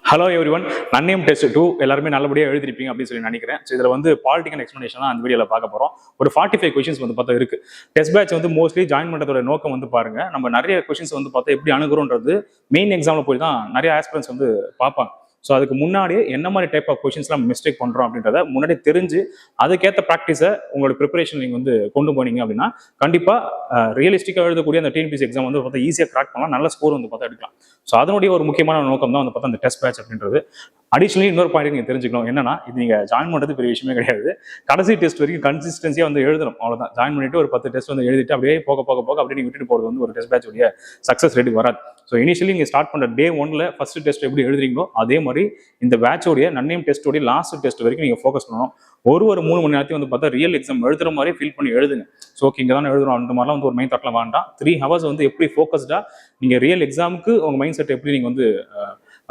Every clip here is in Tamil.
Hello everyone. நன்னேம் டெஸ்ட் 2 எல்லாருமே நல்லபடியாக எழுதிருப்பீங்க அப்படின்னு சொல்லி நினைக்கிறேன். ஸோ இதில் வந்து பாலிட்டிக்கல் எக்ஸ்பிளனேஷன் தான் அந்த வீடியோவில் பார்க்க போகிறோம். ஒரு 45 கொஸ்டின்ஸ் வந்து பார்த்தா இருக்கு. டெஸ்ட் பேட்ச் வந்து மோஸ்ட்லி ஜாயின் பண்ணுறதோட நோக்கம் வந்து பாருங்க, நம்ம நிறைய கொஸ்டின்ஸ் வந்து பார்த்தா எப்படி அணுகுறோன்றது மெயின் எக்ஸாமில் போய் தான் நிறைய ஆஸ்பிரன்ஸ் வந்து பார்ப்பாங்க. ஸோ அதுக்கு முன்னாடியே என்ன மாதிரி டைப் ஆஃப் கொஸ்டின்ஸ்லாம் மிஸ்டேக் பண்ணுறோம் அப்படின்றத முன்னாடி தெரிஞ்சு அதுக்கேற்ற ப்ராக்டிஸை உங்களோட ப்ரிப்பரேஷன் நீங்கள் வந்து கொண்டு போனீங்க அப்படின்னா கண்டிப்பாக ரியலிஸ்டிக்காக எழுதக்கூடிய அந்த டிஎன்பிசி எக்ஸாம் வந்து பார்த்தா ஈஸியாக கிராக் பண்ணலாம், நல்ல ஸ்கோர் வந்து பார்த்தா எடுக்கலாம். ஸோ அதனுடைய ஒரு முக்கியமான நோக்கம் தான் வந்து பார்த்தா அந்த டெஸ்ட் பேட்ச் அப்படின்றது. அடிஷனலி இன்னொரு பாயிண்ட் நீங்கள் தெரிஞ்சுக்கணும் என்னன்னா, இது நீங்கள் ஜாயின் பண்ணுறது பெரிய விஷயமே கிடையாது. கடைசி டெஸ்ட் வரைக்கும் கன்சிஸ்டன்சியாக வந்து எழுதணும், அவ்வளோதான். ஜாயின் பண்ணிட்டு ஒரு 10 டெஸ்ட் வந்து எழுதிட்டு அப்படியே போக போக போக அப்படியே நீங்கள் விட்டுட்டு போகிறது வந்து ஒரு டெஸ்ட் பேட்ச் உடைய சக்ஸஸ் ரேட் வராது. ஸோ இனிஷியலி நீங்கள் ஸ்டார்ட் பண்ணுற டே 1ல ஃபர்ஸ்ட் டெஸ்ட் எப்படி எழுதுறீங்களோ அதே மாதிரி இந்த பேட்சோடைய நன்னேம் டெஸ்ட்டோடைய லாஸ்ட் டெஸ்ட் வரைக்கும் நீங்கள் ஃபோக்கஸ் பண்ணணும். ஒரு 3 மணி நேரத்தையும் வந்து பார்த்தா ரியல் எக்ஸாம் எழுதுற மாதிரி ஃபீல் பண்ணி எழுதுங்க. ஸோ ஓகே இங்கே தான் எழுதுறோம் அந்த மாதிரிலாம் வந்து ஒரு மைண்ட் தாட்லாம் வேண்டாம். 3 ஹவர்ஸ் வந்து எப்படி ஃபோக்கஸ்டாக நீங்கள் ரியல் எக்ஸாமுக்கு உங்கள் மைண்ட் செட் எப்படி நீங்கள் வந்து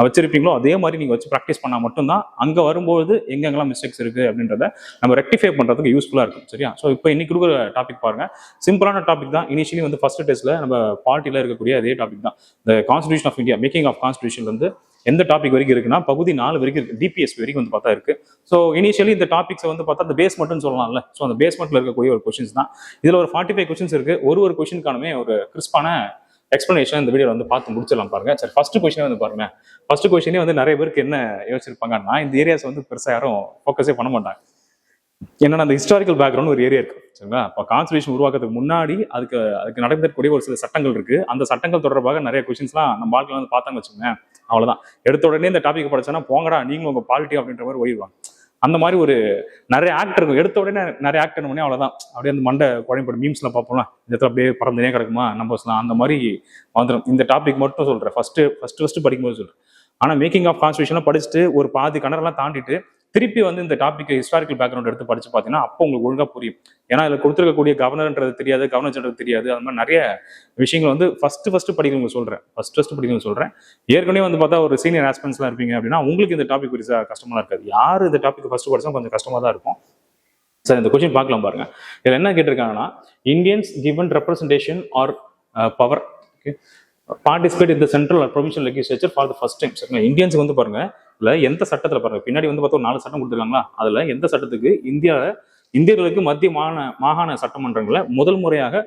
வச்சிருப்பீங்களோ அதே மாதிரி நீங்கள் வச்சு ப்ராக்டிஸ் பண்ணால் மட்டும்தான் அங்கே வரும்போது எங்கெங்கெல்லாம் மிஸ்டேக்ஸ் இருக்குது அப்படின்றத நம்ம ரெக்டிஃபை பண்ணுறதுக்கு யூஸ்ஃபுல்லாக இருக்கும். சரியா? ஸோ இப்போ இன்னைக்கு கொடுக்குற டாபிக் பாருங்க, சிம்பிளான டாபிக் தான். இனிஷியலி வந்து ஃபர்ஸ்ட் டெஸ்ட்ல நம்ம பார்ட்டியில் இருக்கக்கூடிய அதே டாபிக் தான். இந்த constitution of India, making of constitution வந்து எந்த டாபிக் வரைக்கும் இருக்குன்னா பகுதி 4 வரைக்கும் இருக்கு, டிபிஎஸ் வரைக்கும் வந்து பார்த்தா இருக்கு. ஸோ இனிஷியலி இந்த டாபிக்ஸ் வந்து பார்த்தா அந்த பேஸ்மெண்ட்னு சொல்லலாம்ல. ஸோ அந்த பேஸ்மெண்ட்ல இருக்கக்கூடிய ஒரு கொஸ்டின்ஸ் தான். இதுல ஒரு 45 கொஸ்டின்ஸ் இருக்கு. ஒரு கொஸ்டினுக்கானமே ஒரு கிறிஸ்பான எக்ஸ்பிளனேஷன் இந்த வீடியோ வந்து பார்த்து முடிச்சிடலாம் பாருங்க. சரி, ஃபர்ஸ்ட் கொஸ்டினே வந்து பாருங்க. ஃபர்ஸ்ட் கொஸ்டினே வந்து நிறைய பேருக்கு என்ன யோசிச்சிருப்பாங்கன்னா, இந்த ஏரியாஸ் வந்து பெருசா யாரும் ஃபோக்கஸே பண்ண மாட்டாங்க. என்னன்னா அந்த ஹிஸ்டாரிக்கல் பேக்ரவுண்ட் ஒரு ஏரியா இருக்கு. சரிங்களா? இப்போ கான்ஸ்டிடியூஷன் உருவாக்குறதுக்கு முன்னாடி அதுக்கு நடந்திருக்கக்கூடிய ஒரு சில சட்டங்கள் இருக்கு. அந்த சட்டங்கள் தொடர்பாக நிறைய கொஸ்டின்ஸ்லாம் நம்ம வாழ்க்கையில வந்து பார்த்தாங்க வச்சுக்கோங்க, அவ்வளவுதான். எடுத்த உடனே இந்த டாபிக் படிச்சோன்னா போங்கடா நீங்களும் உங்க பாலிட்டி அப்படின்ற மாதிரி ஓடிடுவாங்க. அந்த மாதிரி ஒரு நிறைய ஆக்டர் இருக்கும். எடுத்த உடனே நிறைய ஆக்டர் பண்ணி அவ்வளவுதான். அப்படியே அந்த மண்டை குழம்பு மீம்ஸ்ல பார்ப்போம்ல, இந்த இடத்துல அப்படியே பறந்துனே கிடக்குமா நம்பர்ஸ்லாம், அந்த மாதிரி வந்துடும். இந்த டாபிக் மட்டும் சொல்றேன், ஃபர்ஸ்ட் படிக்கும்போது சொல்றேன். ஆனா மேக்கிங் ஆஃப் கான்ஸ்டிடியூஷன் படிச்சுட்டு ஒரு பாதி கணரெல்லாம் தாண்டிட்டு திருப்பி வந்து இந்த டாபிக் ஹிஸ்டாரிக்கல் பேக்ரவுண்ட் எடுத்து படிச்சு பார்த்தீங்கன்னா அப்போ உங்களுக்கு ஒழுங்கா புரியும். ஏன்னா இதுல கொடுத்துருக்கக்கூடிய கவர்னர்ன்றது தெரியாது, கவர்னர் தெரியாது. அது மாதிரி நிறைய விஷயங்கள் வந்து ஃபர்ஸ்ட் படிக்கிறவங்க சொல்றேன், ஃபர்ஸ்ட் படிக்கிறவங்க சொல்றேன். ஏற்கனவே வந்து பார்த்தா ஒரு சீனியர் ஆஸ்பிரன்ஸ்லாம் இருப்பீங்க அப்படின்னா உங்களுக்கு இந்த டாபிக் பெருசா கஷ்டமா இருக்காது. யாரு இந்த டாபிக் ஃபர்ஸ்ட் படிச்சா கொஞ்சம் கஷ்டமா தான் இருக்கும். சார் இந்த கொஸ்டின் பார்க்கலாம் பாருங்க. இதுல என்ன கேட்டிருக்காங்கன்னா, Indians given representation or power participate in the central or provincial legislature for the first time. சரிங்களா? இந்தியன்ஸ் வந்து பாருங்க, இல்ல எந்த சட்டத்துல பாருங்க, பின்னாடி வந்து பார்த்தா ஒரு 4 சட்டம் கொடுத்துருக்காங்களா, அதுல எந்த சட்டத்துக்கு இந்தியர்களுக்கு மத்திய மாகாண சட்டமன்றங்களை முதல் முறையாக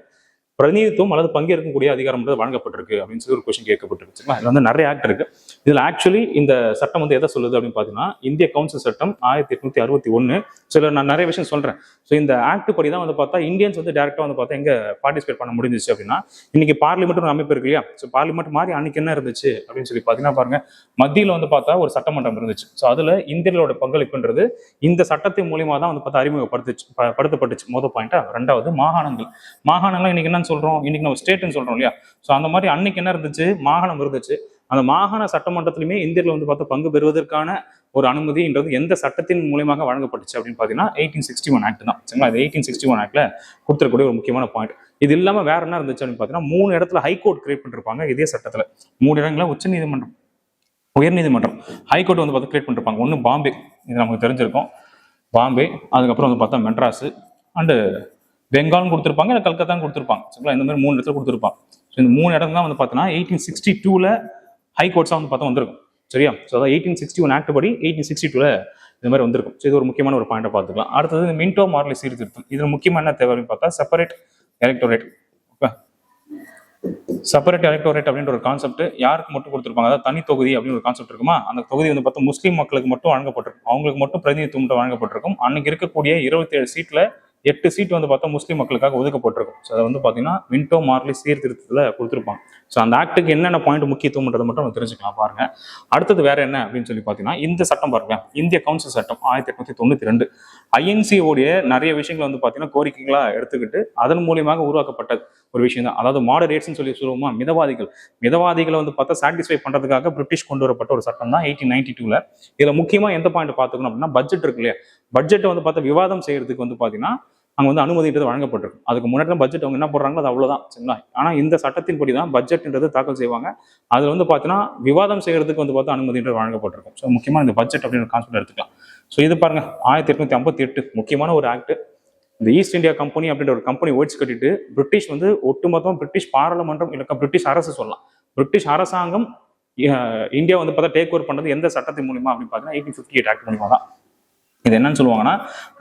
பிரதிநிதித்துவம் அல்லது பங்கேற்கக்கூடிய அதிகாரம் வழங்கப்பட்டிருக்கு அப்படின்னு சொல்லி ஒரு கொஸ்டின் கேட்கப்பட்டிருக்கு. இதுல வந்து நிறைய ஆக்ட் இருக்கு. இதுல ஆக்சுவலி இந்த சட்டம் வந்து எதை சொல்லுது அப்படின்னு பாத்தீங்கன்னா, இந்திய கவுன்சில் சட்டம் 1861. சில நான் நிறைய விஷயம் சொல்றேன். ஸோ இந்த ஆக்ட் படி தான் வந்து பார்த்தா இந்தியன்ஸ் வந்து டேரக்டா வந்து பார்த்தா எங்க பார்ட்டிசிபேட் பண்ண முடிஞ்சிச்சு அப்படின்னா, இன்னைக்கு பார்லிமெண்ட் ஒரு அமைப்பு இருக்கு இல்லையா? ஸோ பார்லிமெண்ட் மாதிரி அன்னைக்கு என்ன இருந்துச்சு அப்படின்னு சொல்லி பாத்தீங்கன்னா பாருங்க, மத்தியில வந்து பார்த்தா ஒரு சட்டமன்றம் இருந்துச்சு. ஸோ அதுல இந்தியர்களோட பங்களிப்புன்றது இந்த சட்டத்தின் மூலியமா தான் வந்து பார்த்தா அறிமுகப்படுத்தப்பட்டுச்சு. முதல் பாயிண்டா. ரெண்டாவது மாகாணங்கள் இன்னைக்கு என்ன சொல்றோம், இன்னைக்கு நம்ம ஸ்டேட்னு சொல்றோம் இல்லையா? ஸோ அந்த மாதிரி அன்னைக்கு என்ன இருந்துச்சு, மாகாணம் இருந்துச்சு. அந்த மாகாண சட்டமன்றத்திலுமே இந்தியர்கள் வந்து பார்த்து பங்கு பெறுவதற்கான ஒரு அனுமதின்றது எந்த சட்டத்தின் மூலியமாக வழங்கப்பட்டுச்சு அப்படின்னு பாத்தீங்கன்னா 1861 ஆக்ட் தான். சரிங்களா? இது 1861 ஆக்ட்ல கொடுத்துருக்கூடிய ஒரு முக்கியமான பாயிண்ட். இது இல்லாம வேற என்ன இருந்துச்சு அப்படின்னு பாத்தீங்கன்னா, 3 இடத்துல ஹைகோர்ட் கிரியேட் பண்ணிருப்பாங்க. இதே சட்டத்துல 3 இடங்கள உச்சநீதிமன்றம், உயர்நீதிமன்றம், ஹைகோர்ட் வந்து பார்த்து கிரியேட் பண்ணிருப்பாங்க. ஒன்னு பாம்பே, இது நமக்கு தெரிஞ்சிருக்கும், பாம்பே. அதுக்கப்புறம் வந்து பார்த்தா மெட்ராஸ் அண்டு பெங்காலும் கொடுத்துருப்பாங்க, இல்லை கல்கத்தாவும் கொடுத்துருப்பாங்க. சரிங்களா? இந்த மாதிரி 3 இடத்துல கொடுத்துருப்பாங்க. ஸோ இந்த 3 இடம் தான் வந்து பார்த்தீங்கன்னா 1862ல ஹைகோர்ட்ஸாக வந்து பார்த்தா வந்திருக்கும். சரியா? ஸோ அதான் 1861 ஆக்ட் படி 1862ல இந்த மாதிரி வந்திருக்கும். ஸோ இது ஒரு முக்கியமான ஒரு பாயிண்டை பார்த்துக்கலாம். அடுத்தது இந்த மின்டோ மார்லி சீர்திருத்தம். இதுல முக்கியமாக என்ன தேவை அப்படின்னு பார்த்தா செப்பரேட் எலக்டோரேட். செப்பரேட் எலக்டோரேட் அப்படின்ற ஒரு கான்செப்ட் யாருக்கு மட்டும் கொடுத்துருப்பாங்க, அதாவது தனி தொகுதி அப்படின்னு ஒரு கான்செப்ட் இருக்குமா, அந்த தொகுதி வந்து பார்த்தா முஸ்லீம் மக்களுக்கு மட்டும் வழங்கப்பட்டிருக்கும், அவங்களுக்கு மட்டும் பிரதிநிதித்துவம் வழங்கப்பட்டிருக்கும். அன்னைக்கு இருக்கக்கூடிய 27 சீட்ல 8 சீட் வந்து பார்த்தா முஸ்லீம் மக்களுக்காக ஒதுக்கப்பட்டிருக்கும். ஸோ அதை வந்து பார்த்தீங்கன்னா மின்டோ மார்லி சீர்திருத்தத்தில் கொடுத்துருப்பாங்க. ஸோ அந்த ஆக்டுக்கு என்னென்ன பாயிண்ட் முக்கியத்துவம்ன்றதை மட்டும் நம்ம தெரிஞ்சுக்கலாம் பாருங்க. அடுத்தது வேற என்ன அப்படின்னு சொல்லி பார்த்தீங்கன்னா, இந்த சட்டம் பாருங்க, இந்திய கவுன்சில் சட்டம் 1892. ஐஎன்சியோடைய நிறைய விஷயங்கள் வந்து பார்த்தீங்கன்னா கோரிக்கைகளா எடுத்துக்கிட்டு அதன் மூலியமாக உருவாக்கப்பட்ட ஒரு விஷயம் தான். அதாவது மாடரேட்ஸ்னு சொல்லி சொல்லுவோமா, மிதவாதிகளை வந்து பார்த்தா சாட்டிஸ்ஃபை பண்றதுக்காக பிரிட்டிஷ் கொண்டு வரப்பட்ட ஒரு சட்டம் தான் 1892ல. இதுல முக்கியமா எந்த பாயிண்ட் பார்த்துக்கணும் அப்படின்னா, பட்ஜெட் இருக்கு இல்லையா? பட்ஜெட்டை வந்து பார்த்தா விவாதம் செய்யறதுக்கு வந்து பார்த்தீங்கன்னா அங்கே வந்து அனுமதின்றது வழங்கப்பட்டிருக்கும். அதுக்கு முன்னாடி பட்ஜெட் அவங்க என்ன போடுறாங்களோ அது அவ்வளவுதான். சரிங்களா? ஆனா இந்த சட்டத்தின்படி தான் பட்ஜெட்ன்றது தாக்கல் செய்வாங்க. அதுல வந்து பார்த்தீங்கன்னா விவாதம் செய்யறதுக்கு வந்து பார்த்தா அனுமதின்றது வழங்கப்பட்டிருக்கும். ஸோ முக்கியமான இந்த பட்ஜெட் அப்படின்னு கான்செப்ட் எடுத்துக்கலாம். ஸோ இது பாருங்க 1858 முக்கியமான ஒரு ஆக்ட். இந்த ஈஸ்ட் இந்தியா கம்பெனி அப்படின்ற ஒரு கம்பெனி ஒழிச்சு கட்டிட்டு பிரிட்டிஷ் வந்து ஒட்டுமொத்தம் பிரிட்டிஷ் பாராளுமன்றம் இல்ல பிரிட்டிஷ் அரசு சொல்லலாம், பிரிட்டிஷ் அரசாங்கம் இந்தியா வந்து பார்த்தா டேக் ஓவர் பண்ணது எந்த சட்டத்தின் மூலியமா அப்படின்னு பார்த்தீங்கன்னா 1858 ஆக்ட் மூலியமா தான். இது என்னன்னு சொல்லுவாங்கன்னா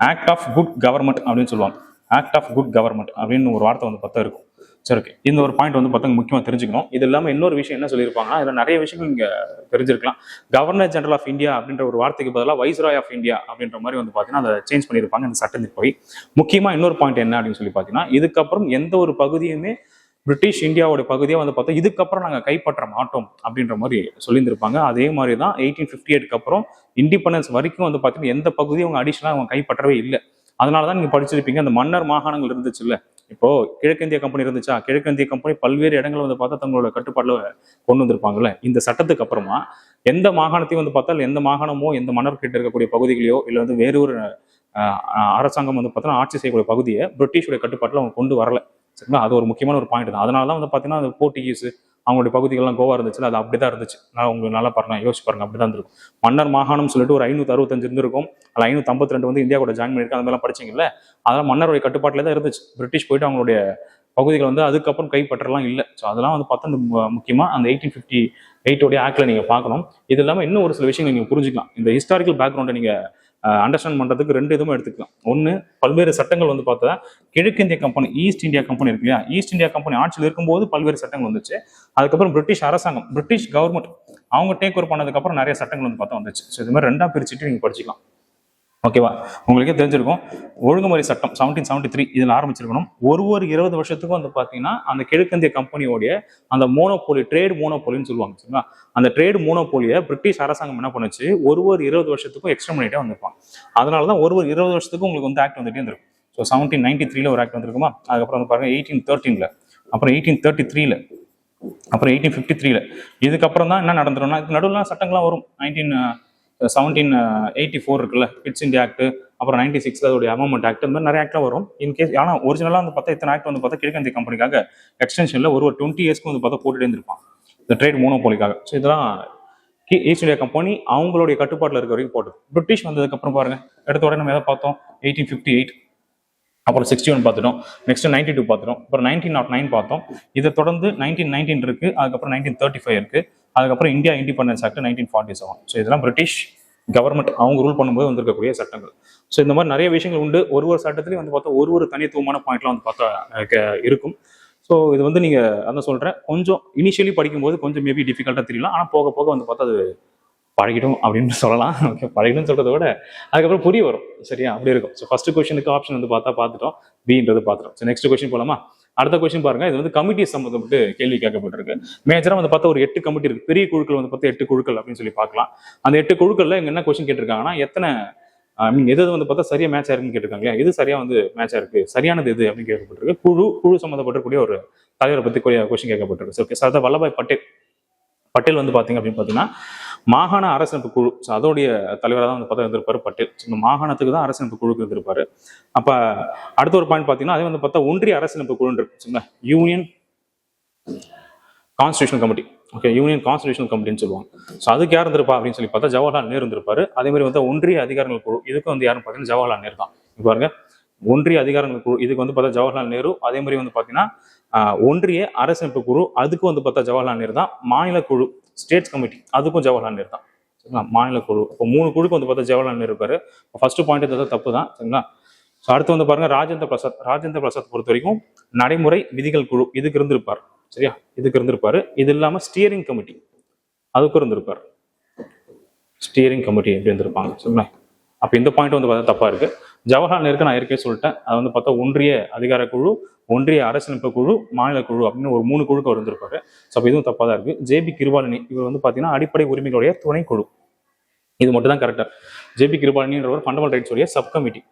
ஆக்ட் ஆஃப் குட் கவர்மெண்ட் அப்படின்னு சொல்லுவாங்க. ஆக்ட் ஆஃப் குட் கவர்மெண்ட் அப்படின்னு ஒரு வார்த்தை வந்து பார்த்தா இருக்கும். சரி, ஓகே. இந்த ஒரு பாயிண்ட் வந்து பார்த்தா முக்கியமாக தெரிஞ்சுக்கணும். இது இல்லாமல் இன்னொரு விஷயம் என்ன சொல்லியிருப்பாங்கன்னா, இதில் நிறைய விஷயங்கள் நீங்க தெரிஞ்சிருக்கலாம். கவர்னர் ஜெனரல் ஆஃப் இந்தியா அப்படின்ற ஒரு வார்த்தைக்கு பதிலாக வைஸ்ராய் ஆஃப் இந்தியா அப்படின்ற மாதிரி வந்து பார்த்தீங்கன்னா அதை சேஞ்ச் பண்ணியிருப்பாங்க இந்த சட்டத்தில் போய். முக்கியமாக இன்னொரு பாயிண்ட் என்ன அப்படின்னு சொல்லி பார்த்தீங்கன்னா, இதுக்கப்புறம் எந்த ஒரு பகுதியுமே பிரிட்டிஷ் இந்தியாவோட பகுதியாக வந்து பார்த்தா இதுக்கப்புறம் நாங்கள் கைப்பற்ற மாட்டோம் அப்படின்ற மாதிரி சொல்லியிருந்திருப்பாங்க. அதே மாதிரி தான் 1858 அப்புறம் இண்டிபெண்டன்ஸ் வரைக்கும் வந்து பார்த்தீங்கன்னா எந்த பகுதியும் அவங்க அடிஷனலாக அவங்க கைப்பற்றவே இல்லை. அதனால தான் நீங்க படிச்சிருப்பீங்க, அந்த மன்னர் மாகாணங்கள் இருந்துச்சு இல்ல. இப்போ கிழக்கிந்திய கம்பெனி இருந்துச்சா, கிழக்கிந்திய கம்பெனி பல்வேறு இடங்கள் வந்து பார்த்தா தங்களோட கட்டுப்பாடுல கொண்டு வந்திருப்பாங்கல்ல. இந்த சட்டத்துக்கு அப்புறமா எந்த மாகாணத்தையும் வந்து பார்த்தா எந்த மாகாணமோ எந்த மன்னர் கிட்ட இருக்கக்கூடிய பகுதிகளையோ இல்லை வந்து வேறு ஒரு அரசாங்கம் வந்து பார்த்தோன்னா ஆட்சி செய்யக்கூடிய பகுதியை பிரிட்டிஷோட கட்டுப்பாட்டில் அவங்க கொண்டு வரல. சரிங்களா, அது ஒரு முக்கியமான ஒரு பாயிண்ட் தான். அதனால தான் வந்து பார்த்தீங்கன்னா அது போர்ச்சுகீஸ் அவங்களுடைய பகுதிகள்லாம் கோவா இருந்துச்சுல, அது அப்படிதான் இருந்துச்சு. நான் உங்களுக்கு நல்லா பாருங்க, யோசிச்சு பாருங்க, அப்படிதான் இருக்கும். மன்னர் மாகாணம் சொல்லிட்டு ஒரு 565 இருந்திருக்கும், அதில் 552 வந்து இந்தியா கூட ஜாயின் பண்ணிருக்கு. அந்த மாதிரிலாம் படிச்சிங்கல்ல, அதெல்லாம் மன்னருடைய கட்டுப்பாட்டிலே தான் இருந்துச்சு. பிரிட்டிஷ் போயிட்டு அவங்களுடைய பகுதிகள் வந்து அதுக்கப்புறம் கைப்பற்றலாம் இல்லை. ஸோ அதெல்லாம் வந்து பார்த்தா முக்கியமாக அந்த 1858 ஆக்டில் நீங்கள் பார்க்கணும். இது இல்லாமல் இன்னும் ஒரு சில விஷயங்கள் நீங்கள் புரிஞ்சுக்கலாம். இந்த ஹிஸ்டாரிக்கல் பேக்ரவுண்டை நீங்கள் அண்டர்ஸ்டாண்ட் பண்ணுறதுக்கு ரெண்டு இதுவும் எடுத்துக்கலாம். ஒன்று, பல்வேறு சட்டங்கள் வந்து பார்த்தா கிழக்கிந்திய கம்பெனி, ஈஸ்ட் இந்தியா கம்பெனி இருக்கு இல்லையா, ஈஸ்ட் இந்தியா கம்பெனி ஆட்சியில் இருக்கும்போது பல்வேறு சட்டங்கள் வந்துச்சு. அதுக்கப்புறம் பிரிட்டிஷ் அரசாங்கம், பிரிட்டிஷ் கவர்மெண்ட் அவங்க டேக் ஓவர் பண்ணதுக்கப்புறம் நிறைய சட்டங்கள் வந்து பார்த்தா வந்துச்சு. ஸோ இது மாதிரி ரெண்டாக பிரிச்சுட்டு நீங்கள் படிச்சுக்கலாம். ஓகேவா, உங்களுக்கே தெரிஞ்சிருக்கும். ஒழுங்குமுறை சட்டம் 1773 இதில் ஆரம்பிச்சிருக்கணும். ஒரு 20 வருஷத்துக்கும் வந்து பார்த்தீங்கன்னா அந்த கிழக்கிந்திய கம்பெனியோடைய அந்த மோனோபோலி, ட்ரேட் மோனோபோலின்னு சொல்லுவாங்க. சரிங்களா, அந்த ட்ரேட் மோனோபோலியை பிரிட்டிஷ் அரசாங்கம் என்ன பண்ணுச்சு, ஒரு 20 வருஷத்துக்கும் எக்ஸ்டெண்ட் பண்ணிட்டே வந்திருப்பாங்க. அதனால தான் ஒரு 20 வருஷத்துக்கும் உங்களுக்கு வந்து ஆக்ட் வந்துட்டே இருந்திருக்கும். ஸோ 1793 ஒரு ஆக்ட் வந்திருக்குமா, அதுக்கப்புறம் வந்து பாருங்க 1813, அப்புறம் 1833, அப்புறம் 1853. இதுக்கப்புறம் தான் என்ன நடந்துரும்னா, நடுவில் சட்டங்கள்லாம் வரும். 1784 இருக்குல்ல, கிட்ஸ் இந்தியா ஆக்ட், அப்புறம் 96 அதோடைய அமெண்ட்மெண்ட் ஆக்ட், இந்த மாதிரி நிறைய ஆக்ட்லாம் வரும். இன்கேஸ் ஆனால் ஒரிஜினலாக வந்து பார்த்தா இத்தனை ஆக்ட் வந்து பார்த்தா கிழக்கிந்திய கம்பெனிக்காக எக்ஸ்டென்ஷனில் ஒரு 20 இயர்ஸ்க்கு வந்து பார்த்தா போட்டுட்டே இருந்திருப்பான் இந்த ட்ரேட் மோனோபோலிக்காக. ஸோ இதெல்லாம் ஈஸ்ட் இந்தியா கம்பெனி அவங்களுடைய கட்டுப்பாட்டில் இருக்க வரைக்கும் போட்டது. பிரிட்டிஷ் வந்ததுக்கப்புறம் பாருங்க, எடுத்த உடனே நம்ம எதை பார்த்தோம், 1858, அப்புறம் 61 பார்த்துட்டோம், நெக்ஸ்ட் 92 பார்த்துட்டோம், அப்புறம் 1909 பார்த்தோம். இதை தொடர்ந்து 1919 இருக்கு, அதுக்கப்புறம் 1935 இருக்கு, அதுக்கப்புறம் இந்தியா இண்டிபெண்டன்ஸ் ஆக்ட் 1947. ஸோ இதெல்லாம் பிரிட்டிஷ் கவர்மெண்ட் அவங்க ரூல் பண்ணும்போது வந்திருக்கக்கூடிய சட்டங்கள். ஸோ இந்த மாதிரி நிறைய விஷயங்கள் உண்டு. ஒரு சட்டத்திலையும் வந்து பார்த்தா ஒரு தனித்துவமான பாயிண்ட்லாம் வந்து பார்த்தா இருக்கும். ஸோ இது வந்து நீங்க அதான் சொல்றேன், கொஞ்சம் இனிஷியலி படிக்கும்போது கொஞ்சம் மேபி டிஃபிகல்ட்டாக தெரியலாம், ஆனால் போக போக வந்து பார்த்தா அது பழகிடும் அப்படின்னு சொல்லலாம். ஓகே, பழகிடும் சொல்றதை விட அதுக்கப்புறம் புரிய வரும். சரியா, அப்படி இருக்கும். ஸோ ஃபர்ஸ்ட் கொஸ்டினுக்கு ஆப்ஷன் வந்து பார்த்துட்டோம், பின்றது பார்த்துட்டோம். ஸோ நெக்ஸ்ட் கொஸ்டின் போலாமா? அடுத்த கொஸ்டின் பாருங்க, இது வந்து கமிட்டி சம்பந்தப்பட்டு கேள்வி கேட்கப்பட்டிருக்கு. மேஜரா வந்து பார்த்தா ஒரு 8 கமிட்டி இருக்கு. பெரிய குழுக்கள் வந்து பார்த்தா 8 குழுக்கள் அப்படின்னு சொல்லி பார்க்கலாம். அந்த 8 குழுக்கள்ல இங்க என்ன கொஸ்டின் கேட்டிருக்காங்கன்னா, எத்தனை எது வந்து பார்த்தா சரியா மேட்ச் ஆயிருக்குன்னு கேட்டிருக்காங்க. எது சரியா வந்து மேட்ச் ஆயிருக்கு, சரியானது எது அப்படின்னு கேட்கப்பட்டிருக்கு. குழு சம்பந்தப்பட்டிருக்கூடிய ஒரு தலைவரை பத்தி கொஸ்டின் கேட்கப்பட்டிருக்கு. ஓகே, சர்தார் வல்லபாய் பட்டேல் வந்து பாத்தீங்க அப்படின்னு பார்த்தீங்கன்னா மாகாண அரசமைப்பு குழு, அதோடைய தலைவராக தான் வந்து பார்த்தா இருந்திருப்பாரு பட்டேல். இந்த மாகாணத்துக்கு தான் அரசமைப்பு குழுக்கு இருந்திருப்பாரு. அப்ப அடுத்த ஒரு பாயிண்ட் பார்த்தீங்கன்னா, அதே வந்து பார்த்தா ஒன்றிய அரசமைப்பு குழு இருக்கு, union constitutional committee. Okay, union constitutional கமிட்டின்னு சொல்லுவாங்க. ஸோ அதுக்கு யார் இருந்திருப்பா அப்படின்னு சொல்லி பார்த்தா ஜவஹர்லால் நேரு இருந்திருப்பாரு. அதே மாதிரி வந்து ஒன்றிய அதிகாரங்கள் குழு, இதுக்கு வந்து யாருன்னு பார்த்தீங்கன்னா ஜவஹர்லால் நேரு தான். பாருங்க, ஒன்றிய அதிகாரங்கள் குழு இதுக்கு வந்து பார்த்தா ஜவஹர்லால் நேரு. அதே மாதிரி வந்து பார்த்தீங்கன்னா ஒன்றிய அரசமைப்பு குழு அதுக்கு வந்து பார்த்தா ஜவஹர்லால் நேரு தான். மாநில குழு ஸ்டேட்ஸ் கமிட்டி அதுக்கும் ஜவஹர்லால் நேரு தான். சரிங்களா, மாநில குழு இப்போ 3 குழுக்கு வந்து பார்த்தா ஜவஹர்லால் நேரு இருப்பாரு. ஃபர்ஸ்ட் பாயிண்ட் ஏதாவது தப்பு தான். சரிங்களா, ஸோ அடுத்து வந்து பாருங்க ராஜேந்திர பிரசாத் பொறுத்த வரைக்கும் நடைமுறை விதிகள் குழு இதுக்கு இருந்திருப்பார். சரியா, இதுக்கு இருந்திருப்பாரு. இது இல்லாம ஸ்டியரிங் கமிட்டி அதுக்கும் இருந்திருப்பாரு. ஸ்டியரிங் கமிட்டி எப்படி இருந்திருப்பாங்க. சரிங்களா, அப்ப இந்த பாயிண்ட் வந்து பார்த்தா தப்பா இருக்கு. ஜவஹர்லால் நேருக்கு நான் ஏற்கனவே சொல்லிட்டேன், அது வந்து பார்த்தா ஒன்றிய அதிகார குழு, ஒன்றிய அரசமைப்பு குழு, மாநில குழு அப்படின்னு ஒரு 3 குழுக்கு அவர் இருந்திருப்பாரு. ஸோ அப்போ இதுவும் தப்பா தான் இருக்கு. ஜேபி கிருபாலினி இவர் வந்து பார்த்தீங்கன்னா அடிப்படை உரிமைகளுடைய துணைக்குழு, இது மட்டும் தான் கரெக்டா. ஜேபி கிருபாலினின்ற ஒரு ஃபண்டமெண்டல் ரைட்ஸ் உடைய சப்கமிட்டி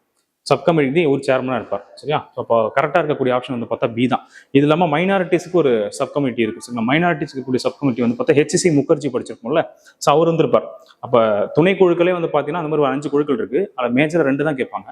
ஒரு சேர்மனா இருப்பார். சரியா, அப்போ கரெக்டாக இருக்கக்கூடிய ஆப்ஷன் வந்து பார்த்தா பி தான். இது இல்லாமல் மைனாரிட்டிஸ்க்கு ஒரு சப்கமிட்டி இருக்கு. சரிங்களா, மைனாரிட்டிஸ்க்கு கூடிய சப்கமிட்டி வந்து பார்த்தா HC முகர்ஜி படிச்சிருக்கோம்ல, ஸோ அவர் இருந்திருப்பார். அப்போ துணைக்குழுக்களே வந்து பார்த்தீங்கன்னா அந்த மாதிரி ஒரு 5 குழுக்கள் இருக்கு. அதில் மேஜர் 2 தான் கேட்பாங்க.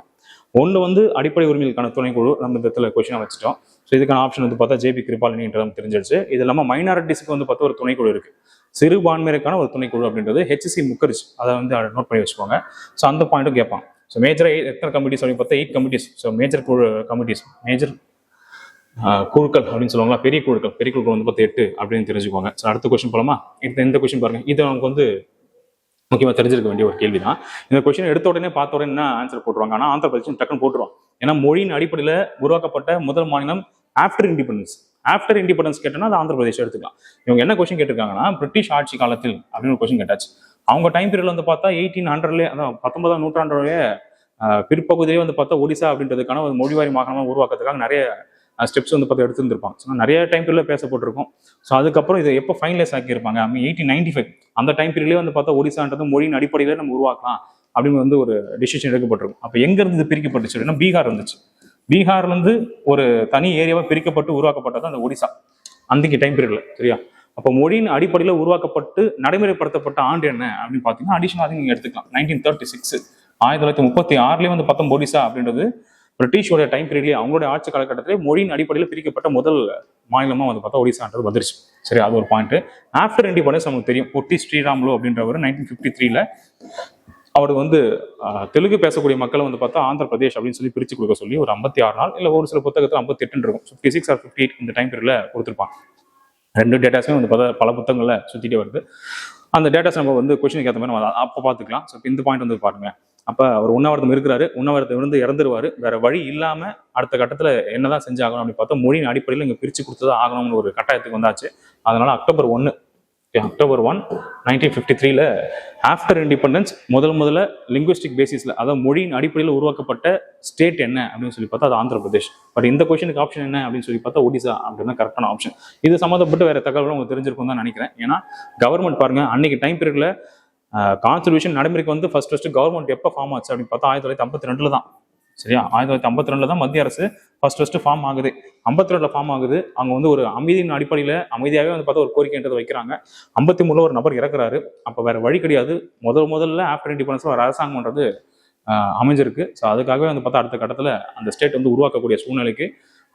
ஒன்று வந்து அடிப்படை உரிமைகளுக்கான துணைக்குழு, நம்ம இந்த இடத்துல கொஸ்டினாக வச்சுட்டோம். ஸோ இதுக்கான ஆப்ஷன் வந்து பார்த்தா ஜேபி கிருபாலினின்றது தெரிஞ்சிருச்சு. இது இல்லாமல் மைனாரிட்டிஸ்க்கு வந்து பார்த்தா ஒரு துணைக்குழு இருக்கு, சிறுபான்மையினருக்கான ஒரு துணைக்குழு அப்படின்றது HC முகர்ஜி, அதை வந்து நோட் பண்ணி வச்சுக்கோங்க. ஸோ அந்த பாயிண்ட்டும் கேட்பாங்க. ஸோ மேஜர் எத்தனை கமிட்டிஸ் அப்படின்னு பார்த்தா 8 கமிட்டிஸ். ஸோ மேஜர் குழு கமிட்டிஸ், மேஜர் குழுக்கள் அப்படின்னு சொல்லுவாங்களா, பெரிய குழுக்கள் வந்து பார்த்து 8 அப்படின்னு தெரிஞ்சுக்கோங்க. ஸோ அடுத்த கொஸ்டின் போலாமா? இந்த கொஸ்டின் பாருங்க, இது நமக்கு வந்து முக்கியமாக தெரிஞ்சிருக்க வேண்டிய ஒரு கேள்வி தான். இந்த கொஸ்டின் எடுத்த உடனே பார்த்த உடனே என்ன ஆன்சர் போட்டுருவாங்க, ஆனால் ஆந்திர பிரதேசம் டக்குன்னு போட்டுருவாங்க. ஏன்னா மொழியின் அடிப்படையில் உருவாக்கப்பட்ட முதல் மாநிலம் ஆஃப்டர் இண்டிபெண்டன்ஸ் கேட்டோம்னா அது ஆந்திர பிரதேசம் எடுத்துக்கலாம். இவங்க என்ன கொஸ்டின் கேட்டிருக்காங்கன்னா, பிரிட்டிஷ் ஆட்சி காலத்தில் அப்படின்னு ஒரு கொஸ்டின் கேட்டாச்சு. அவங்க டைம் பீரியட்ல வந்து பார்த்தா 1800 அதான் 19ஆம் நூற்றாண்டுடைய பிற்பகுதியிலே வந்து பார்த்தா ஒடிசா அப்படின்றதுக்கான ஒரு மொழிவாரி மாகாணமாக உருவாக்குறதுக்காக நிறைய ஸ்டெப்ஸ் வந்து பார்த்து எடுத்துருந்துருப்பாங்க. ஸோ நிறைய டைம் பீரியட்ல பேசப்பட்டிருக்கும். ஸோ அதுக்கப்புறம் இதை எப்போ ஃபைனலைஸ் ஆக்கியிருப்பாங்க, 1895 அந்த டைம் பீரியட்லேயே வந்து பார்த்தா ஒடிசான்றது மொழியின் அடிப்படையில் நம்ம உருவாக்கலாம் அப்படின்னு வந்து ஒரு டிசிஷன் எடுக்கப்பட்டிருக்கும். அப்போ எங்கேருந்து இது பிரிக்கப்பட்டுச்சு அப்படின்னா பீகார் இருந்துச்சு. பீகார்லேருந்து ஒரு தனி ஏரியாவாக பிரிக்கப்பட்டு உருவாக்கப்பட்டது அந்த ஒடிசா அன்றைக்கு டைம் பீரியட்ல. சரியா? அப்போ மொழியின் அடிப்படையில் உருவாக்கப்பட்டு நடைமுறைப்படுத்தப்பட்ட ஆண்டு என்ன அப்படின்னு பார்த்தீங்கன்னா அடிஷனலாக நீங்கள் எடுத்துக்கலாம் 1936. 1936 வந்து பார்த்தோம் ஒடிசா அப்படின்றது பிரிட்டிஷோட டைம் பீரியட்லேயே அவங்களுடைய ஆட்சி காலகட்டத்திலே மொழியின் அடிப்படையில் பிரிக்கப்பட்ட முதல் மாநிலமாக வந்து பார்த்தா ஒடிசான்றது வந்துருச்சு. சரி, அது ஒரு பாயிண்ட். ஆஃப்டர் இண்டிபெண்டன்ஸ் நமக்கு தெரியும், பொட்டி ஸ்ரீராமுலு அப்படின்றவர் 1953 அவர் வந்து தெலுங்கு பேசக்கூடிய மக்களை வந்து பார்த்தா ஆந்திர பிரதேஷ் அப்படின்னு சொல்லி பிரித்து கொடுக்க சொல்லி ஒரு 56 நாள் இல்லை ஒரு சில புத்தகத்தில் 58 இருக்கும், 56 or 58 இந்த டைம் பீரியட்ல கொடுத்துருப்பாங்க. ரெண்டு டேட்டாஸுமே வந்து பார்த்தா பல புத்தகங்களில் சுற்றிட்டே வருது. அந்த டேட்டாஸ் நம்ம வந்து கொஸ்டினுக்கு ஏற்ற மாதிரி நம்ம அப்போ பார்த்துக்கலாம். ஸோ இந்த பாயிண்ட் வந்து பாருங்க, அப்போ அவர் உண்ணாவிரதம் இருக்கிறாரு, உண்ணாவிரதம் இருந்து இறந்துருவாரு, வேற வழி இல்லாமல் அடுத்த கட்டத்தில் என்னதான் செஞ்சாகணும் அப்படின்னு பார்த்தா மொழியின் அடிப்படையில் இங்கே பிரித்து கொடுத்ததா ஆகணும்னு ஒரு கட்டாயத்துக்கு வந்தாச்சு. அதனால October 1, 1953 ஆஃப்டர் இண்டிபெண்டன்ஸ் முதல்ல லிங்குவிஸ்டிக் பேசிஸ்ல, அதாவது மொழியின் அடிப்படையில் உருவாக்கப்பட்ட ஸ்டேட் என்ன அப்படின்னு சொல்லி பார்த்தா அது ஆந்திர பிரதேஷ். பட் இந்த கொஸ்டினுக்கு ஆப்ஷன் என்ன அப்படின்னு சொல்லி பார்த்தா ஒடிசா அப்படின்னு கரெக்டான ஆப்ஷன். இது சம்மந்தப்பட்டு வேற தகவலும் உங்களுக்கு தெரிஞ்சிருக்கும் தான் நினைக்கிறேன். ஏன்னா கவர்மெண்ட் பாருங்க, அன்னைக்கு டைம் பீரியட்ல கான்ஸ்டிடியூஷன் நடைமுறைக்கு வந்து ஃபர்ஸ்ட் கவர்மெண்ட் எப்போ ஃபார்ம் ஆச்சு அப்படின்னு பார்த்தா 1952 தான். சரியா? 1952 தான் மத்திய அரசு ஃபர்ஸ்ட் ஃபார்ம் ஆகுது. 52 ஃபார்ம் ஆகுது. அவங்க வந்து ஒரு அமைதியின் அடிப்படையில் அமைதியாகவே வந்து பார்த்தா ஒரு கோரிக்கைன்றதை வைக்கிறாங்க. 53 ஒரு நபர் இறக்குறாரு. அப்போ வேற வழி கிடையாது, முதல்ல ஆஃப்டர் இண்டிபெண்டன்ஸ்ல ஒரு அரசாங்கம்ன்றது அமைஞ்சிருக்கு. ஸோ அதுக்காகவே வந்து பார்த்தா அடுத்த கட்டத்தில் அந்த ஸ்டேட் வந்து உருவாக்கக்கூடிய சூழ்நிலைக்கு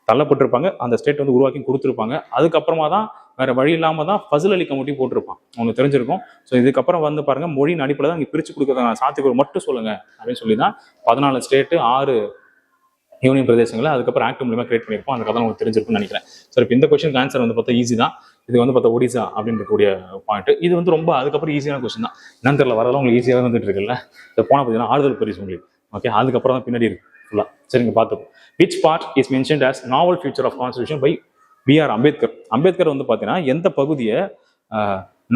தள்ளப்பட்டிருப்பாங்க. அந்த ஸ்டேட் வந்து உருவாக்கி கொடுத்துருப்பாங்க. அதுக்கப்புறமா தான் வேற வழி இல்லாமல் தான் ஃபசல் அலி கமிட்டி போட்டிருப்பான், உங்களுக்கு தெரிஞ்சிருக்கும். ஸோ இதுக்கப்புறம் வந்து பாருங்க மொழியின் அடிப்படையில் தான் இங்கே பிரித்து கொடுக்குறதுக்கான சாத்தியக்கூறு மட்டும் சொல்லுங்க அப்படின்னு சொல்லி தான் 14 ஸ்டேட்டு 6 யூனியன் பிரதேசங்களை அதுக்கப்புறம் ஆக்ட் மூலியமாக கிரியேட் பண்ணியிருப்போம். அந்த கதை உங்களுக்கு தெரிஞ்சிருக்கும்னு நினைக்கிறேன். ஸோ இப்போ இந்த கொஸ்டினுக்கு ஆன்சர் வந்து பார்த்தா ஈஸி தான். இது வந்து பார்த்தா ஒடிசா அப்படின்னு இருக்கக்கூடிய பாயிண்ட். இது வந்து ரொம்ப அதுக்கப்புறம் ஈஸியான கொஸ்டின் தான். என்னன்னு தெரியல, வரதெல்லாம் உங்களுக்கு ஈஸியாக வந்துட்டு இருக்குல்ல. இதை போனால் பார்த்தீங்கன்னா ஆறுதல் பரிசு உங்களுக்கு. ஓகே, அதுக்கப்புறம் தான் பின்னாடி இருக்கு ஃபுல்லாக. சரிங்க, பார்த்துப்போம். Which part is mentioned as novel future of constitution by B.R. Ambedkar. Ambedkar வந்து பார்த்தீங்கன்னா எந்த பகுதியை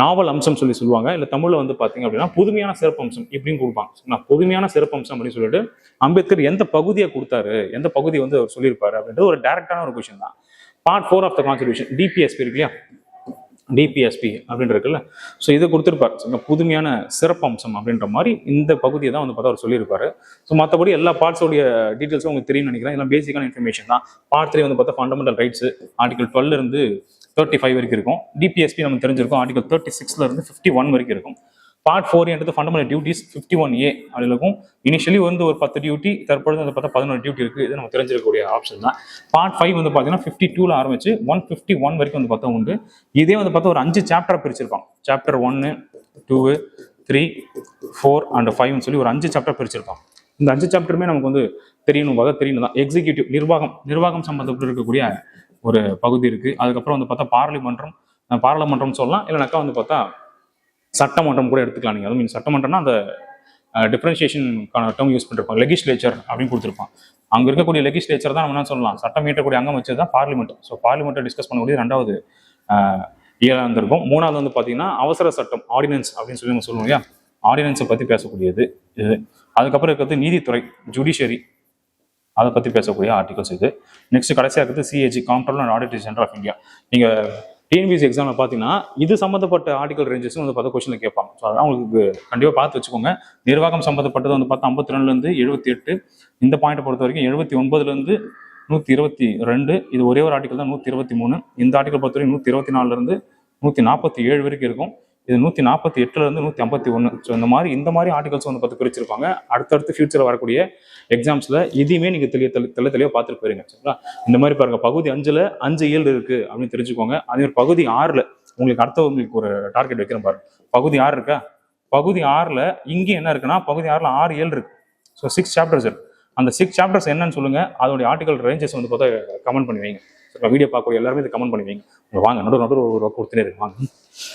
நாவல் அம்சம் சொல்லி சொல்லுவாங்க, இல்லை தமிழில் வந்து பார்த்தீங்க அப்படின்னா புதுமையான சிறப்பம்சம் இப்படின்னு கொடுப்பாங்க. புதுமையான சிறப்பம்சம் அப்படின்னு சொல்லிட்டு அம்பேத்கர் எந்த பகுதியை கொடுத்தாரு, எந்த பகுதியை வந்து அவர் சொல்லியிருப்பாரு அப்படின்றது ஒரு டைரக்டான ஒரு கொஸ்டின் தான். Part 4 of the constitution, DPSP இருக்கு இல்லையா, டிபிஎஸ்பி அப்படின்னு இருக்குல்ல. ஸோ இதை கொடுத்துருப்பாரு, புதுமையான சிறப்பம்சம் அப்படின்ற மாதிரி இந்த பகுதியை தான் வந்து பார்த்தா அவர் சொல்லியிருப்பாரு. ஸோ மற்றபடி எல்லா பார்ட்ஸோடைய டீட்டெயில்ஸும் உங்களுக்கு தெரியும்னு நினைக்கிறேன். எல்லாம் பேசிக்கான இன்ஃபர்மேஷன் தான். பார்ட் 3 வந்து பார்த்தா ஃபண்டமெண்டல் ரைட்ஸ், ஆர்டிகல் 12 இருந்து 35 வரைக்கும் இருக்கும். டிபிஎஸ்பி நம்ம தெரிஞ்சிருக்கும், ஆர்டிகல் 36 இருந்து 51 வரைக்கும் இருக்கும். பார்ட் 4 ஃபண்டமெண்டல் டியூட்டிஸ் 51A அப்படி இருக்கும். இனிஷியலி வந்து ஒரு 10 டியூட்டி, தற்பொழுது வந்து பார்த்தா 11 டியூட்டி இருக்கு. இது நம்ம தெரிஞ்சிருக்கக்கூடிய ஆப்ஷன் தான். பார்ட் 5 வந்து பார்த்தீங்கன்னா 52 ஆரம்பிச்சு 151 வரைக்கும் வந்து பார்த்தா உண்டு. இதே வந்து பார்த்தா ஒரு 5 சாப்டர் பிரிச்சிருப்பாங்க. சாப்டர் 1, 2, 3, 4 and 5 சொல்லி ஒரு 5 சாப்டர் பிரிச்சிருப்பாங்க. இந்த 5 சாப்டருமே நமக்கு வந்து தெரியணும் தான். எக்ஸிக்யூட்டிவ் நிர்வாகம் சம்பந்தப்பட்டு இருக்கக்கூடிய ஒரு பகுதி இருக்கு. அதுக்கப்புறம் வந்து பார்த்தா பாராளுமன்றம் சொல்லலாம், இல்லைனாக்கா வந்து பார்த்தா சட்டமன்றம் கூட எடுத்துக்கலாம். நீங்கள் அதுவும் சட்டமன்றம்னா அந்த டிஃபரன்சியேஷனுக்கான டேர்ம் யூஸ் பண்ணிருப்பாங்க, லெகிஸ்லேச்சர் அப்படின்னு கொடுத்துருப்பான். அங்கே இருக்கக்கூடிய லெகிஸ்லேச்சர் தான் நம்ம என்ன சொல்லலாம், சட்டம் இயற்றக்கூடிய அங்கம் வச்சது தான் பார்லிமெண்ட். ஸோ பார்லிமெண்ட்டை டிஸ்கஸ் பண்ணக்கூடிய 2வது இயலாக இருந்திருக்கும். 3வது வந்து பார்த்தீங்கன்னா அவசர சட்டம், ஆர்டினன்ஸ் அப்படின்னு சொல்லி நம்ம சொல்லுவோம் இல்லையா, ஆர்டினன்ஸை பற்றி பேசக்கூடியது இது. அதுக்கப்புறம் இருக்கிறது நீதித்துறை, ஜுடிஷியரி, அதை பற்றி பேசக்கூடிய ஆர்டிகல்ஸ் இது. நெக்ஸ்ட் கடைசியாக இருக்கிறது CAG, comptroller and auditor general of India. நீங்கள் டிஎன்பிஎஸ்சி எக்ஸாமில் பார்த்தீங்கன்னா இது சம்மந்தப்பட்ட ஆர்டிகல் ரேஞ்சஸ் வந்து பார்த்தா கொஸ்டினில் கேட்பாங்க. ஸோ அதான் உங்களுக்கு கண்டிப்பாக பார்த்து வச்சுக்கோங்க. நிர்வாகம் சம்மந்தப்பட்டது வந்து பார்த்தா 52லேருந்து 78, இந்த பாயிண்ட்டை பொறுத்த வரைக்கும் 79லேருந்து 122, இது ஒரே ஒரு ஆர்டிகல் தான் 123. இந்த ஆர்டிகல் பொறுத்த வரைக்கும் 124லேருந்து 147 வரைக்கும் இருக்கும். இது 148லேருந்து 151. ஸோ இந்த மாதிரி ஆர்டிகல்ஸ் வந்து பார்த்து பிரிச்சிருப்பாங்க. அடுத்தடுத்து ஃபியூச்சரில் வரக்கூடிய எக்ஸாம்ஸில் இதையுமே நீங்கள் தெளிவாக பார்த்துட்டு போயிருங்க. சரிங்களா? இந்த மாதிரி பாருங்க, பகுதி 5ல் 5 இயல் இருக்கு அப்படின்னு தெரிஞ்சுக்கோங்க. அதே மாதிரி பகுதி 6ல் உங்களுக்கு ஒரு டார்கெட் வைக்கிறேன் பாருங்க. பகுதி 6 இருக்கா, பகுதி 6ல் இங்கே என்ன இருக்குன்னா பகுதி 6ல் 6 இயல் இருக்கு. ஸோ 6 சாப்டர்ஸ் இருக்கு. அந்த 6 சாப்டர்ஸ் என்னன்னு சொல்லுங்க, அதோடைய ஆர்டிகல் ரேஞ்சஸ் வந்து பார்த்தா கமெண்ட் பண்ணி வைங்க. வீடியோ பார்க்கக்கூடிய எல்லாருமே இது கமெண்ட் பண்ணி வைங்க. வாங்க நடுவு ஒரு ஒர்க் கொடுத்துனே இருக்கு, வாங்க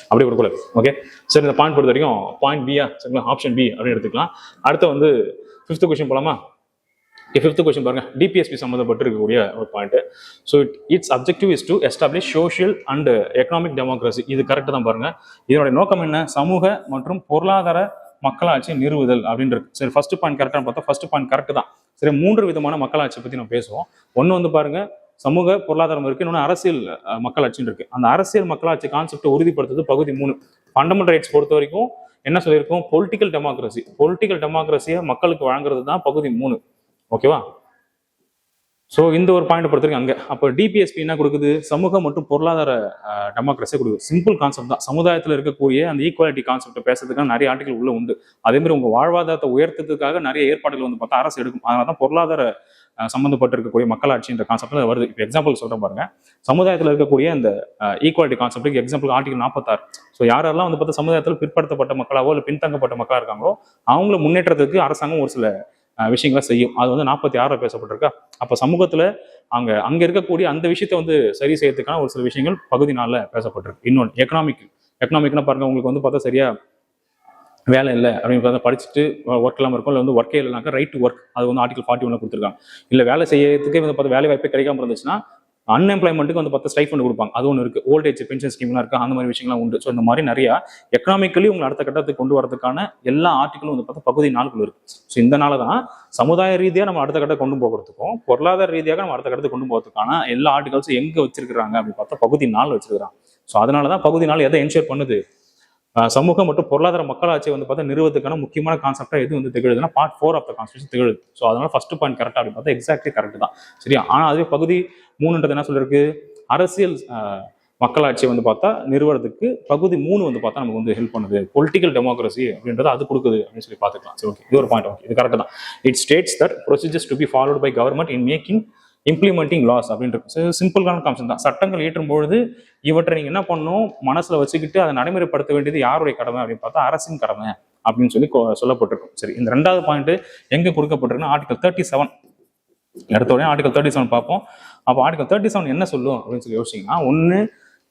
அப்படியே கொடுக்கல. ஓகே சரி, இந்த பாயிண்ட் பொறுத்த வரைக்கும் பாயிண்ட் பியா சரிங்களா, ஆப்ஷன் பி அப்படின்னு எடுத்துக்கலாம். அடுத்து வந்து 5th கொஸ்டின் போலாமா? 5th கொஸ்டின் பாருங்க, டிபிஎஸ்பி சம்மந்தப்பட்டு இருக்கக்கூடிய ஒரு point. So it's objective is to establish social and economic democracy. இது கரெக்ட் தான் பாருங்க. இதனுடைய நோக்கம் என்ன? சமூக மற்றும் பொருளாதார மக்களாட்சி நிறுவுதல் அப்படின்றது. சரி, ஃபர்ஸ்ட் பாயிண்ட் கரெக்டானு பார்த்தா ஃபர்ஸ்ட் பாயிண்ட் கரெக்ட் தான். சரி, 3 விதமான மக்களாட்சி பத்தி நம்ம பேசுவோம். ஒன்று வந்து பாருங்க சமூக பொருளாதாரம் இருக்கு, இன்னொன்று அரசியல் மக்களாட்சின்னு இருக்கு. அந்த அரசியல் மக்களாட்சி கான்செப்டை உறுதிப்படுத்துறது பகுதி 3. ஃபண்டமெண்டல் ரைட்ஸ் பொறுத்த வரைக்கும் என்ன சொல்லியிருக்கோம்? Political democracy. பொலிட்டிக்கல் டெமோக்ரஸியை மக்களுக்கு வழங்குறது தான் பகுதி 3. ஓகேவா? ஸோ இந்த ஒரு பாயிண்ட் பொறுத்த வரைக்கும் அங்கே அப்போ டிபிஎஸ்பி என்ன கொடுக்குது? சமூக மற்றும் பொருளாதார டெமோக்ரஸியை கொடுக்குது. சிம்பிள் கான்செப்ட் தான். சமுதாயத்தில் இருக்கக்கூடிய அந்த ஈக்குவாலிட்டி கான்செப்டை பேசுறதுக்காக நிறைய ஆர்டிகல் உள்ள உண்டு. அதே மாதிரி உங்க வாழ்வாதாரத்தை உயர்த்ததுக்காக நிறைய ஏற்பாடுகள் வந்து பார்த்தா அரசு எடுக்கும். அதனால தான் பொருளாதார சம்மந்தப்பட்டு இருக்கக்கூடிய மக்களாட்சின்ற கான்செப்ட் வருது. இப்போ எக்ஸாம்பிள் சொல்றேன் பாருங்க. சமுதாயத்தில் இருக்கக்கூடிய இந்த ஈக்குவாலிட்டி கான்செப்ட்டுக்கு எக்ஸாம்பிள் ஆர்டிகல் 46. ஸோ யாரெல்லாம் வந்து பார்த்தா சமுதாயத்தில் பிற்படுத்தப்பட்ட மக்களாவோ இல்லை பின்தங்கப்பட்ட மக்களாக இருக்காங்களோ அவங்கள முன்னேற்றத்துக்கு அரசாங்கம் ஒரு சில விஷயங்களை செய்யும். அது வந்து 46 பேசப்பட்டிருக்கா. அப்போ சமூகத்துல அங்க இருக்கக்கூடிய அந்த விஷயத்த வந்து சரி செய்யறதுக்கான ஒரு சில விஷயங்கள் பகுதி 4 பேசப்பட்டிருக்கு. இன்னொன்று எக்கனாமிக்னா பாருங்க, உங்களுக்கு வந்து பார்த்தா சரியா வேலை இல்லை அப்படின்னு படிச்சுட்டு ஒர்க் இல்லாமல் இருக்கும், இல்லை வந்து ஒர்க்கே இல்லைனாக்கா ரைட் டு ஒர்க், அது வந்து ஆர்டிகல் 41 கொடுத்துருக்காங்க. இல்லை வேலை செய்யறதுக்கே வந்து பார்த்தா வேலை வாய்ப்பே கிடைக்காம இருந்துச்சுன்னா அன்எம்ப்ளாய்மெண்ட்டுக்கு வந்து பார்த்தா ஸ்டைஃபண்ட் கொடுப்பாங்க. அது ஒன்று இருக்கு. ஓல்டேஜ் பென்ஷன் ஸ்கீம்லாம் இருக்கு. அந்த மாதிரி விஷயங்கள்லாம் உண்டு. ஸோ இந்த மாதிரி நிறைய எக்கனாமிக்கலி உங்களை அடுத்த கட்டத்துக்கு கொண்டு வரதுக்கான எல்லா ஆர்டிகளும் வந்து பார்த்தா பகுதி 4 இருக்கு. ஸோ இதனால தான் சமுதாய ரீதியாக நம்ம அடுத்த கட்டம் கொண்டு போகிறதுக்கும் பொருளாதார ரீதியாக நம்ம அடுத்த கட்டத்துக்கு கொண்டு போகிறதுக்கான எல்லா ஆர்டிகல்ஸும் எங்கே வச்சிருக்காங்க அப்படின்னு பார்த்தா பகுதி 4 வச்சிருக்காங்க. ஸோ அதனால தான் பகுதி 4 எதை என்ஷூர் பண்ணுது? சமூக மற்றும் பொருளாதார மக்களாட்சி வந்து பார்த்தா நிறுவனத்துக்கான முக்கியமான கான்செப்டா எது வந்து திகழுதுன்னா பார்ட் 4 ஆஃப் த கான்ஸ்டியூஷன் திகழுது. ஸோ அதனால ஃபர்ஸ்ட் பாயிண்ட் கரெக்டா அப்படின்னு பார்த்தா எக்ஸாக்ட்லி கரெக்ட் தான். சரியா? ஆனால் அதுவே பகுதி 3 என்ன சொல்லிருக்கு? அரசியல் மக்களாட்சி வந்து பார்த்தா நிறுவனத்துக்கு பகுதி 3 வந்து பார்த்தா நமக்கு வந்து ஹெல்ப் பண்ணுது. பொலிட்டிக்கல் டெமோக்ரஸி அப்படின்றது அது கொடுக்குது அப்படின்னு சொல்லி பார்த்துக்கலாம். சரி, ஓகே, இது ஒரு பாயிண்ட். ஓகே, இது கரெக்ட் தான். It states that procedures to be followed by government in making implementing laws அப்படின்றது சிம்பிளான கான்செப்ட் தான். சட்டங்கள் இயற்றும் பொழுது இவற்றை நீங்க என்ன பண்ணணும், மனசுல வச்சுக்கிட்டு அதை நடைமுறைப்படுத்த வேண்டியது யாருடைய கடமை அப்படின்னு பார்த்தா அரசின் கடமை அப்படின்னு சொல்லி சொல்லப்பட்டிருக்கும். சரி, இந்த 2வது பாயிண்ட் எங்க கொடுக்கப்பட்டிருக்குன்னா ஆர்டிகல் 37. அடுத்த உடனே ஆர்டிகல் 37 பார்ப்போம். அப்போ ஆர்டிகல் 37 என்ன சொல்லும் அப்படின்னு சொல்லி யோசிச்சிங்கன்னா, ஒன்று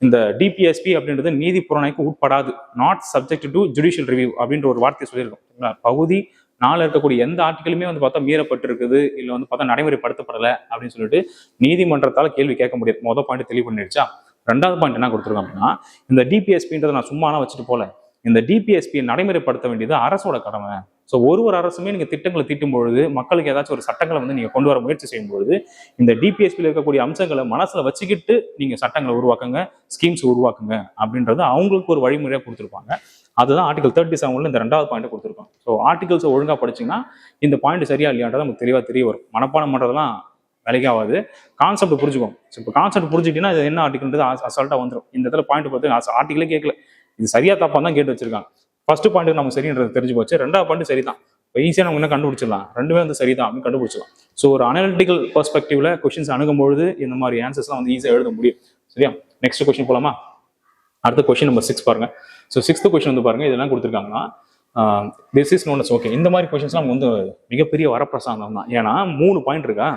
இந்த டிபிஎஸ்பி அப்படின்றது நீதி புறணைக்கு உட்படாது, not subject to judicial review அப்படின்ற ஒரு வார்த்தையை சொல்லியிருக்கோம். பகுதி 4 இருக்கக்கூடிய எந்த ஆர்டிகளுமே வந்து பார்த்தா மீறப்பட்டிருக்குது, இல்லை வந்து பார்த்தா நடைமுறைப்படுத்தப்படலை அப்படின்னு சொல்லிட்டு நீதிமன்றத்தால் கேள்வி கேட்க முடியாது. மொதல் பாயிண்ட் தெளிவு பண்ணிடுச்சா? 2வது பாயிண்ட் என்ன கொடுத்துருக்கோம் அப்படின்னா, இந்த டிபிஎஸ்பின்றதை நான் சும்மாலாம் வச்சுட்டு போல, இந்த டிபிஎஸ்பியை நடைமுறைப்படுத்த வேண்டியது அரசோட கடமை. ஸோ ஒரு அரசுமே நீங்க திட்டங்களை தீட்டும் பொழுது, மக்களுக்கு ஏதாச்சும் ஒரு சட்டங்களை வந்து நீங்க கொண்டு வர முயற்சி செய்யும் பொழுது, இந்த டிபிஎஸ்பியில் இருக்கக்கூடிய அம்சங்களை மனசுல வச்சுக்கிட்டு நீங்க சட்டங்களை உருவாக்குங்க, ஸ்கீம்ஸ் உருவாக்குங்க அப்படின்றது அவங்களுக்கு ஒரு வழிமுறையா கொடுத்துருப்பாங்க. அதுதான் ஆர்டிகல் 37 இந்த 2வது பாயிண்ட் கொடுத்துருக்கோம். ஸோ ஆர்டிகல்ஸை ஒழுங்கா படிச்சீங்கன்னா இந்த பாயிண்ட் சரியா இல்லையான்றது நமக்கு தெளிவா தெரிய வரும். மனப்பாடம் பண்றதெல்லாம் வேலைக்கு ஆகாது. கான்செப்ட் புரிஞ்சுக்கோங்க. இப்போ கான்செப்ட் புரிஞ்சுக்கிட்டீங்கன்னா இது என்ன ஆர்டிகல்ன்றது அசால்ட்டா வந்துடும். இந்த இடத்துல பாயிண்ட் பார்த்து ஆர்டிகலே கேட்கல, இது சரியா தப்பா தான் கேட்டு வச்சிருக்காங்க. ஃபர்ஸ்ட் பாயிண்ட் நம்ம சரின்றது தெரிஞ்சு போச்சு, 2வது பாயிண்ட் சரிதான், ஈஸியாக நம்ம என்ன கண்டுபிடிச்சிடலாம், 2மே வந்து சரிதான் அப்படின்னு கண்டுபிடிச்சிடலாம். ஸோ ஒரு அனலிட்டிக்கல் பெர்ஸ்பெக்டிவ்ல கொஸ்டின்ஸ் அணுகும்பொழுது இந்த மாதிரி ஆன்சர்ஸ்லாம் வந்து ஈஸியாக எழுத முடியும். சரியா? நெக்ஸ்ட் கொஸ்டின் போலாமா? அடுத்த கொஸ்டின் நம்பர் 6 பாருங்க. ஸோ 6th கொஸ்டின் வந்து பாருங்க, இதெல்லாம் கொடுத்துருக்காங்கன்னா this is known us okay. இந்த மாதிரி கொஸ்டின்ஸ்லாம் வந்து மிகப்பெரிய வரப்பிரசாதம் தான். ஏன்னா 3 பாயிண்ட் இருக்கா,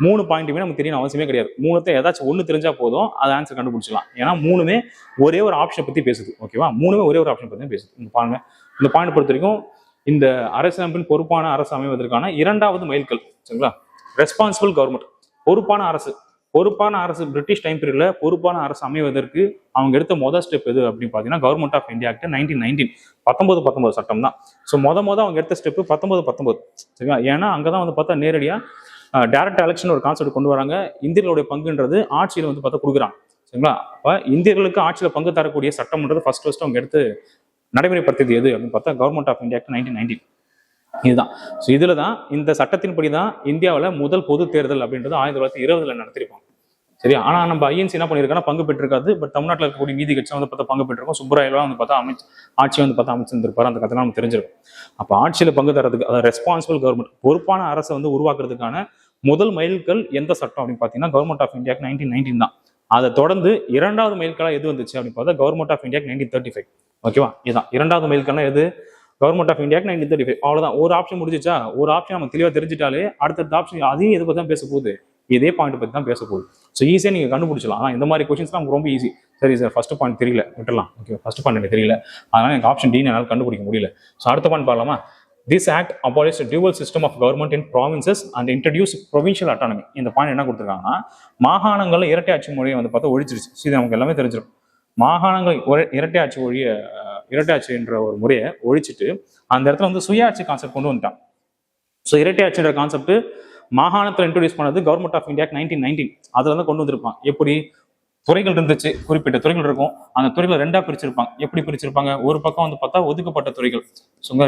3 பாயிண்ட்டுமே நமக்கு தெரியணும் அவசியமே கிடையாது. 3த்தை ஏதாச்சும் ஒன்று தெரிஞ்சா போதும், அதை ஆன்சர் கண்டுபிடிச்சிடலாம். ஏன்னா 3மே ஒரே ஒரு ஆப்ஷன் பத்தி பேசுது. ஓகேவா? 3மே ஒரே ஒரு ஆப்ஷன் பத்தி பேசுது. இந்த பாருங்க, இந்த பாயிண்ட் பொறுத்த வரைக்கும் இந்த அரசமைப்பின் பொறுப்பான அரசு அமைவதற்கான 2வது மைல்கல். சரிங்களா? ரெஸ்பான்சிபிள் கவர்மெண்ட், பொறுப்பான அரசு பிரிட்டிஷ் டைம் பீரியட்ல பொறுப்பான அரசு அமைவதற்கு அவங்க எடுத்த முதல் ஸ்டெப் எது அப்படின்னு பாத்தீங்கன்னா கவர்மெண்ட் ஆஃப் இந்தியா ஆக்ட் 1919 1919 சட்டம் தான். ஸோ அவங்க எடுத்த ஸ்டெப் 1919. சரிங்களா? ஏன்னா அங்கதான் வந்து பார்த்தா நேரடியா டைரக்ட் எலெக்ஷன் ஒரு கான்செப்ட் கொண்டு வராங்க. இந்தியர்களுடைய பங்குன்றது ஆட்சியில வந்து பார்த்தா கொடுக்குறாங்க. சரிங்களா? அப்ப இந்தியர்களுக்கு ஆட்சியில பங்கு தரக்கூடிய சட்டம்ன்றது ஃபர்ஸ்ட் அவங்க எடுத்து நடைமுறைப்படுத்தியது எது அப்படின்னு பார்த்தா கவர்மெண்ட் ஆஃப் இந்தியா ஆக்ட் 1919 இதுதான். ஸோ இதுல தான் இந்த சட்டத்தின்படி தான் இந்தியாவில் முதல் பொது தேர்தல் அப்படின்றது 1920 நடத்திருப்பாங்க. சரியா? ஆனா நம்ம ஐஎன்சி என்ன பண்ணிருக்காங்கன்னா பங்கு பெற்றிருக்காது. பட் தமிழ்நாட்டில் இருக்கக்கூடிய நீதி கட்சி வந்து பார்த்தா பங்கு பெற்றிருக்கோம். சுப்பராயெல்லாம் வந்து பார்த்தா ஆட்சி வந்து பார்த்தா அமைச்சிருந்திருப்பாரு. அந்த கதை நம்ம தெரிஞ்சிருக்கும். அப்போ ஆட்சியில பங்கு தரதுக்கு, அதாவது ரெஸ்பான்சிபிள் கவர்மெண்ட், பொறுப்பான அரசை வந்து உருவாக்குறதுக்கான முதல் மைல்கல் எந்த சட்டம் அப்படின்னு பார்த்தீங்கன்னா கவர்மெண்ட் ஆஃப் இந்தியா 1919 தான். அதை தொடர்ந்து 2வது மைல்கலா எது வந்துச்சு அப்படின்னு பார்த்தா கவர்மெண்ட் ஆஃப் இந்தியா 1935. ஓகேவா? இதுதான் 2வது மைல்கல்னா எது? கவர்மெண்ட் ஆஃப் இந்தியாவுக்கு 1935. அவ்வளவுதான். ஒரு ஆப்ஷன் முடிஞ்சிச்சா? ஒரு ஆப்ஷன் நம்ம தெளிவாக தெரிஞ்சிட்டாலே அடுத்தடுத்த ஆப்ஷன் அதையும் எதை பற்றி தான் பேச போகுது, இதே பாயிண்ட் பற்றி தான் பேச போகுது. ஸோ ஈஸியாக நீங்கள் கண்டுபிடிச்சலாம். ஆனால் இந்த மாதிரி கொஸ்டின்ஸ்லாம் ரொம்ப ஈஸி. சரி சார், ஃபர்ஸ்ட் பாயிண்ட் தெரியல, விட்டுலாம். ஓகே, ஃபர்ஸ்ட் பாயிண்ட் எனக்கு தெரியல, அதனால எனக்கு ஆப்ஷன் டி என்னால் கண்டுபிடிக்க முடியல. ஸோ அடுத்த பாயிண்ட் பார்க்கலாமா? This act abolished a dual system of government in provinces and introduced provincial autonomy. இந்த பாயிண்ட் என்ன கொடுத்துருக்காங்கன்னா, மாகாணங்கள்ல இரட்டை ஆட்சி முறையை வந்து பார்த்தா ஒழிச்சிருச்சு. இது நமக்கு எல்லாமே தெரிஞ்சிடும். மாகாணங்கள் இரட்டை ஆட்சி என்ற ஒரு முறையை ஒழிச்சிட்டு அந்த இடத்துல வந்து சுயாட்சி கான்செப்ட் கொண்டு வந்துட்டான். ஸோ இரட்டை ஆட்சின்ற கான்செப்ட் மாகாணத்தில் இன்ட்ரோடியூஸ் பண்ணது கவர்மெண்ட் ஆஃப் இந்தியா 1919. அதுல வந்து கொண்டு வந்திருப்பான். எப்படி? துறைகள் இருந்துச்சு, குறிப்பிட்ட துறைகள் இருக்கும். அந்த துறைகளை ரெண்டா பிரிச்சிருப்பாங்க. எப்படி பிரிச்சிருப்பாங்க? ஒரு பக்கம் வந்து பார்த்தா ஒதுக்கப்பட்ட துறைகள்,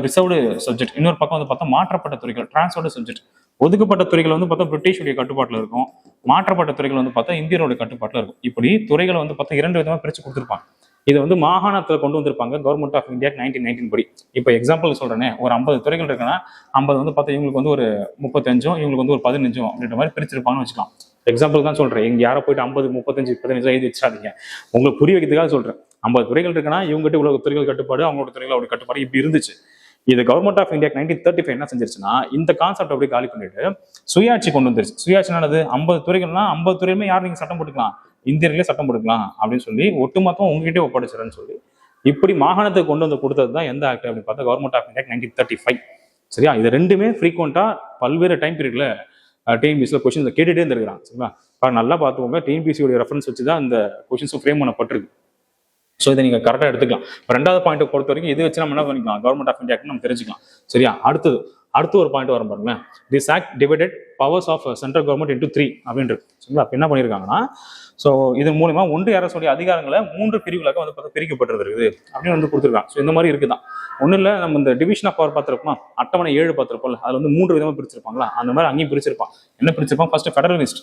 ரிசர்வ்டு சப்ஜெக்ட். இன்னொரு பக்கம் வந்து பார்த்தா மாற்றப்பட்ட துறைகள், டிரான்ஸ்ஃபர்டு சப்ஜெக்ட். ஒதுக்கப்பட்ட துறைகள் வந்து பார்த்தா பிரிட்டிஷுடைய கட்டுப்பாட்டில் இருக்கும். மாற்றப்பட்ட துறைகள் வந்து பார்த்தா இந்தியனுடைய கட்டுப்பாட்டில் இருக்கும். இப்படி துறைகளை வந்து பார்த்தா 2 விதமா பிரிச்சு கொடுத்துருப்பாங்க. இதை வந்து மாகாணத்தில் கொண்டு வந்திருப்பாங்க கவர்மெண்ட் ஆஃப் இந்தியா 1919 படி. இப்போ எக்ஸாம்பிள் சொல்றேனே, ஒரு 50 துறைகள் இருக்குன்னா 50 வந்து பார்த்தா இவங்களுக்கு வந்து ஒரு 35, இவங்களுக்கு வந்து ஒரு 15 அப்படின்ற மாதிரி பிரிச்சிருப்பாங்கன்னு வச்சுக்கலாம். எக்ஸாம்பிள் தான் சொல்றேன். இங்க யாரை போயிட்டு 50, 35, 15 எழுதி வச்சாதீங்க. உங்களுக்கு புரிய வைக்கிறதுக்காக சொல்றேன். 50 துறைகள் இருக்குன்னா இவங்ககிட்ட இவ்வளவு துறைகள் கட்டுப்பாடு, அவங்களோட துறைகள் அவருடைய கட்டுப்பாடு இப்படி இருந்துச்சு. இது கவர்மெண்ட் ஆஃப் இந்தியா 1935 என்ன செஞ்சிருச்சுன்னா, இந்த கான்செப்ட் அப்படியே காலி பண்ணிட்டு சுயாட்சி கொண்டு வந்துருச்சு. சுயாட்சினானது 50 துறைகள்னா 50 துறையுமே யாரும் நீங்க சட்டம் போட்டுக்கலாம், இந்தியர்களே சட்டம் போட்டுக்கலாம் அப்படின்னு சொல்லி ஒட்டுமொத்தம் உங்ககிட்டே ஒப்படைச்சிடன்னு சொல்லி இப்படி மாகாணத்தை கொண்டு வந்து கொடுத்தது தான் எந்த ஆக்ட் அப்படின்னு பார்த்தா கவர்மெண்ட் ஆஃப் இந்தியா 1935. சரியா? இது ரெண்டுமே ஃப்ரீக்வெண்டா பல்வேறு டைம் பீரியட்ல டிஎன்பிசியில் கொஸ்டின்ஸ் கேட்டுட்டே இருந்திருக்கிறாங்க. சரிங்களா? நல்லா பார்த்துக்கோங்க. டிஎன்பிசியோட ரெஃபரன்ஸ் வச்சு தான் இந்த கொஸ்டின்ஸும் ஃப்ரேம் பண்ணப்பட்டிருக்கு. ஸோ இதை நீங்கள் கரெக்டாக எடுத்துக்கலாம். இப்போ 2வது பாயிண்ட் பொறுத்த வரைக்கும் இதை வச்சு நம்ம என்ன பண்ணிக்கலாம், கவர்மெண்ட் ஆஃப் இந்தியாவுக்கு நம்ம தெரிஞ்சுக்கலாம். சரியா? அடுத்து ஒரு பாயிண்ட் வரும் பாருங்களேன். This act divided powers of central government into 3 அப்படின்றது. சரிங்களா? அப்போ என்ன பண்ணியிருக்காங்கன்னா, ஸோ இதன் மூலமா ஒன்றிய அரசுடைய அதிகாரங்களை 3 பிரிவுகளாக வந்து பிரிக்கப்பட்டிருக்குது அப்படின்னு வந்து கொடுத்துருக்காங்க. ஸோ இந்த மாதிரி இருக்குதான். ஒன்றும் இல்லை, நம்ம இந்த டிவிஷன் ஆஃப் பவர் பார்த்துருப்போம், அட்டவணை 7 பார்த்துருப்போம்ல, அதில் வந்து 3 விதமாக பிரிச்சிருப்பாங்களா, அந்த மாதிரி அங்கேயும் பிரிச்சிருப்பான். என்ன பிரிச்சிருப்பான்? ஃபர்ஸ்ட் ஃபெடரலிஸ்ட்,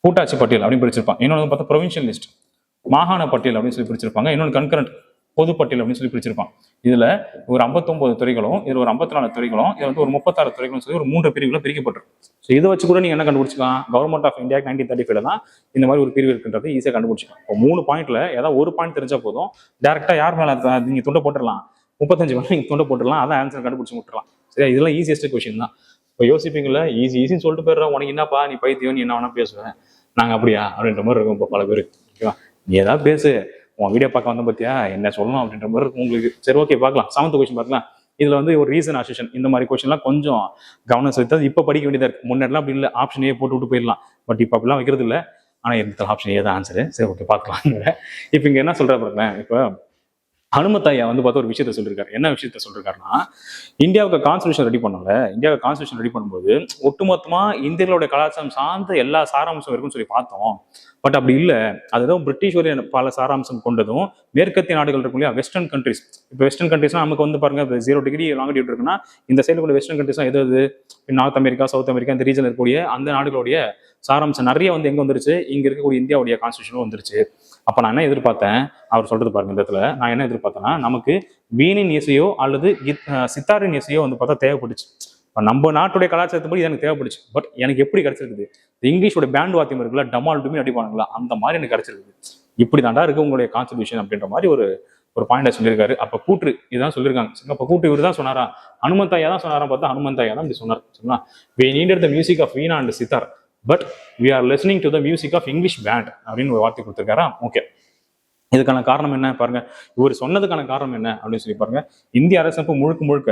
கூட்டாட்சி பட்டியல் அப்படின்னு பிரிச்சிருப்பான். இன்னொன்று வந்து பார்த்தா ப்ரொவின்ஷியல் லிஸ்ட், மாகாண பட்டியல் அப்படின்னு சொல்லி பிரிச்சிருப்பாங்க. இன்னொன்று கன்கரண்ட், பொது பட்டியல் அப்படின்னு சொல்லி பிரிச்சிருப்பான். இதுல ஒரு 59 துறைகளும், இதுல ஒரு 54 துறைகளும், இதுல வந்து ஒரு 36 துறைகளும் சொல்லி ஒரு 3 பிரிவுகளை பிரிக்கப்பட்டிருக்கு. ஸோ இதை வச்சு கூட நீங்க என்ன கண்டுபிடிச்சிக்கலாம், கவர்மெண்ட் ஆஃப் இந்தியா 1935 தான் இந்த மாதிரி ஒரு பிரிவு இருக்குன்றது ஈஸியாக கண்டுபிடிச்சிக்கலாம். இப்போ 3 பாயிண்ட்ல ஏதாவது ஒரு பாயிண்ட் தெரிஞ்சா போதும், டேரக்டா யார் மேல நீங்க துண்டை போட்டுடலாம், 35 மேல நீங்க துண்டை போட்டுடலாம், அதான் ஆன்சர் கண்டுபிடிச்சு விட்டுறலாம். சரியா? இதெல்லாம் ஈஸியஸ்ட் கொஸ்டின் தான். இப்போ யோசிப்பீங்களா, ஈஸின்னு சொல்லிட்டு போயிடுறோம், உனக்கு என்னப்பா நீ பைத்தியம், நீ என்ன வேணா பேசுவேன், நாங்க அப்படியா அப்படின்ற மாதிரி இருக்கும் இப்போ பல பேர். ஓகேவா? நீ ஏதாவது பேசு, உன் வீடியோ பார்க்க வந்த பத்தியா என்ன சொல்லணும் அப்படின்ற மாதிரி இருக்கும் உங்களுக்கு. சரி, ஓகே, பார்க்கலாம். 7th கொஸ்டின் பார்க்கலாம். இதுல வந்து ஒரு ரீசன் அசோசியேஷன், இந்த மாதிரி கொஸ்டின்லாம் கொஞ்சம் கவனம் செலுத்தது இப்போ படிக்க வேண்டியதா இருக்கு. முன்னாடிலாம் அப்படி இல்லை, ஆப்ஷன் ஏ போட்டு விட்டு போயிடலாம். பட் இப்போ அப்படிலாம் வைக்கிறது இல்லை. ஆனா இந்த ஆப்ஷன் ஏ தான் ஆன்சரு. சரி, ஓகே, பார்க்கலாம். இப்போ இங்க என்ன சொல்ற பாருங்களேன். இப்போ ஹனுமத் ஐயா வந்து பார்த்தா ஒரு விஷயத்த சொல்லியிருக்காரு. என்ன விஷயத்த சொல்லிருக்காருன்னா, இந்தியாவுக்கு கான்ஸ்டியூஷன் ரெடி பண்ணல, இந்தியாவுக்கு கான்ஸ்டியூஷன் ரெடி பண்ணும்போது ஒட்டுமொத்தமா இந்தியர்களுடைய கலாச்சாரம் சார்ந்த எல்லா சாராம்சம் இருக்குன்னு சொல்லி பார்த்தோம். பட் அப்படி இல்லை. அதுதான் பிரிட்டிஷோடைய பல சாராம்சம் கொண்டதும் மேற்கத்திய நாடுகள் இருக்கும் இல்லையா, வெஸ்டர்ன் கண்ட்ரிஸ். இப்போ வெஸ்டர்ன் கண்ட்ரிஸ்னா நமக்கு வந்து பாருங்க, 0 டிகிரி லாங்கிடியூட் இருக்குன்னா இந்த சைடு கூட வெஸ்டர்ன் கண்ட்ரிஸ் எது நார்த் அமெரிக்கா, சவுத் அமெரிக்கா, இந்த ரீஜன் இருக்கக்கூடிய அந்த நாடுகளுடைய சாராம்சம் நிறைய வந்து எங்க வந்துருச்சு, இங்க இருக்கக்கூடிய இந்தியாவுடைய கான்ஸ்டியூஷனும் வந்துருச்சு. அப்ப நான் என்ன எதிர்பார்த்தேன், அவர் சொல்றது பாருங்க. இந்த இடத்துல நான் என்ன எதிர்பார்த்தேன்னா, நமக்கு வீணின் இசையோ அல்லது சித்தாரின் இசையோ வந்து பார்த்தா தேவைப்பட்டுச்சு. நம்ம நாட்டுடைய கலாச்சாரத்துப்படி எனக்கு தேவைப்படுச்சு. பட் எனக்கு எப்படி கிடைச்சிருக்குது, இங்கிலீஷோட பேண்ட் வாத்தியம் இருக்குல்ல, டமால் டுமி அடிப்பானுங்களா, அந்த மாதிரி எனக்கு கிடைச்சிருக்குது. இப்படி தாண்டா இருக்கு உங்களுடைய கான்ஸ்டியூஷன் அப்படின்ற மாதிரி ஒரு பாயிண்ட் சொல்லியிருக்காரு. அப்ப கூற்று இதான் சொல்லியிருக்காங்க. அப்ப கூற்று இவர் தான் சொன்னாரா, ஹனுமந்த் ஐயா தான் சொன்னாரா பார்த்தா ஹனுமந்த் ஐயா தான் இப்படி சொன்னார். சொன்னா, we needed the music of Veena and sitar, but we are listening to the music of English band அப்படின்னு ஒரு வார்த்தை கொடுத்துருக்காரா. ஓகே, இதுக்கான காரணம் என்ன பாருங்க, இவர் சொன்னதுக்கான காரணம் என்ன அப்படின்னு சொல்லி பாருங்க. இந்திய அரசமைப்பு முழுக்க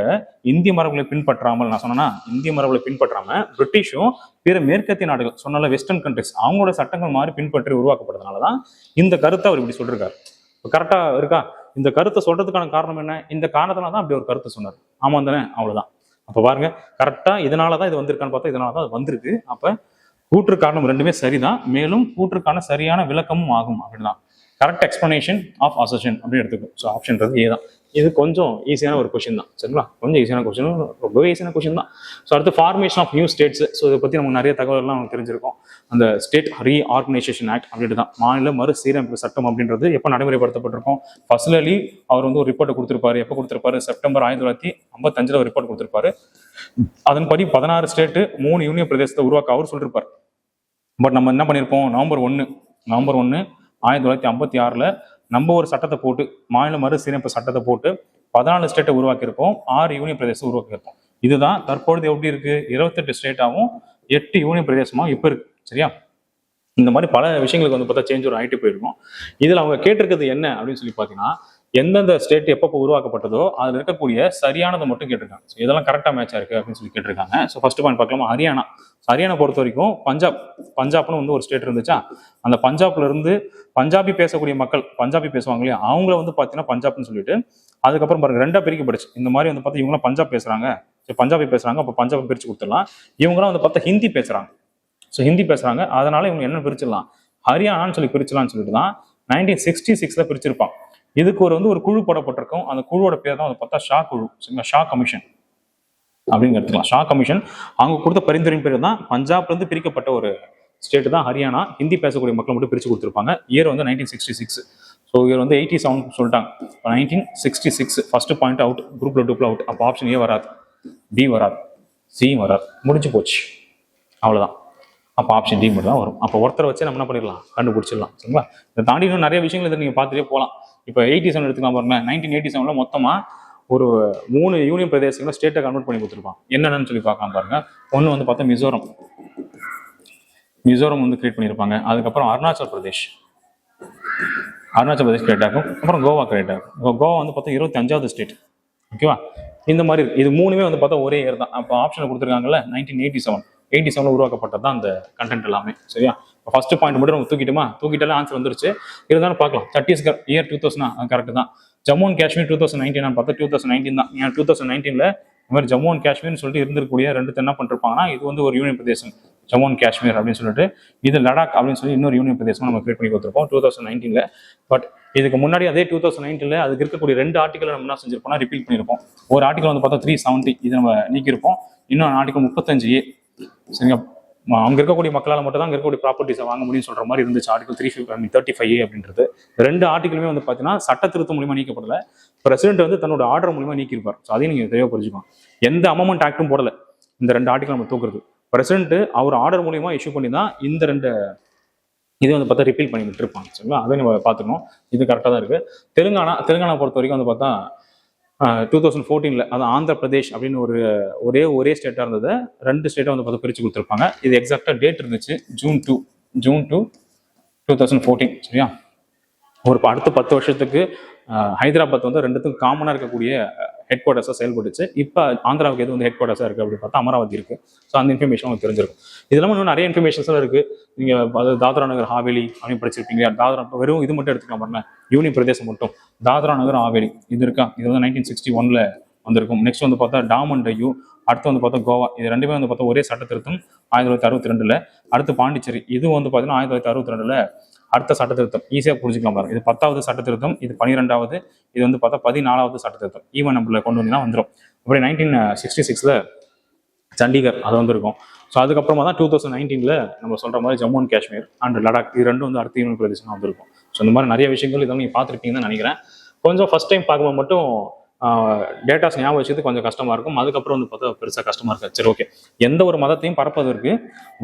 இந்திய மரபுகளை பின்பற்றாமல், நான் சொன்னா இந்திய மரபுகளை பின்பற்றாம பிரிட்டிஷும் பிற மேற்கத்திய நாடுகள் சொன்னால வெஸ்டர்ன் கண்ட்ரிஸ் அவங்களோட சட்டங்கள் மாதிரி பின்பற்றி உருவாக்கப்படுறதுனாலதான் இந்த கருத்தை அவர் இப்படி சொல்லிருக்காரு. கரெக்டா இருக்கா? இந்த கருத்தை சொல்றதுக்கான காரணம் என்ன, இந்த காரணத்தினாலதான் அப்படி ஒரு கருத்தை சொன்னார். ஆமா தானே? அவ்வளவுதான். அப்ப பாருங்க, கரெக்டா இதனாலதான் இது வந்திருக்கான்னு பார்த்தா இதனாலதான் அது வந்திருக்கு. அப்ப கூற்று காரணம் ரெண்டுமே சரிதான், மேலும் கூற்றுக்கான சரியான விளக்கமும் ஆகும் அப்படின்தான். கரெக்ட் எக்ஸ்பிளனேஷன் ஆஃப் அசோசியேஷன் அப்படின்னு எடுத்துக்கும். ஸோ ஆப்ஷன்றது ஏ தான். இது கொஞ்சம் ஈஸியான ஒரு கொஸ்டின் தான். சரிங்களா? கொஞ்சம் ஈஸியான கொஸ்டின், ரொம்பவே ஈஸியான கொஸ்டின் தான். ஸோ அடுத்து formation of new states. So இதை பற்றி நமக்கு நிறைய தகவல்கள்லாம் நமக்கு தெரிஞ்சிருக்கும். அந்த ஸ்டேட் ரீஆர்கனைசேஷன் ஆக்ட் அப்படின்ட்டு தான், மாநில மறுசீரமைப்பு சட்டம் அப்படின்றது எப்போ நடைமுறைப்படுத்தப்பட்டிருக்கும். ஃபர்ஸ்ட்லி அவர் வந்து ஒரு ரிப்போர்ட்டை கொடுத்திருப்பாரு. எப்போ கொடுத்திருப்பாரு? செப்டம்பர் 1955 ஒரு ரிப்போர்ட் கொடுத்திருப்பாரு. அதன்படி 16 ஸ்டேட்டு 3 யூனியன் பிரதேசத்தை உருவாக்க அவர் சொல்லியிருப்பார். பட் நம்ம என்ன பண்ணியிருப்போம், நவம்பர் 1 1956 நம்ம ஒரு சட்டத்தை போட்டு மாநில மறுசீரமைப்பு சட்டத்தை போட்டு 14 ஸ்டேட்டை உருவாக்கியிருக்கோம், 6 யூனியன் பிரதேசம் உருவாக்கியிருக்கோம். இதுதான் தற்பொழுது எப்படி இருக்கு, 28 ஸ்டேட்டாகவும் 8 யூனியன் பிரதேசமாகவும் இப்போ இருக்கு. சரியா? இந்த மாதிரி பல விஷயங்களுக்கு வந்து பார்த்தா சேஞ்ச் ஒரு ஆகிட்டு போயிருக்கும். இதில் அவங்க கேட்டிருக்கிறது என்ன அப்படின்னு சொல்லி பார்த்தீங்கன்னா, எந்தெந்த ஸ்டேட் எப்போ உருவாக்கப்பட்டதோ அதில் இருக்கக்கூடிய சரியானதை மட்டும் கேட்டிருக்காங்க. ஸோ இதெல்லாம் கரெக்டாக மேட்சாக இருக்குது அப்படின்னு சொல்லி கேட்டிருக்காங்க. ஸோ ஃபர்ஸ்ட் பாயிண்ட் பார்க்கலாமா, ஹரியானா. ஹரியானா பொறுத்த வரைக்கும் பஞ்சாப்னு வந்து ஒரு ஸ்டேட் இருந்துச்சா, அந்த பஞ்சாப்ல இருந்து பஞ்சாபி பேசக்கூடிய மக்கள், பஞ்சாபி பேசுவாங்க இல்லையா, அவங்கள வந்து பார்த்தீங்கன்னா பஞ்சாப்னு சொல்லிட்டு அதுக்கப்புறம் பாருங்க 2 பிரிக்கப்படுச்சு. இந்த மாதிரி வந்து பார்த்தா இவங்களாம் பஞ்சாப் பேசுறாங்க, பஞ்சாபி பேசுறாங்க, அப்போ பஞ்சாப் பிரிச்சு கொடுத்துடலாம். இவங்களாம் வந்து பார்த்தா ஹிந்தி பேசுறாங்க, ஸோ ஹிந்தி பேசுறாங்க, அதனால இவங்க என்ன பிரிச்சிடலாம், ஹரியானான்னு சொல்லி பிரிச்சலாம்னு சொல்லிட்டு தான் 1966 பிரிச்சிருப்பான். இதுக்கு ஒரு குழு போடப்பட்டிருக்கும். அந்த குழுவோட பேர் தான் வந்து பார்த்தா ஷா குழு. ஷா கமிஷன் அப்படின்னு எடுத்துக்கலாம். ஷா கமிஷன் அவங்க கொடுத்த பரிந்துரையின் பேர் தான் பஞ்சாப்ல இருந்து பிரிக்கப்பட்ட ஒரு ஸ்டேட் தான் ஹரியானா. ஹிந்தி பேசக்கூடிய மக்கள் மட்டும் பிரிச்சு கொடுத்துருப்பாங்க. இயர் வந்து 1966. ஸோ இயர் வந்து 87 சொல்லிட்டாங்க. 1966 ஃபர்ஸ்ட் பாயிண்ட் அவுட், குரூப்ல டூப்ல அவுட். அப்போ ஆப்ஷன் ஏ வராது, பி வராது, சி வராது, முடிஞ்சு போச்சு, அவ்வளோதான். அப்போ ஆப்ஷன் டி மட்டும் தான் வரும். அப்போ ஒருத்தரை வச்சு நம்ம என்ன பண்ணிடலாம், கண்டுபிடிச்சிடலாம். சரிங்களா? இதை தாண்டி இன்னும் நிறைய விஷயங்கள் இதை நீங்கள் பார்த்துட்டே போகலாம். இப்போ 87 எடுத்துக்கலாம் பாருங்க. 1987 மொத்தமாக ஒரு 3 யூனியன் பிரதேசங்களை ஸ்டேட்டை கன்வெர்ட் பண்ணி கொடுத்துருப்பான். என்னென்னு சொல்லி பார்க்கலாம் பாருங்க. ஒன்று வந்து பார்த்தா மிசோரம் வந்து கிரியேட் பண்ணியிருப்பாங்க. அதுக்கப்புறம் அருணாச்சல் பிரதேஷ் கிரியேட் ஆகும். அப்புறம் கோவா கிரியேட் ஆகும். கோவா வந்து பார்த்தா 25வது ஸ்டேட். ஓகேவா? இந்த மாதிரி இது 3மே வந்து பார்த்தா ஒரே இயர் தான். அப்போ ஆப்ஷனை கொடுத்துருக்காங்கல்ல, 1987 உருவாக்கப்பட்டது தான் அந்த கண்டென்ட் எல்லாமே. சரியா? ஃபர்ஸ்ட் பாயிண்ட் மட்டும் நம்ம தூக்கிட்டாலே ஆன்சர் வந்துருச்சு. இருந்தாலும் பார்க்கலாம். சத்தீஸ்கர் இயர் 2000 கரெக்ட் தான். ஜம்மு அண்ட் காஷ்மீர் 2019 பார்த்தா 2019 தான். 2019ல இந்த மாதிரி ஜம்மு அண்ட் காஷ்மீர்னு சொல்லிட்டு இருந்திருக்கக்கூடிய 2 என்ன பண்ணிருப்பாங்கன்னா, இது வந்து ஒரு union Pradesh Jammu and Kashmir அப்படின்னு சொல்லிட்டு, இது லடாக் அப்படின்னு சொல்லி இன்னொரு யூனியன் பிரதேசம் நம்ம கிரியேட் பண்ணி கொடுத்துருப்போம் 2019ல. பட் இதுக்கு முன்னாடி அதே 2019ல அதுக்கு இருக்கக்கூடிய 2 ஆர்டிகல் நம்ம என்ன செஞ்சிருப்போம்னா ரிப்பீட் பண்ணியிருப்போம். ஒரு ஆர்டிகல் வந்து பார்த்தா 370, இது நம்ம நீக்கியிருப்போம். இன்னொரு ஆர்டிகல் 35A. சரிங்களா? அங்க இருக்கக்கூடிய மக்களால் மட்டும் தான் அங்க இருக்கக்கூடிய ப்ராப்பர்ட்டிஸை வாங்க முடியும்னு சொல்ற மாதிரி இருந்துச்சு ஆர்டிகல் 35A அப்படின்றது. 2 ஆர்டிகளுமே வந்து பார்த்தீங்கன்னா சட்ட திருத்தம் மூலியமா நீக்கப்படல, பிரசிடென்ட் வந்து தன்னோட ஆர்டர் மூலியமா நீக்கியிருப்பார். ஸோ அதையும் நீங்க தெளிவாக புரிஞ்சுக்கணும். எந்த அமெண்ட்மெண்ட் ஆக்டும் போடல இந்த 2 ஆர்டிகல் நம்ம தூக்குறது. பிரசிடென்ட் அவர் ஆர்டர் மூலியமா இஷ்யூ பண்ணி தான் இந்த 2 இது வந்து பார்த்தா ரிப்பீல் பண்ணி விட்டுருப்பாங்க. சரிங்களா? அதை நம்ம பார்த்துக்கணும். இது கரெக்டாக தான் இருக்கு. தெலுங்கானா பொறுத்த வரைக்கும் வந்து பார்த்தா 2014ல அது ஆந்திர பிரதேஷ் அப்படின்னு ஒரே ஸ்டேட்டாக இருந்தது. 2 ஸ்டேட்டை வந்து பார்த்தா பிரித்து கொடுத்துருப்பாங்க. இது எக்ஸாக்டாக டேட் இருந்துச்சு, ஜூன் 2, 2014. சரியா? அடுத்த 10 வருஷத்துக்கு ஹைதராபாத் வந்து 2த்துக்கும் காமனாக இருக்கக்கூடிய ஹெட் குவார்ட்டர்ஸாக செயல்பட்டுச்சு. இப்போ ஆந்திராவுக்கு எது வந்து ஹெட் குவார்ட்டர்ஸாக இருக்குது அப்படின்னு பார்த்தா அமராவதி இருக்குது. ஸோ அந்த இன்ஃபர்மேஷன் உங்களுக்கு தெரிஞ்சிருக்கும். இதெல்லாம் இன்னும் நிறைய இன்ஃபர்மேஷன்ஸ்லாம் இருக்குது. நீங்கள் தாத்ரா நகர் ஹாவேலி அப்படின்னு படிச்சிருப்பீங்க. தாத்ரா வெறும் இது மட்டும் எடுத்துக்கலாம் பாருங்க, யூனியன் பிரதேசம் மட்டும் தாத்ரா நகர் ஹாவேலி இது இருக்கா, இது வந்து 1961ல வந்திருக்கும். நெக்ஸ்ட் வந்து பார்த்தா டாமன் டையூ, அடுத்து வந்து பார்த்தா கோவா. இது 2மே வந்து பார்த்தா ஒரே சட்ட திருத்தம் 1962ல. அடுத்து பாண்டிச்சேரி, இது வந்து பார்த்தீங்கன்னா 1962ல அடுத்த சட்ட திருத்தம். ஈஸியாக புரிஞ்சுக்கலாம் பாருங்க. இது 10வது சட்ட திருத்தம், இது 12வது, இது வந்து பார்த்தா 14வது சட்ட திருத்தம். ஈவன் நம்பர்ல கொண்டு வந்தீங்கன்னா வந்துடும். அப்புறம் 1966ல சண்டிகர் அது வந்துருக்கும். ஸோ அதுக்கப்புறமா தான் 2019ல நம்ம சொல்ற மாதிரி ஜம்மு அண்ட் காஷ்மீர் அண்ட் லடாக் இது 2 வந்து அடுத்த யூனியன் பிரதேசம் வந்திருக்கும். ஸோ இந்த மாதிரி நிறைய விஷயங்கள் இதெல்லாம் நீங்கள் பார்த்துருப்பீங்கன்னு நினைக்கிறேன். கொஞ்சம் ஃபர்ஸ்ட் டைம் பார்க்கும்போது மட்டும் டேட்டாஸ் ஞாபகம் வச்சது கொஞ்சம் கஷ்டமா இருக்கும். அதுக்கப்புறம் வந்து பார்த்தா பெருசாக கஷ்டமா இருக்காது. சரி, ஓகே. எந்த ஒரு மதத்தையும் பரப்பதற்கு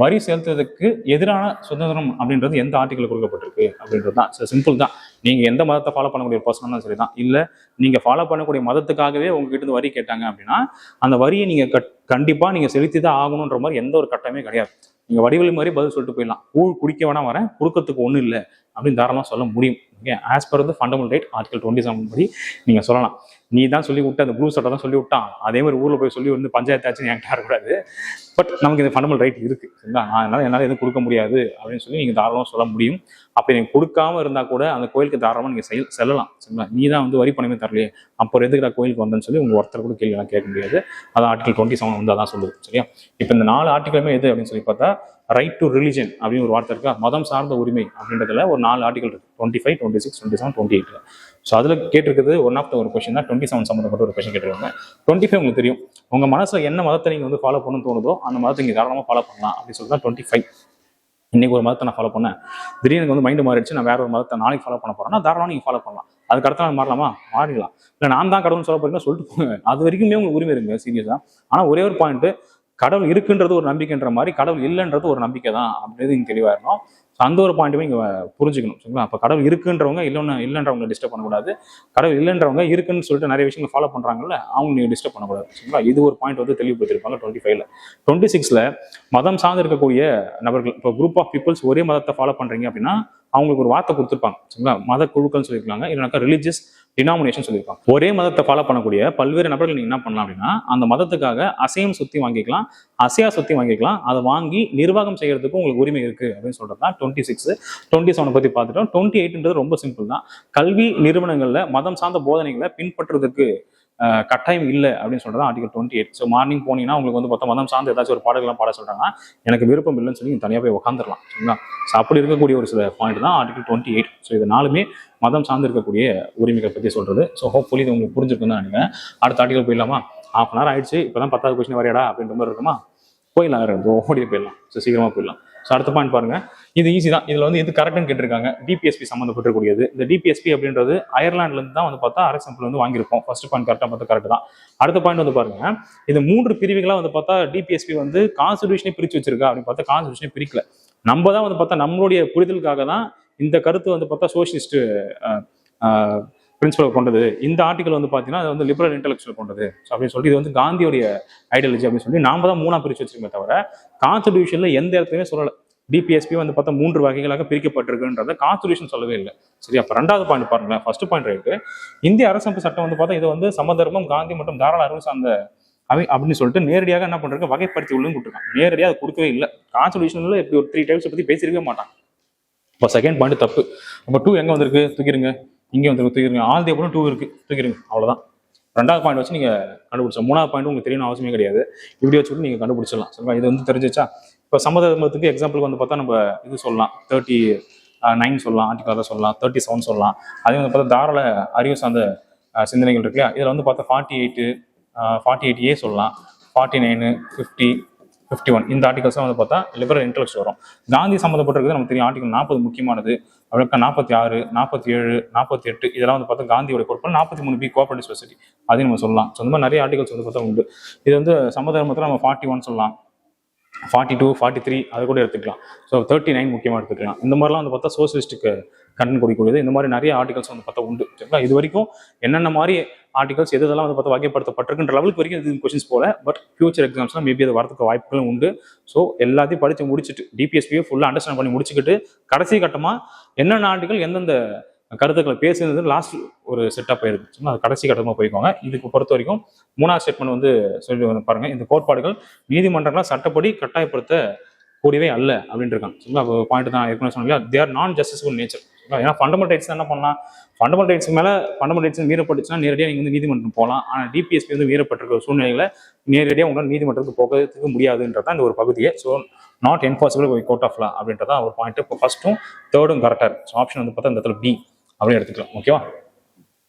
வரி செலுத்துவதற்கு எதிரான சுதந்திரம் அப்படின்றது எந்த ஆர்டிகல் கொடுக்கப்பட்டிருக்கு அப்படின்றது தான். சிம்பிள் தான். நீங்க எந்த மதத்தை ஃபாலோ பண்ணக்கூடிய பர்சனாக சரி தான், இல்லை நீங்க ஃபாலோ பண்ணக்கூடிய மதத்துக்காகவே உங்ககிட்ட இருந்து வரி கேட்டாங்க அப்படின்னா அந்த வரியை நீங்க கண்டிப்பா நீங்க செலுத்தி தான் ஆகணுன்ற மாதிரி எந்த ஒரு கட்டமே கிடையாது. நீங்க வடிவழி மாதிரி பதில் சொல்லிட்டு போயிடலாம். கூழ் குடிக்க வேணா வரேன், கொடுக்கறதுக்கு ஒன்றும் இல்லை அப்படின்னு தாராளமாக சொல்ல முடியும். Okay, as per the fundamental right article 27 படி நீங்க சொல்லலாம். நீ தான் சொல்லி விட்ட, அந்த ப்ளூ சட்டை தான் சொல்லி விட்டான், அதே மாதிரி ஊரில் போய் சொல்லி வந்து பஞ்சாயத்து ஆச்சுன்னு என்கிட்ட இருக்கக்கூடாது. பட் நமக்கு இந்த ஃபண்டமெண்டல் ரைட் இருக்கு. சரிங்களா? என்னால் எதுவும் கொடுக்க முடியாது அப்படின்னு சொல்லி நீங்கள் தாராளமாக சொல்ல முடியும். அப்படி நீங்கள் கொடுக்காம இருந்தால் கூட அந்த கோயிலுக்கு தாராளமாக நீங்கள் செல்லலாம். சரிங்களா? நீ தான் வந்து வரி பணமே தரலையே, அப்புறம் எதுக்கு நான் கோயிலுக்கு வந்தேன்னு சொல்லி உங்கள் ஒருத்தர் கூட கேள்வியெல்லாம் கேட்க முடியாது. அதான் ஆர்டிகல் 27 வந்து அதான் சொல்லுது. சரியா? இப்போ இந்த 4 ஆர்டிகளுமே எது அப்படின்னு சொல்லி பார்த்தா, ரைட் டு ரிலிஜன் அப்படின்னு ஒரு வார்த்தை இருக்கா, மதம் சார்ந்த உரிமை அப்படின்றதுல ஒரு 4 ஆர்டிகல் இருக்கு. 25, 26, 27, 28. ஸோ அதில் கேட்டிருக்கிறது ஒன் ஆஃப் த ஒரு கொஸ்டின் தான் 27 சம்மந்தப்பட்ட ஒரு கொஸ்டின் கேட்டிருக்காங்க. 25 உங்களுக்கு தெரியும். உங்க மனசுல என்ன மதத்தை நீங்க வந்து ஃபாலோ பண்ணணும்னு தோணுதோ அந்த மதத்தை நீங்க தாராளமாக ஃபாலோ பண்ணலாம் அப்படின்னு சொல்லி தான் 25. இன்னைக்கு ஒரு மதத்தை நான் ஃபாலோ பண்ணேன், திடீர்னு வந்து மைண்டு மாறிடுச்சு, நான் வேற ஒரு மதத்தை நாளைக்கு ஃபாலோ பண்ண போறேன்னா தாராளமாக நீங்க ஃபாலோ பண்ணலாம். அதுக்கு அடுத்த நாள் மாறலாமா, மாறிடலாம். இல்லை நான் தான் கடவுள்னு சொல்ல போறீங்கன்னா சொல்லிட்டு போங்க, அது வரைக்குமே உங்களுக்கு உரிமை இருங்க சீரியஸா. ஆனால் ஒரே ஒரு பாயிண்ட், கடவுள் இருக்குன்றது ஒரு நம்பிக்கைன்ற மாதிரி கடவுள் இல்லைன்றது ஒரு நம்பிக்கை தான் அப்படின்றது இங்கே தெளிவாக இருக்கணும். ஸோ அந்த ஒரு பாயிண்ட்டுமே இங்கே புரிஞ்சுக்கணும். சரிங்களா? அப்போ கடவுள் இருக்குன்றவங்க இல்லைன்றவங்க டிஸ்டர்ப் பண்ணக்கூடாது. கடவுள் இல்லைன்றவங்க இருக்குன்னு சொல்லிட்டு நிறைய விஷயங்கள் ஃபாலோ பண்ணுறாங்கல்ல, அவங்க நீங்கள் டிஸ்டர்ப் பண்ணக்கூடாது. சரிங்களா? இது ஒரு பாயிண்ட் வந்து தெளிவுபடுத்திருப்பாங்க 25ல. 26ல மதம் சார்ந்து இருக்கக்கூடிய நபர்கள், இப்போ குரூப் ஆஃப் பீப்புள்ஸ் ஒரே மதத்தை ஃபாலோ பண்ணுறீங்க அப்படின்னா அவங்களுக்கு ஒரு வார்த்தை கொடுத்துருப்பாங்க. சரிங்களா? மத குழுக்கள் சொல்லியிருக்காங்க, இல்லைனாக்கா ரிலீஜியஸ் டினாமினேஷன் சொல்லியிருப்பாங்க. ஒரே மதத்தை ஃபாலோ பண்ணக்கூடிய பல்வேறு நபர்கள் நீங்க என்ன பண்ணலாம் அப்படின்னா அந்த மதத்துக்காக அசையம் சுத்தி வாங்கிக்கலாம், அசையா சுத்தி வாங்கிக்கலாம். அதை வாங்கி நிர்வாகம் செய்யறதுக்கு உங்களுக்கு உரிமை இருக்கு அப்படின்னு சொல்றது தான் 26. 27 பத்தி பார்த்துட்டோம். 28ன்றது ரொம்ப சிம்பிள் தான். கல்வி நிறுவனங்கள்ல மதம் சார்ந்த போதனைகளை பின்பற்றுறதுக்கு கட்டாயம் இல்லை அப்படின்னு சொல்றது ஆர்டிகல் 28. ஸோ மார்னிங் போனீங்கன்னா உங்களுக்கு வந்து மொத்தம் மதம் சார்ந்து ஏதாச்சும் ஒரு பாடல்கள்லாம் பாட சொல்றாங்கன்னா எனக்கு விருப்பம் இல்லைன்னு சொல்லி நீங்க தனியாக போய் உட்காந்துடலாம். சரிங்களா? ஸோ அப்படி இருக்கக்கூடிய ஒரு சில பாயிண்ட் தான் ஆர்டிகல் 28. ஸோ இது நாலுமே மதம் சார்ந்து இருக்கக்கூடிய உரிமைகள் பற்றி சொல்றது. ஸோ ஹோப்ஃபுல்லி இது உங்களுக்கு புரிஞ்சிருக்குன்னு தான் நினைக்கிறேன். அடுத்த ஆர்டிகல் போயிடலாமா? ஹாஃப் அன் ஹவர் ஆயிடுச்சு, இப்போதான் 10வது கொஸ்டின் வரையடா அப்படின்ற மாதிரி இருக்குமா? போயிடலாம், ஓடி போயிடலாம். ஸோ சீக்கிரமா போயிடலாம். ஸோ அடுத்த பாயிண்ட் பாருங்க, இது ஈஸி தான். இதுல வந்து எது கரெக்ட்னு கேட்டிருக்காங்க. டிபிஎஸ்பி சம்மந்தப்பட்டிருக்கூடியது. இந்த டிபிஎஸ்பி அப்படின்றது அயர்லாந்துல இருந்து தான் வந்து பார்த்தா RSMல வந்து வாங்கியிருப்போம். ஃபர்ஸ்ட் பாயிண்ட் கரெக்டாக பார்த்தா கரெக்ட் தான். அடுத்த பாயிண்ட் வந்து பாருங்க, இது 3 பிரிவுகளா வந்து பார்த்தா டிபிஎஸ்பி வந்து கான்ஸ்டிடியூஷனே பிரிச்சு வச்சிருக்கா அப்படின்னு பார்த்தா கான்ஸ்டிடியூஷனே பிரிக்கல. நம்ம தான் வந்து பார்த்தா நம்மளுடைய புரிதலுக்காக தான் இந்த கருத்து வந்து பார்த்தா சோசியலிஸ்ட் பிரின்சிபல் கொண்டது. இந்த ஆர்டிகல் வந்து பார்த்தீங்கன்னா அது வந்து லிபரல் இன்டெலெக்சுவல் கொண்டது அப்படின்னு சொல்லிட்டு இது வந்து காந்தியோடைய ஐடியாலஜி அப்படின்னு சொல்லி நாம தான் 3ஆ பிரிச்சு வச்சிருக்கோமே தவிர கான்ஸ்டிடியூஷன்ல எந்த இடத்துலையுமே சொல்லலை. டிபிஎஸ்பி வந்து பார்த்தா 3 வகைகளாக பிரிக்கப்பட்டிருக்குன்றத கான்ஸ்டிடியூஷன் சொல்லவே இல்லை. சரி, அப்போ 2வது பாயிண்ட் பாருங்களேன். ஃபர்ஸ்ட் பாயிண்ட் இருக்கு, இந்திய அரசமைப்பு சட்டம் வந்து பார்த்தா இது வந்து சமதர்மம், காந்தி மற்றும் தாராள அறிவு சார்ந்த அவை அப்படின்னு சொல்லிட்டு நேரடியாக என்ன பண்றாங்க, வகைப்படுத்தி உள்ளும் கொடுத்துருக்காங்க. நேரடியாக அதை கொடுக்கவே இல்லை. கான்ஸ்டிடியூஷன்ல இப்படி ஒரு 3 டைப்ஸ் பத்தி பேசியிருக்கவே மாட்டாங்க. இப்போ செகண்ட் பாயிண்ட் தப்பு. அப்போ 2 எங்க வந்திருக்கு? தூக்கிருங்க. இங்கே வந்து தூக்கிருங்க. ஆல் தி அப்புறம் 2 இருக்கு, தூக்கிருங்க. அவ்வளவுதான். 2வது பாயிண்ட் வச்சு நீங்க கண்டுபிடிச்சோம். 3வது பாயிண்ட் உங்களுக்கு தெரியணும் அவசியமே கிடையாது. இப்படி வச்சுட்டு நீங்க கண்டுபிடிச்சிடலாம். சரிங்களா? இது வந்து தெரிஞ்சிச்சா? இப்போ சமதர்மத்துக்கு எக்ஸாம்பிள் வந்து பார்த்தா நம்ம இது சொல்லலாம், 39 சொல்லலாம், ஆர்டிகல் சொல்லலாம், 37 சொல்லலாம். அதே வந்து பார்த்தா தாராள அறிவு சார்ந்த சிந்தனைகள் இருக்கு இல்லையா, இதில் வந்து பார்த்தா 48A சொல்லலாம், 49, 50, 51 இந்த ஆர்டிகல்ஸ் வந்து பார்த்தா லிபரல் இன்டெலெக்ட் வரும். காந்தி சம்மந்தப்பட்டிருக்கிறது நமக்கு தெரியும். ஆர்டிகல் 40 முக்கியமானது. அவருக்கு 46, 47, 48 இதெல்லாம் வந்து பார்த்தா காந்தியோட கோட்பாடு. 43B கோஆபரேட்டிவ் சொசைட்டி அதையும் நம்ம சொல்லலாம். ஸோ இந்த மாதிரி நிறைய ஆர்டிகல்ஸ் வந்து பார்த்தா உண்டு. இது வந்து சமதர்மத்தில் நம்ம 41 சொல்லலாம், 42, 43 அதை கூட எடுத்துக்கலாம். ஸோ 39 முக்கியமாக எடுத்துக்கலாம். இந்த மாதிரிலாம் வந்து பார்த்தா சோசியலிஸ்டுக்கு கண்டன் கொடுக்கக்கூடியது. இந்த மாதிரி நிறைய ஆர்டிகல்ஸ் வந்து பார்த்தா உண்டு. சரிங்களா? இது வரைக்கும் என்னென்ன மாதிரி ஆர்டிகல்ஸ் எதெல்லாம் வந்து பார்த்தா வகைப்படுத்தப்பட்டிருக்குன்ற லெவலுக்கு வரைக்கும் இது கொஸ்டின்ஸ் போல. பட் ஃபியூச்சர் எக்ஸாம்ஸ்லாம் மேபி அது வரதுக்கு வாய்ப்புகளும் உண்டு. ஸோ எல்லாத்தையும் படித்து முடிச்சுட்டு டிபிஎஸ்பியை ஃபுல்லாக அண்டர்ஸ்டாண்ட் பண்ணி முடிச்சுக்கிட்டு கடைசி கட்டமாக என்னென்ன ஆர்டிகல் எந்தெந்த கருத்துக்களை பேசுனது லாஸ்ட் ஒரு செட்டப் ஆயிருக்கு. அது கடைசி கட்டமாக போய்க்கோங்க. இதுக்கு பொறுத்த வரைக்கும் 3வது ஸ்டேட்மெண்ட் வந்து சொல்லி பாருங்க, இந்த கோட்பாடுகள் நீதிமன்றங்களால் சட்டப்படி கட்டாயப்படுத்த கூடியவே அல்ல அப்படின்னு இருக்காங்க. சரிங்களா? பாயிண்ட் தான் ஏற்கனவே சொன்னாங்க, தே ஆர் நான் ஜஸ்டிஸபிள் நேச்சர். ஏன்னா ஃபண்டமெண்டல் ரைட்ஸ் என்ன பண்ணலாம், ஃபண்டமெண்டல் ரைட்ஸ் மேலே ஃபண்டமெண்டல் ரைட்ஸ் மீறப்பட்டுச்சுன்னா நேரடியாக நீங்கள் வந்து நீதிமன்றம் போகலாம். ஆனால் டிபிஎஸ்பி வந்து மீறப்பட்டிருக்கிற சூழ்நிலைகளை நேரடியாக உங்களால் நீதிமன்றத்துக்கு போகிறதுக்கு முடியாதுன்றதான் இந்த ஒரு பகுதியை. So not enforceable by court of law அப்படின்றதான் ஒரு பாயிண்ட். இப்போ ஃபர்ஸ்ட்டும் 3ர்டும் கரெக்டாக இருக்கு. ஸோ ஆப்ஷன் வந்து பார்த்தா இந்த இடத்துல பி அப்படின்னு எடுத்துக்கலாம். ஓகேவா?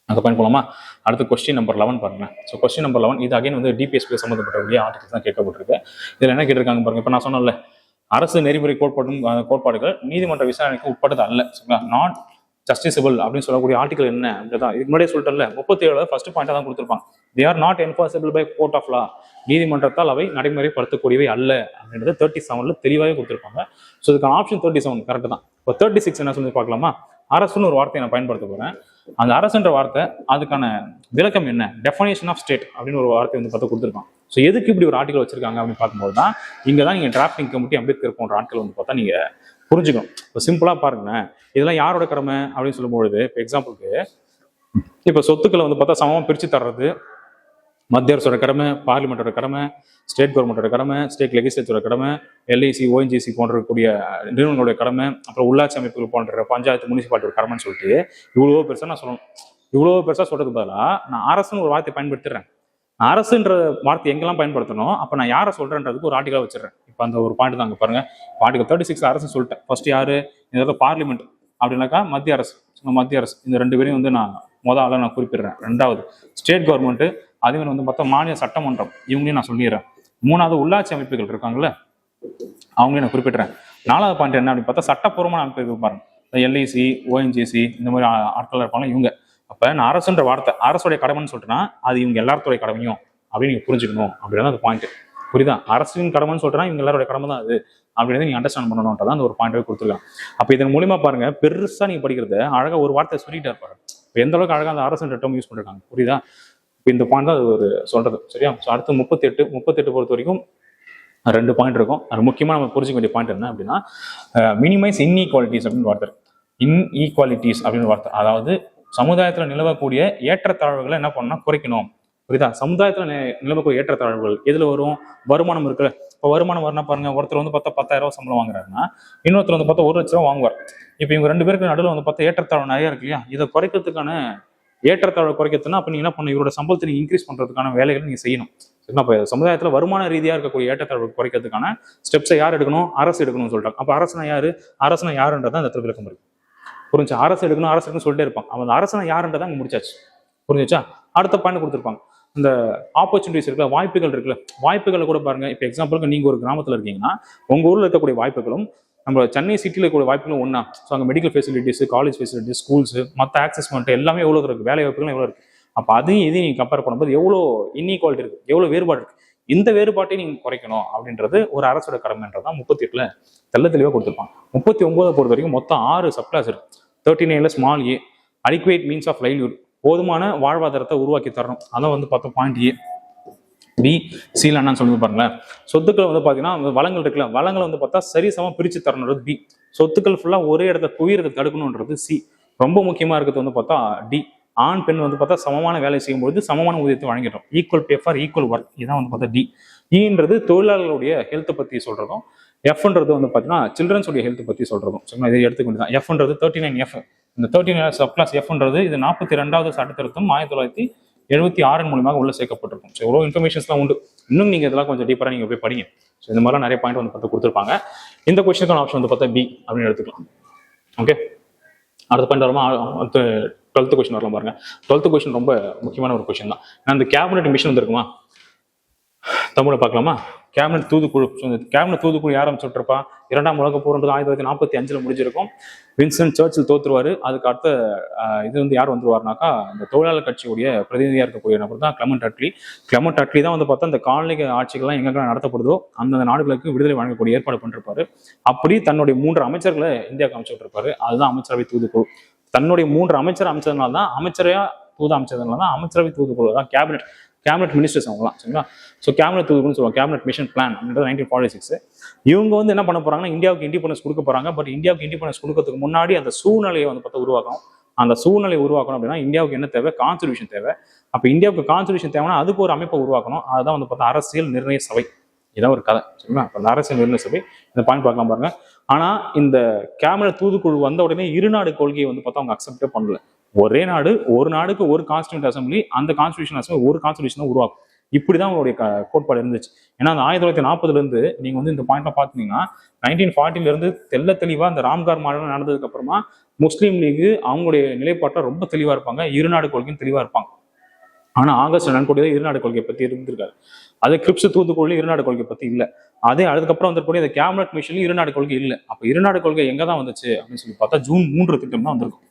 அந்த பாயிண்ட் போலாமா? அடுத்து கொஸ்டின் நம்பர் 11 பாருங்க. ஸோ கொஸ்டின் நம்பர் 11 இது அகைன் வந்து டிபிஎஸ்பி சம்மந்தப்பட்ட ஆர்டிகல்ஸ் தான் கேட்கப்பட்டிருக்கு. இதில் என்ன கேட்டிருக்காங்க பாருங்க. இப்போ நான் சொன்னேன்ல, அரசு நெறிமுறை கோட்பாடுகள் நீதிமன்ற விசாரணைக்கு உட்பட்டது அல்ல. சரிங்களா? நாட் ஜஸ்டிசபிள் அப்படின்னு சொல்லக்கூடிய ஆர்டிகல் என்ன அப்படிதான் இதுக்கு முன்னாடியே சொல்லிட்டேன்ல. 37 ஃபர்ஸ்ட் பாயிண்டா தான் கொடுத்துருப்பாங்க. They are not enforceable by court of law, நீதிமன்றத்தால் அவை நடைமுறைப்படுத்தக்கூடியவை அல்ல அப்படின்றது 37ல தெளிவாகவே கொடுத்துருப்பாங்க. ஸோ இதுக்கான ஆப்ஷன் 37 கரெக்ட் தான். இப்போ 36 என்ன சொல்லி பார்க்கலாமா? அரசுன்னு ஒரு வார்த்தையை நான் பயன்படுத்த போறேன். அந்த அரசுன்ற வார்த்தை அதுக்கான விளக்கம் என்ன, டெஃபனேஷன் ஆஃப் ஸ்டேட் அப்படின்னு ஒரு வார்த்தை வந்து பார்த்தா கொடுத்துருக்காங்க. ஸோ எதுக்கு இப்படி ஒரு ஆர்டிகல் வச்சிருக்காங்க அப்படின்னு பார்க்கும்போது தான் இங்கே தான் நீங்கள் டிராஃப்டிங் கமிட்டி அம்பேத்கர் போன்ற ஆட்கள் வந்து பார்த்தா நீங்கள் புரிஞ்சுக்கணும். இப்போ சிம்பிளாக பாருங்களேன், இதெல்லாம் யாரோட கடமை அப்படின்னு சொல்லும்பொழுது, இப்போ எக்ஸாம்பிளுக்கு இப்போ சொத்துக்களை வந்து பார்த்தா சமமாக பிரித்து தர்றது மத்திய அரசோட கடமை, பார்லிமெண்டோட கடமை, ஸ்டேட் கவர்மெண்டோட கடமை, ஸ்டேட் லெகிஸ்லேச்சரோட கடமை, எல்ஐசி, ஓஎன்ஜிசி போன்றக்கூடிய நிறுவனங்களுடைய கடமை, அப்புறம் உள்ளாட்சி அமைப்புகள் போன்ற பஞ்சாயத்து, முனிசிபாலிட்டியோட கடமைன்னு சொல்லிட்டு இவ்வளோ பெருசாக நான் சொல்லணும். இவ்வளோ பெருசாக சொல்றதுக்கு பதிலாக நான் அரசுன்னு ஒரு வார்த்தை பயன்படுத்துறேன். அரசுன்ற வார்த்தை எங்கெல்லாம் பயன்படுத்தணும், அப்போ நான் யாரை சொல்றேன்றதுக்கு ஒரு ஆர்டிகலாக வச்சிடறேன். இப்போ அந்த ஒரு பாயிண்ட் தான் அங்கே பாருங்க. ஆர்டிகல் 36 அரசு சொல்லிட்டேன். ஃபர்ஸ்ட் யாரு? இந்த பார்லிமெண்ட் அப்படின்னாக்கா மத்திய அரசு. மத்திய அரசு இந்த 2 பேரையும் வந்து நான் முதல்ல நான் குறிப்பிடுறேன். 2வது ஸ்டேட் கவர்மெண்ட், அதே மாதிரி வந்து பார்த்தா மாநில சட்டமன்றம், இவங்களையும் நான் சொல்லிடுறேன். 3வது உள்ளாட்சி அமைப்புகள் இருக்காங்கல்ல, அவங்களையும் நான் குறிப்பிடுறேன். 4வது பாயிண்ட் என்ன அப்படின்னு பார்த்தா சட்டப்பூர்வமான அமைப்புகள் பாருங்க. எல்ஐசி, ஓஎன்ஜிசி இந்த மாதிரி ஆட்கள் இருப்பாங்க இவங்க. அப்ப நான் அரசுன்ற வார்த்தை அரசுடைய கடமைன்னு சொல்லிட்டேன்னா அது இவங்க எல்லாத்தோடைய கடமையும் அப்படின்னு நீங்க புரிஞ்சுக்கணும் அப்படின்னா அந்த பாயிண்ட். புரியுதா? அரசின் கடமைன்னு சொல்றேன், இவங்க எல்லாரோட கடமை தான் அது அப்படின்னு நீங்க அண்டர்ஸ்டாண்ட் பண்ணணும்ன்றதான் அந்த ஒரு பாயிண்டாவே கொடுத்துருக்காங்க. அப்ப இதன் மூலியமா பாருங்க, பெருசா நீங்க படிக்கிறத அழகா ஒரு வார்த்தை சொல்லிட்டே இருப்பாரு. எந்த அளவுக்கு அழகா அந்த அரசு டேர்ம் யூஸ் பண்ணிருக்காங்க, புரியுதா? இப்போ இந்த பாயிண்ட் தான் அது ஒரு சொல்றது. சரியா? ஸோ அடுத்து 38 பொறுத்த வரைக்கும் 2 பாயிண்ட் இருக்கும். அது முக்கியமாக நம்ம புரிஞ்சுக்க வேண்டிய பாயிண்ட் என்ன அப்படின்னா, மினிமைஸ் இன்இக்வாலிட்டிஸ் அப்படின்னு வார்த்தை. இன்இக்வாலிட்டிஸ் அப்படின்னு வார்த்தை, அதாவது சமுதாயத்தில் நிலவக்கூடிய ஏற்றத்தாழ்வுகளை என்ன பண்ணா குறைக்கணும். புரியுதா? சமுதாயத்தில் நிலவக்கூடிய ஏற்றத்தாழ்வுகள் எதுல வரும்? வருமானம் இருக்குல்ல. இப்போ வருமானம் வரணும் பாருங்க, ஒருத்தர் வந்து பார்த்தா 10,000 ரூபாய் சம்பளம் வாங்குறாருன்னா இன்னொருத்தர் வந்து பார்த்தா 1 லட்ச ரூபா வாங்குவார். இப்போ இவங்க 2 பேருக்கு நடுவில் வந்து பார்த்தா ஏற்றத்தாழ்வு நிறைய இருக்கு இல்லையா? இதை குறைக்கிறதுக்கான ஏற்றத்தாழ்வு குறைக்கிறதுனா அப்போ நீங்க என்ன பண்ணணும்? இவரோட சம்பளத்தை நீங்க இன்க்ரீஸ் பண்றதுக்கான வேலைகளை நீங்க செய்யணும். சரிங்களா? இப்போ சமுதாயத்தில் வருமான ரீதியாக இருக்கக்கூடிய ஏற்றத்தாழ்வு குறைக்கிறதுக்கான ஸ்டெப்ஸை யார் எடுக்கணும்? அரசு எடுக்கணும்னு சொல்றாங்க. அப்போ அரசுனா யாரு? அரசுனா யாருன்றதான் இந்த இடத்துல விளக்கம் இருக்கு. புரிஞ்சா? அரசு எடுக்கணும்னு சொல்லிட்டே இருப்பாங்க. அவன் அரசுனா யாருன்றதான் அங்கே முடிச்சாச்சு. புரிஞ்சுச்சா? அடுத்த பாயிண்ட் கொடுத்துருப்பாங்க, இந்த ஆப்பர்ச்சுனிட்டிஸ் இருக்குல்ல, வாய்ப்புகள் இருக்குல்ல, வாய்ப்புகளை கூட பாருங்க. இப்போ எக்ஸாம்பிளுக்கு நீங்க ஒரு கிராமத்தில் இருக்கீங்கன்னா உங்க ஊர்ல இருக்கக்கூடிய வாய்ப்புகளும் நம்ம சென்னை சிட்டியில் இருக்கக்கூடிய வாய்ப்புகளும் ஒன்றா. ஸோ அங்கே medical facilities, college facilities, schools, மற்ற ஆக்சஸ் பண்ணிட்டு எல்லாமே எவ்வளோ இருக்கு, வேலை வாய்ப்புகளும் எவ்வளோ இருக்கு. அப்போ அதையும் இதையும் நீங்க கம்பேர் பண்ணும்போது எவ்வளோ இன்இக்வாலிட்டி இருக்கு, எவ்வளோ வேறுபாடு இருக்கு. இந்த வேறுபாட்டையும் நீங்க குறைக்கணும் அப்படின்றது ஒரு அரசோட கடமைன்றதான் 38 தெள்ள தெளிவாக கொடுத்துருப்பாங்க. 39 பொறுத்த வரைக்கும் மொத்தம் 6 சப்கிளாஸ் இருக்கு. 39 small a, adequate means of livelihood, போதுமான வாழ்வாதாரத்தை உருவாக்கி தரணும். அதான் வந்து பார்த்தோம் பாயிண்ட் ஏ. பி, சில என்னன்னு சொல்லி பாருங்களேன், சொத்துக்களை வந்து பார்த்தீங்கன்னா வளங்கள் இருக்குல்ல, வளங்களை வந்து பார்த்தா சரிசமமா பிரித்து தரணுன்றது பி. சொத்துக்கள் ஃபுல்லாக ஒரே இடத்த குவியறதை தடுக்கணுன்றது சி. ரொம்ப முக்கியமாக இருக்கிறது வந்து பார்த்தா டி. ஆண் பெண் வந்து பார்த்தா சமமான வேலை செய்யும்போது சமமான ஊதியத்தை வழங்கிடும். Equal pay for equal work, இதான் வந்து பார்த்தா டி. ஈன்றது தொழிலாளர்களுடைய ஹெல்த்தை பற்றி சொல்றதும், எஃப்ன்றது வந்து பார்த்தீங்கன்னா சில்ட்ரன்ஸுடைய ஹெல்த் பற்றி சொல்றதும். சரிங்களா? இதை எடுத்துக்க வேண்டியதான். எஃப்ன்றது 39F. இந்த 39 சப்கிளாஸ் எஃப்ன்றது இது 42வது சட்ட திருத்தம் 1976 மூலமாக உள்ள சேர்க்கப்பட்டிருக்கும். ஸோ எவ்வளோ இன்ஃபர்மேஷன்ஸ்லாம் உண்டு. இன்னும் நீங்க இதெல்லாம் கொஞ்சம் டீப்பராக நீங்க போய் படிங்க. ஸோ இந்த மாதிரிலாம் நிறைய பாயிண்ட் வந்து பார்த்து கொடுத்துருப்பாங்க. இந்த கொஸ்டினுக்கான ஆப்ஷன் வந்து பார்த்தா பி அப்படின்னு எடுத்துக்கலாம். ஓகே, அடுத்த பாயிண்ட் வருமா? 12th கொஸ்டின் வரலாம் பாருங்க. 12th கொஸ்டின் ரொம்ப முக்கியமான ஒரு கொஸ்டின் தான். அந்த கேபினெட் மிஷன் வந்துருக்குமா, தமிழை பார்க்கலாமா? கேபினெட் தூதுக்குழு. கேபினெட் தூதுக்குழு யார் ஆரம்பிச்சுட்ருப்பா? 2ஆம் உலக போர்ன்றது 1945 முடிஞ்சிருக்கும். Winston Churchill தோத்துருவாரு. அதுக்கு அடுத்த இது வந்து யார் வந்துருவாருனாக்கா, இந்த தொழிலாளர் கட்சியுடைய பிரதிநிதியாக இருக்கக்கூடிய நபர் தான் கிளமெண்ட் அட்லி. கிளமெண்ட் அட்லி தான் வந்து பார்த்தா இந்த காலனிக ஆட்சிகள்லாம் எங்கெல்லாம் நடத்தப்படுதோ அந்தந்த நாடுகளுக்கு விடுதலை வழங்கக்கூடிய ஏற்பாடு பண்ணிருப்பாரு. அப்படி தன்னுடைய 3 அமைச்சர்களை இந்தியாவுக்கு அமைச்சு விட்டுருப்பாரு. அதுதான் அமைச்சரவை தூதுக்குழு. தன்னுடைய 3 அமைச்சர் அமைச்சதுனால தான், அமைச்சரையா தூது அமைச்சதுனால தான் அமைச்சரவை தூதுக்குழு தான் கேபினெட் மினிஸ்டர்ஸ் அவங்கலாம். சரிங்களா? ஸோ கேபினெட் தூதுக்குழுன்னு சொல்லுவாங்க. கேபினெட் மிஷன் பிளான் அப்படின்றது 1946. இவங்க வந்து என்ன பண்ண போறாங்கன்னா, இந்தியாவுக்கு இண்டிபெண்டன்ஸ் கொடுக்க போறாங்க. பட் இந்தியாவுக்கு இண்டிபெண்டன்ஸ் கொடுக்கறதுக்கு முன்னாடி அந்த சூழ்நிலையை வந்து பார்த்தா உருவாக்கணும். அந்த சூழ்நிலை உருவாக்கணும் அப்படின்னா இந்தியாவுக்கு என்ன தேவை? கான்ஸ்டிடியூஷன் தேவை. அப்போ இந்தியாவுக்கு கான்ஸ்டிடியூஷன் தேவைன்னா அதுக்கு ஒரு அமைப்பை உருவாக்கணும். அதுதான் வந்து பார்த்தா அரசியல் நிர்ணய சபை. இதான் ஒரு கதை. சரிங்களா? அந்த அரசியல் நிர்ணய சபை இந்த பாயிண்ட் பார்க்கலாம் பாருங்க. ஆனா இந்த கேபினெட் தூதுக்குழு வந்த உடனே இருநாடு கொள்கையை வந்து பார்த்தா அவங்க அக்செப்டே பண்ணல. ஒரே நாடு, ஒரு நாடுக்கு ஒரு கான்ஸ்டிடியூண்ட் அசம்பிளி, அந்த கான்ஸ்டிடியூஷன் அசம்பிளி ஒரு கான்ஸ்டிடியூஷன் உருவாக்கும். இப்படிதான் உங்களுடைய கோட்பாடு இருந்துச்சு. ஏன்னா அந்த 1940 இருந்து நீங்க வந்து இந்த பாயிண்ட்ல பாத்தீங்கன்னா 1940 இருந்து தெளிவா இந்த ராம்கார் மாநாடு நடந்ததுக்கு அப்புறமா முஸ்லீம் லீக் அவங்களுடைய நிலைப்பாட்டில் ரொம்ப தெளிவா இருப்பாங்க. இருநாடு கொள்கையும் தெளிவா இருப்பாங்க. ஆனா ஆகஸ்ட் 2 இருநாடு கொள்கையை பத்தி இருந்திருக்காரு. அது கிரிப்ஸ் தூதுக்குழு இருநாடு கொள்கை பத்தி இல்ல. அதே அதுக்கப்புறம் வந்துக்கூடிய இந்த கேபினெட் மிஷன்ல இருநாடு கொள்கை இல்லை. அப்ப இருநாடு கொள்கை எங்க தான் வந்துச்சு அப்படின்னு சொல்லி பார்த்தா ஜூன் 3 திட்டம் தான் வந்திருக்கும்.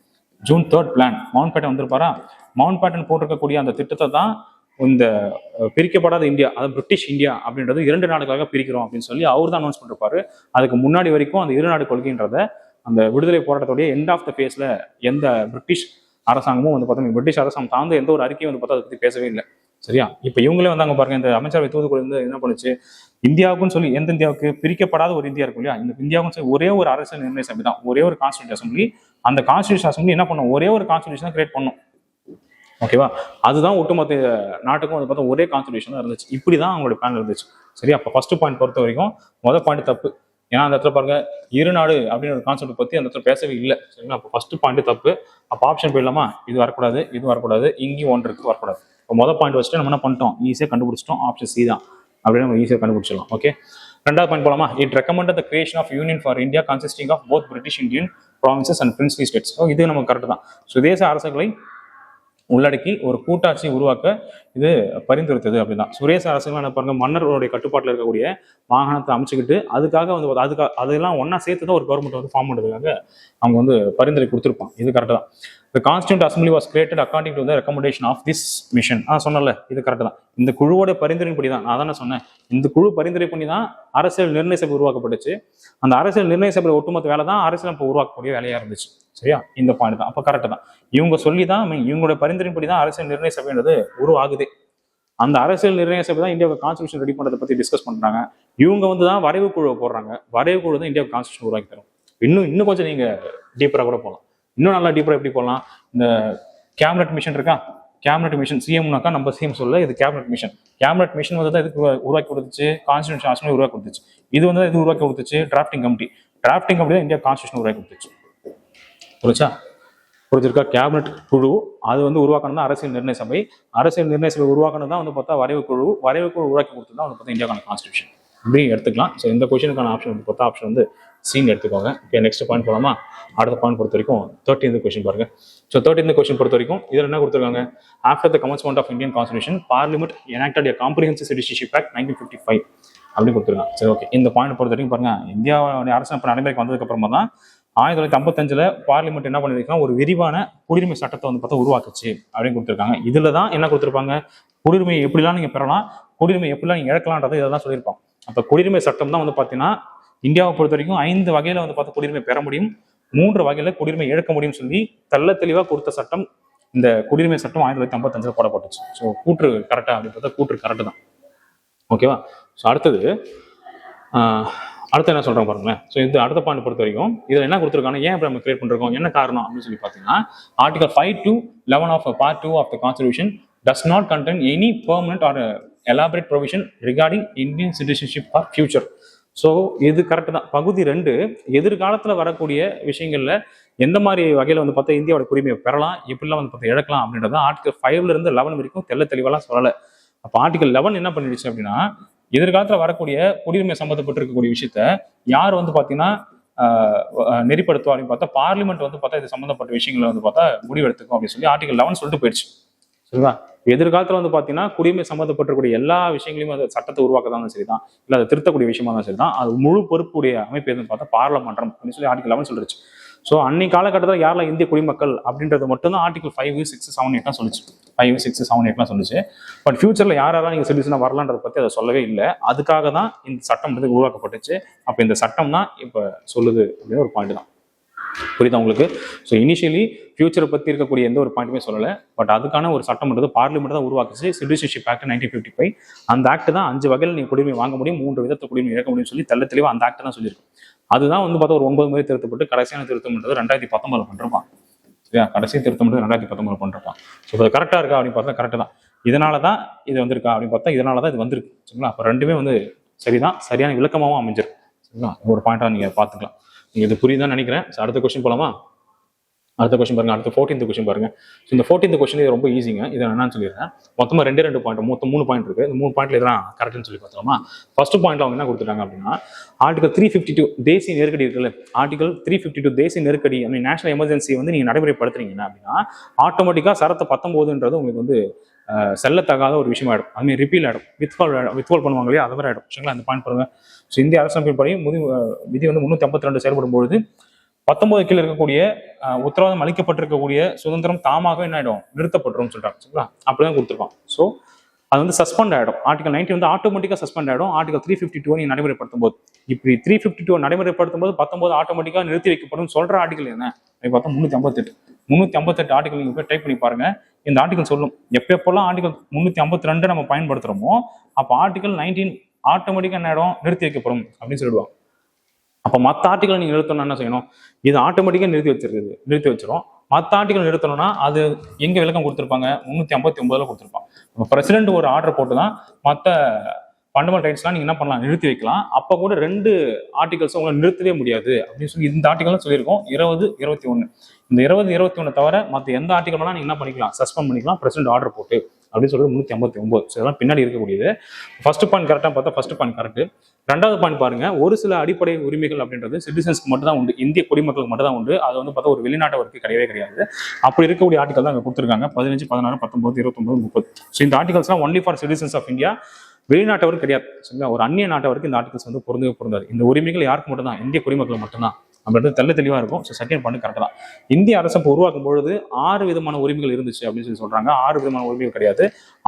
June 3 plan. மவுண்ட் பேட்டன் வந்திருப்பாரா? மவுண்ட் பேட்டன் போட்டிருக்கக்கூடிய அந்த திட்டத்தை தான் இந்த பிரிக்கப்படாத இந்தியா, அதாவது பிரிட்டிஷ் இந்தியா அப்படின்றது 2 நாடுகளாக பிரிக்கிறோம் அப்படின்னு சொல்லி அவர் தான் அனௌன்ஸ் பண்ணிருப்பாரு. அதுக்கு முன்னாடி வரைக்கும் அந்த இருநாடு கொள்கைன்றத அந்த விடுதலை போராட்டத்துடைய எண்ட் ஆஃப் த ஃபேஸ்ல எந்த பிரிட்டிஷ் அரசாங்கமும் வந்து பார்த்தா, பிரிட்டிஷ் அரசாங்கம் தாழ்ந்த எந்த ஒரு அறிக்கையும் வந்து பார்த்தா அதை பத்தி பேசவே இல்லை. சரியா? இப்ப இவங்களே வந்தாங்க பாருங்க. இந்த அமைச்சரவை தூதுக்குழு வந்து என்ன பண்ணுச்சு, இந்தியாவுக்குன்னு சொல்லி எந்த இந்தியாவுக்கு பிரிக்கப்படாத ஒரு இந்தியா இருக்கும் இல்லையா, இந்த இந்தியாவுக்கும் சொல்லி ஒரே ஒரு அரசியல் நிர்ணய சபை தான், ஒரே ஒரு கான்ஸ்டிடியூஷன் அசம்பிளி. அந்த கான்ஸ்டிடியூஷன் அசம்பிளி என்ன பண்ணும், ஒரே ஒரு கான்ஸ்டிடியூஷன் கிரியேட் பண்ணும். ஓகேவா? அதுதான் ஒட்டுமொத்த நாட்டுக்கும் வந்து பார்த்தா ஒரே கான்ஸ்டிடியூஷன் இருந்துச்சு. இப்படிதான் அவங்களோட பிளான் இருந்துச்சு. சரி, அப்ப ஃபர்ஸ்ட் பாயிண்ட் பொறுத்த வரைக்கும் முதல் பாயிண்ட் தப்பு. ஏன்னா அந்த இடத்துல பாருங்க இருநாடு அப்படின்னு ஒரு கான்செப்ட் பத்தி அந்த இடத்துல பேசவே இல்லை. சரிங்களா? அப்போ ஃபர்ஸ்ட் பாயிண்ட் தப்பு. அப்போ ஆப்ஷன் போயிடலாமா? இது வரக்கூடாது, இது வரக்கூடாது, இங்கேயும் ஒன்று இருக்கு வரக்கூடாது. இப்போ முதல் பாயிண்ட் வச்சுட்டு நம்ம என்ன பண்ணிட்டோம், ஈஸியாக கண்டுபிடிச்சிட்டோம். ஆப்ஷன் சி தான் அப்படின்னு நம்ம ஈஸியாக கண்டுபிடிச்சிடலாம். ஓகே, ரெண்டாவது பாயிண்ட் போலாமா? It recommended the creation of union for India consisting of both British Indian provinces and princely states. இது நமக்கு கரெக்ட் தான். சுதேச அரசுகளை உள்ளடக்கி ஒரு கூட்டாட்சி உருவாக்க இது பரிந்துரைத்தது அப்படின்னா. சுரேச அரசுகள் என்ன பாருங்க, மன்னர்களுடைய கட்டுப்பாட்டில் இருக்கக்கூடிய மாகாணத்தை அமைச்சுக்கிட்டு அதுக்காக வந்து அதெல்லாம் ஒன்னா சேர்த்து தான் ஒரு கவர்மெண்ட் வந்து ஃபார்ம் பண்ணுறதுக்காக அவங்க வந்து பரிந்துரை கொடுத்துருப்பாங்க. இது கரெக்டாக தான். The Constituent Assembly was created according to the recommendation of this mission. சொன்னல இது கரெக்ட் தான். இந்த குழுவோட பரிந்துரைப்படி தான் நான் தானே சொன்னேன். இந்த குழு பரிந்துரை பண்ணி தான் அரசியல் நிர்ணய சபை உருவாக்கப்பட்டுச்சு. அந்த அரசியல் நிர்ணய சபை ஒட்டுமொத்த வேலை தான் அரசியலமைப்பு உருவாக்கக்கூடிய வேலையா இருந்துச்சு. சரியா? இந்த பாயிண்ட் தான். அப்ப கரெக்ட் தான். இவங்க சொல்லி தான் இவங்களோட பரிந்துரைப்படி தான் அரசியல் நிர்ணய சபைன்றது உருவாகுது. அந்த அரசியல் நிர்ணய சபை தான் இந்தியாவுக்கு கான்ஸ்டியூஷன் ரெடி பண்றதை பத்தி டிஸ்கஸ் பண்றாங்க. இவங்க வந்து தான் வரைவு குழுவை போடுறாங்க. வரைவு குழு தான் இந்தியாவுக்கு கான்ஸ்டியூஷன் உருவாக்கி தரும். இன்னும் கொஞ்சம் நீங்க டீப்பரா கூட போகலாம். இன்னும் நல்லா டீப்பரா எப்படி போகலாம்? இந்த கேபினட் மிஷன் இருக்கா, கேபினட் மிஷன் சிஎம்னாக்கா நம்ம சிஎம் சொல்ல இது கேபினட் மிஷன். கேபினட் மிஷன் வந்து தான் இதுக்கு உருவாக்கி கொடுத்துச்சு, கான்ஸ்டியூஷன் அசம்பிளி உருவாக்கி கொடுத்துச்சு. இது வந்து இது உருவாக்கி கொடுத்துச்சு டிராஃப்டிங் கமிட்டி. டிராஃப்டிங் கமிட்டி தான் இந்தியா கான்ஸ்டியூஷன் உருவாக்கி கொடுத்துச்சு. புரிஞ்சிருக்கா? கேபினட் குழு அது வந்து உருவாக்கணும் தான் அரசியல் நிர்ணய சபை. அரசியல் நிர்ணய சபை உருவாக்கணும் தான் வந்து பார்த்தா வரைவு குழு உருவாக்கி கொடுத்து தான் வந்து பார்த்தா இந்தியாவுக்கான கான்ஸ்டியூஷன் இப்படி எடுத்துக்கலாம். ஸோ இந்த கொஸ்டினுக்கான ஆப்ஷன் வந்து பார்த்தா ஆப்ஷன் வந்து சீன் எடுத்துக்கோங்க. ஓகே, நெக்ஸ்ட் பாயிண்ட் போகலாமா? அடுத்த பாயிண்ட் பொறுத்த வரைக்கும் 13th கொஸ்டின் பாருங்க. ஸோ 13th கொஸ்டின் பொறுத்த வரைக்கும் இதில் என்ன கொடுத்துருக்காங்க? After the commencement of Indian constitution parliament enacted a comprehensive citizenship act 1955 அப்படின்னு கொடுத்துருக்காங்க. சரி, ஓகே. இந்த பாயிண்ட் பொறுத்த வரைக்கும் பாருங்க, இந்தியாவுடைய அரசமைப்பு நடைமுறைக்கு வந்ததுக்கு அப்புறமா தான் 1955 பார்லிமெண்ட் என்ன பண்ணிருக்காங்க, ஒரு விரிவான குடியுரிமை சட்டத்தை வந்து பார்த்தா உருவாக்குச்சு அப்படின்னு கொடுத்துருக்காங்க. இதுல தான் என்ன கொடுத்துருப்பாங்க, குடியுரிமை எப்படிலாம் நீங்க பெறலாம், குடியுரிமை எப்படிலாம் நீங்க இழக்கலாம்ன்றதை இதெல்லாம் சொல்லியிருப்பாங்க. அப்ப குடியுரிமை சட்டம் தான் வந்து பாத்தீங்கன்னா இந்தியாவை பொறுத்த வரைக்கும் 5 வகையில வந்து பார்த்தா குடியுரிமை பெற முடியும், 3 வகையில குடியுரிமை இழக்க முடியும்னு சொல்லி தெளிவா கொடுத்த சட்டம் இந்த குடியுரிமை சட்டம் 1955 போடப்பட்டுச்சு. ஸோ கூற்று கரெக்டா அப்படின்னு பார்த்தா கூற்று கரெக்டு தான். ஓகேவா? ஸோ அடுத்து என்ன சொல்றோம் பாருங்களேன். ஸோ இந்த அடுத்த பாயிண்ட் பொறுத்த வரைக்கும் இதுல என்ன கொடுத்துருக்காங்க, ஏன் நம்ம கிரியேட் பண்றோம், என்ன காரணம் அப்படின்னு சொல்லி பார்த்தீங்கன்னா, article 5 to 11 of part 2 of the constitution does not contain any permanent or elaborate provision regarding Indian citizenship for future. So இது கரெக்ட் தான். பகுதி 2 எதிர்காலத்தில் வரக்கூடிய விஷயங்கள்ல எந்த மாதிரி வகையில வந்து பார்த்தா இந்தியாவோட குடிமையை பெறலாம், எப்படிலாம் வந்து பார்த்தா இழக்கலாம் அப்படின்றத ஆர்டிகல் 5ல இருந்து 11 வரைக்கும் தெளிவாலாம் சொல்லலை. அப்போ ஆர்டிகல் 11 என்ன பண்ணிடுச்சு அப்படின்னா, எதிர்காலத்தில் வரக்கூடிய குடியுரிமை சம்மந்தப்பட்டிருக்கக்கூடிய விஷயத்த யார் வந்து பார்த்தீங்கன்னா நெறிப்படுத்தும் அப்படின்னு பார்த்தா பார்லிமெண்ட் வந்து பார்த்தா இது சம்மந்தப்பட்ட விஷயங்களை வந்து பார்த்தா முடிவெடுத்துக்கும் அப்படின்னு சொல்லி ஆர்டிகல் 11 சொல்லிட்டு போயிடுச்சு. சரிங்களா? எதிர்காலத்தில் வந்து பார்த்தீங்கன்னா குடியுரிமை சம்மந்தப்பட்டிருக்கக்கூடிய எல்லா விஷயங்களையும் அந்த சட்டத்தை உருவாக்கதான் சரிதான், இல்லை அதை திருத்தக்கூடிய விஷயமா தான் சரிதான், அது முழு பொறுப்புடைய அமைப்பு எதுன்னு பார்த்தா பார்லமென்றம் அப்படின்னு சொல்லி ஆர்டிகல் 11 சொல்லிடுச்சு. ஸோ அன்னைக்கு காலகட்டத்தில் யாரெல்லாம் இந்திய குடிமக்கள் அப்படின்றது மட்டும் தான் ஆர்டிகல் 5, 6, 7, 8 சொல்லிச்சு. 5, 6, 7, 8 சொல்லிச்சு. பட் ஃபியூச்சர்ல யாரெல்லாம் நீங்க சிட்டிசனா வரலான்றதை பத்தி அதை சொல்லவே இல்லை. அதுக்காக தான் இந்த சட்டம் வந்து உருவாக்கப்பட்டுச்சு. அப்ப இந்த சட்டம் தான் இப்ப சொல்லுது அப்படின்னு ஒரு பாயிண்ட் தான். புரியுதா உங்களுக்கு? ஸோ இனிஷியலி ஃபியூச்சரை பத்தி இருக்கக்கூடிய எந்த ஒரு பாயிண்ட்டுமே சொல்லலை. பட் அதுக்கான ஒரு சட்டம்ன்றது பார்லிமெண்ட் தான் உருவாக்குச்சு. Citizenship act 1955. அந்த ஆக்ட் தான் 5 வகையில் நீங்க குடியுரிமை வாங்க முடியும், 3 விதத்தை குடியுரிமை இழக்க முடியும்னு சொல்லி தெளிவா அந்த ஆக்ட் தான் சொல்லியிருக்கு. அதுதான் வந்து பார்த்தா ஒரு 9 முறை திருத்தப்பட்டு கடைசியான திருத்தம்ன்றது 2019 பண்ணிருப்பான். சரியா? கடைசி திருத்தம் 2019 பண்ணிருப்பான். ஸோ அது கரெக்டா இருக்கா அப்படின்னு பார்த்தா கரெக்ட் தான். இதனாலதான் இது வந்திருக்கா அப்படின்னு பார்த்தா இதனாலதான் இது வந்திருக்கு. சரிங்களா? அப்ப ரெண்டுமே வந்து சரிதான், சரியான விளக்கமாகவும் அமைஞ்சிருக்கு. சரிங்களா? ஒரு பாயிண்டா நீங்க பாத்துக்கலாம். நீங்க இது புரியுதான்னு நினைக்கிறேன். அடுத்த கொஸ்டின் போலாமா? அடுத்த கொஸ்டின் பாருங்க. அடுத்த 14th கொஸ்டின் பாருங்க. இந்த 14th கொஸ்டின் இது ரொம்ப ஈஸிங்க. இதை என்னன்னு சொல்லிடுறேன். மொத்தமா 2 பாயிண்ட், மொத்தம் 3 பாயிண்ட் இருக்கு. இந்த 3 பாயிண்ட்ல இதெல்லாம் கரெக்ட்னு சொல்லி பார்த்தலாமா? ஃபர்ஸ்ட் பாயிண்ட் அவங்க என்ன கொடுத்துட்டாங்க அப்படின்னா, ஆர்டிகல் 352 தேசிய நெருக்கடி இருக்குல்ல, ஆர்டிகல் 352 தேசிய நெருக்கடி நேஷனல் எமர்ஜென்சி வந்து நீங்க நடைமுறைப்படுத்துறீங்கன்னா அப்படின்னா ஆட்டோமேட்டிக்கா சரத்து 19ன்றது உங்களுக்கு வந்து செல்லத்தகாத ஒரு விஷயம் ஆயிடும். அதுமாதிரி ரிப்பீல் ஆயிடும், வித்வால் பண்ணுவாங்க இல்லையா, அது மாதிரி ஆயிடும். சரிங்களா? இந்த பாயிண்ட் பாருங்க. ஸோ இந்திய அரசமைப்பின்படி விதி வந்து 352 செயல்படும் பொழுது 19 கீழே இருக்கக்கூடிய உத்தரவாதம் அளிக்கப்பட்டிருக்கக்கூடிய சுதந்திரம் தாமாக என்ன ஆயிடும், நிறுத்தப்பட்டுரும் சொல்றாங்க. சரிங்களா? அப்படிதான் கொடுத்துருப்பான். ஸோ அது வந்து சஸ்பெண்ட் ஆயிடும். ஆர்டிகல் 90 வந்து ஆட்டோமேட்டிக்கா சஸ்பெண்ட் ஆயிடும். ஆர்டிகல் 352 நீங்க நடைமுறைப்படுத்தும் போது, இப்படி 352 நடைமுறைப்படுத்தும் போது 19 ஆட்டோமேட்டிக்கா நிறுத்தி வைக்கப்படும் சொல்ற ஆர்டிகல் என்ன பார்த்தா 358 ஆர்டிகல் நீங்க போய் டைப் பண்ணி பாருங்க. இந்த ஆர்டிகல் சொல்லும் எப்பெல்லாம் ஆர்டிகல் 352 நம்ம பயன்படுத்துறோமோ அப்ப ஆர்டிகல் 19 ஆட்டோமேட்டிக்கா என்ன ஆயிடும், நிறுத்தி வைக்கப்படும் அப்படின்னு சொல்லிடுவாங்க. அப்ப மற்ற ஆர்டிகல் நீங்க நிறுத்தணும்னா என்ன செய்யணும், இது ஆட்டோமேட்டிக்கா நிறுத்தி வச்சிரும். மற்ற ஆர்டிகல் நிறுத்தணும்னா அது எங்க விளக்கம் கொடுத்துருப்பாங்க, 359 கொடுத்துருப்பாங்க. பிரசிடென்ட் ஒரு ஆர்டர் போட்டு தான் மற்ற ஃபண்டமெண்டல் ரைட்ஸ்லாம் நீங்க என்ன பண்ணலாம், நிறுத்தி வைக்கலாம். அப்ப கூட 2 ஆர்டிகல்ஸ் உங்களை நிறுத்தவே முடியாது அப்படின்னு சொல்லி இந்த ஆர்டிகல் சொல்லியிருக்கோம். 20, 21 இந்த 20, 21 தவிர மற்ற எந்த ஆர்டிகல் வேணா நீங்க என்ன பண்ணிக்கலாம், சஸ்பெண்ட் பண்ணிக்கலாம் பிரசிடென்ட் ஆர்டர் போட்டு அப்படின்னு சொல்றது 359. இதெல்லாம் பின்னாடி இருக்கக்கூடியது. ஃபர்ஸ்ட் பாயிண்ட் கரெக்டா பார்த்தா ஃபர்ஸ்ட் பாயிண்ட் கரெக்ட். 2வது பாயிண்ட் பாருங்க, ஒரு சில அடிப்படை உரிமைகள் அப்படின்றது சிட்டிசன்ஸ்க்கு மட்டும் தான் உண்டு, இந்திய குடிமக்களுக்கு மட்டும் தான் உண்டு. அது வந்து பார்த்தா ஒரு வெளிநாட்டவருக்கு கிடையாது. அப்படி இருக்கக்கூடிய ஆர்டிகல் தான் அங்க கொடுத்துருக்காங்க. 15, 16, 19, 29, 30. ஸோ இந்த ஆர்டிகல்ஸ்லாம் only for citizens of India, வெளிநாட்டவர் கிடையாது. சரிங்களா? ஒரு அந்நிய நாட்டவருக்கு இந்த ஆர்டிகல்ஸ் வந்து பொருந்தாது. இந்த உரிமைகள் யாருக்கு மட்டும் தான், இந்திய குடிமக்கள் மட்டும்தான். அப்படின்றது தெளிவாக இருக்கும். ஸோ செகண்ட் பாயிண்ட் கரெக்டாக தான். இந்திய அரசு உருவாக்கும் பொழுது 6 விதமான உரிமைகள் இருந்துச்சு அப்படின்னு சொல்லி சொல்றாங்க. 6 விதமான உரிமைகள் கிடையாது.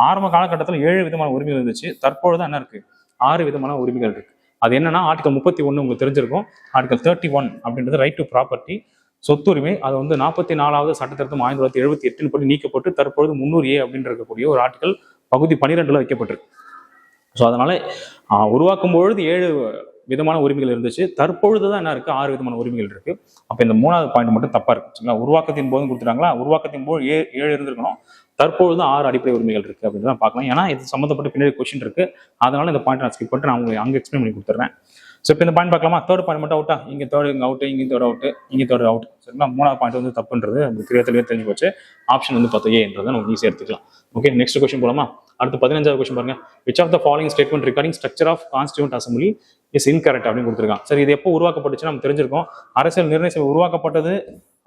ஆரம்ப காலகட்டத்தில் 7 விதமான உரிமைகள் இருந்துச்சு. தற்பொழுது என்ன இருக்கு? 6 விதமான உரிமைகள் இருக்கு. அது என்னன்னா ஆர்டிகல் 31 உங்களுக்கு தெரிஞ்சிருக்கும். ஆர்டிகல் 31 அப்படின்றது ரைட் டு ப்ராப்பர்ட்டி, சொத்துரிமை. அது வந்து 44வது சட்டத்திருத்தம் 1978 படி நீக்கப்பட்டு தற்பொழுது 300A அப்படின்னு இருக்கக்கூடிய ஒரு ஆர்டிகல் பகுதி 12ல வைக்கப்பட்டிருக்கு. ஸோ அதனால உருவாக்கும் பொழுது 7 விதமான உரிமைகள் இருந்துச்சு. தற்பொழுதுதான் என்ன இருக்கு? 6 விதமான உரிமைகள் இருக்கு. அப்ப இந்த 3வது பாயிண்ட் மட்டும் தப்பா இருக்கு. சரிங்களா? உருவாக்கத்தின் போதும் கொடுத்துட்டாங்களா? உருவாக்கத்தின் போது 7 இருந்திருக்கணும். தற்பொழுது 6 அடிப்படை உரிமைகள் இருக்கு அப்படின்னு தான் பார்க்கலாம். ஏன்னா இது சம்மந்தப்பட்ட பின்னாடி கொஸ்டின் இருக்கு. அதனால இந்த பாயிண்ட் நான் ஸ்கிப் பண்ணிட்டு நான் உங்களுக்கு அங்கே எக்ஸ்பிளைன் பண்ணி கொடுத்துறேன். ஸோ இப்போ இந்த பாயிண்ட் பார்க்கலாமா? தேர்ட் பாயிண்ட் மட்டும் அவுட்டா? இங்கே தேர்ட் இங்கே அவுட், இங்கே தேர்ட் அவுட், இங்கே தேர்ட் அவுட். சரிங்களா? 3வது பாயிண்ட் வந்து தப்புன்றது அந்த தெளிவாக தெரிஞ்சு போச்சு. ஆப்ஷன் வந்து பார்த்தா ஏன்றதை நம்ம ஈஸியாக எடுத்துக்கலாம். ஓகே, நெக்ஸ்ட் கொஸ்டின் போலாமா? அடுத்து 15வது கொஸ்டின் பாருங்க. Which of the following statement regarding structure of constituent assembly is incorrect அப்படின்னு கொடுத்துருக்காங்க. சரி, இது எப்போ உருவாக்கப்பட்டுச்சு நம்ம தெரிஞ்சிருக்கோம். அரசியல் நிர்ணய சபை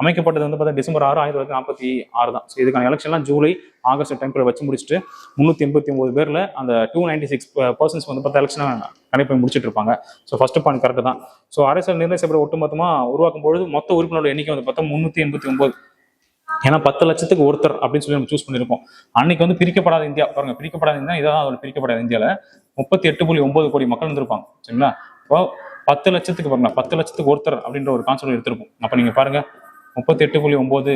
அமைக்கப்பட்டது வந்து பார்த்தா டிசம்பர் 6, 1946 தான். ஸோ இதுக்கான எலெக்ஷன்லாம் ஜூலை, ஆகஸ்ட் டைம்ல வச்சு முடிச்சுட்டு 389 பேர்ல அந்த 296 வந்து பார்த்தா எலெக்ஷன் கண்டிப்பாக முடிச்சுட்டு இருப்பாங்க. ஸோ ஃபர்ஸ்ட் பாயிண்ட் கரெக்ட் தான். ஸோ அரசியல் நிர்ணய சபை ஒட்டுமொத்தமாக உருவாக்கும் பொழுது மொத்த உறுப்பினரோட எண்ணிக்கை வந்து பார்த்தா 389. ஏன்னா 10 லட்சத்துக்கு ஒருத்தர் அப்படின்னு சொல்லி நம்ம சூஸ் பண்ணியிருப்போம். அன்னைக்கு வந்து பிரிக்கப்படாத இந்தியா பாருங்க, பிரிக்கப்படாத இந்தியா இதான் அதோட பிரிக்கப்படாத இந்தியாவில் 38.9 கோடி மக்கள் இருந்திருப்பாங்க. சரிங்களா? இப்போ 10 லட்சத்துக்கு பாருங்க, 10 லட்சத்துக்கு ஒருத்தர் அப்படின்ற ஒரு கான்செப்ட் எடுத்திருப்போம். அப்ப நீங்க பாருங்க 38.9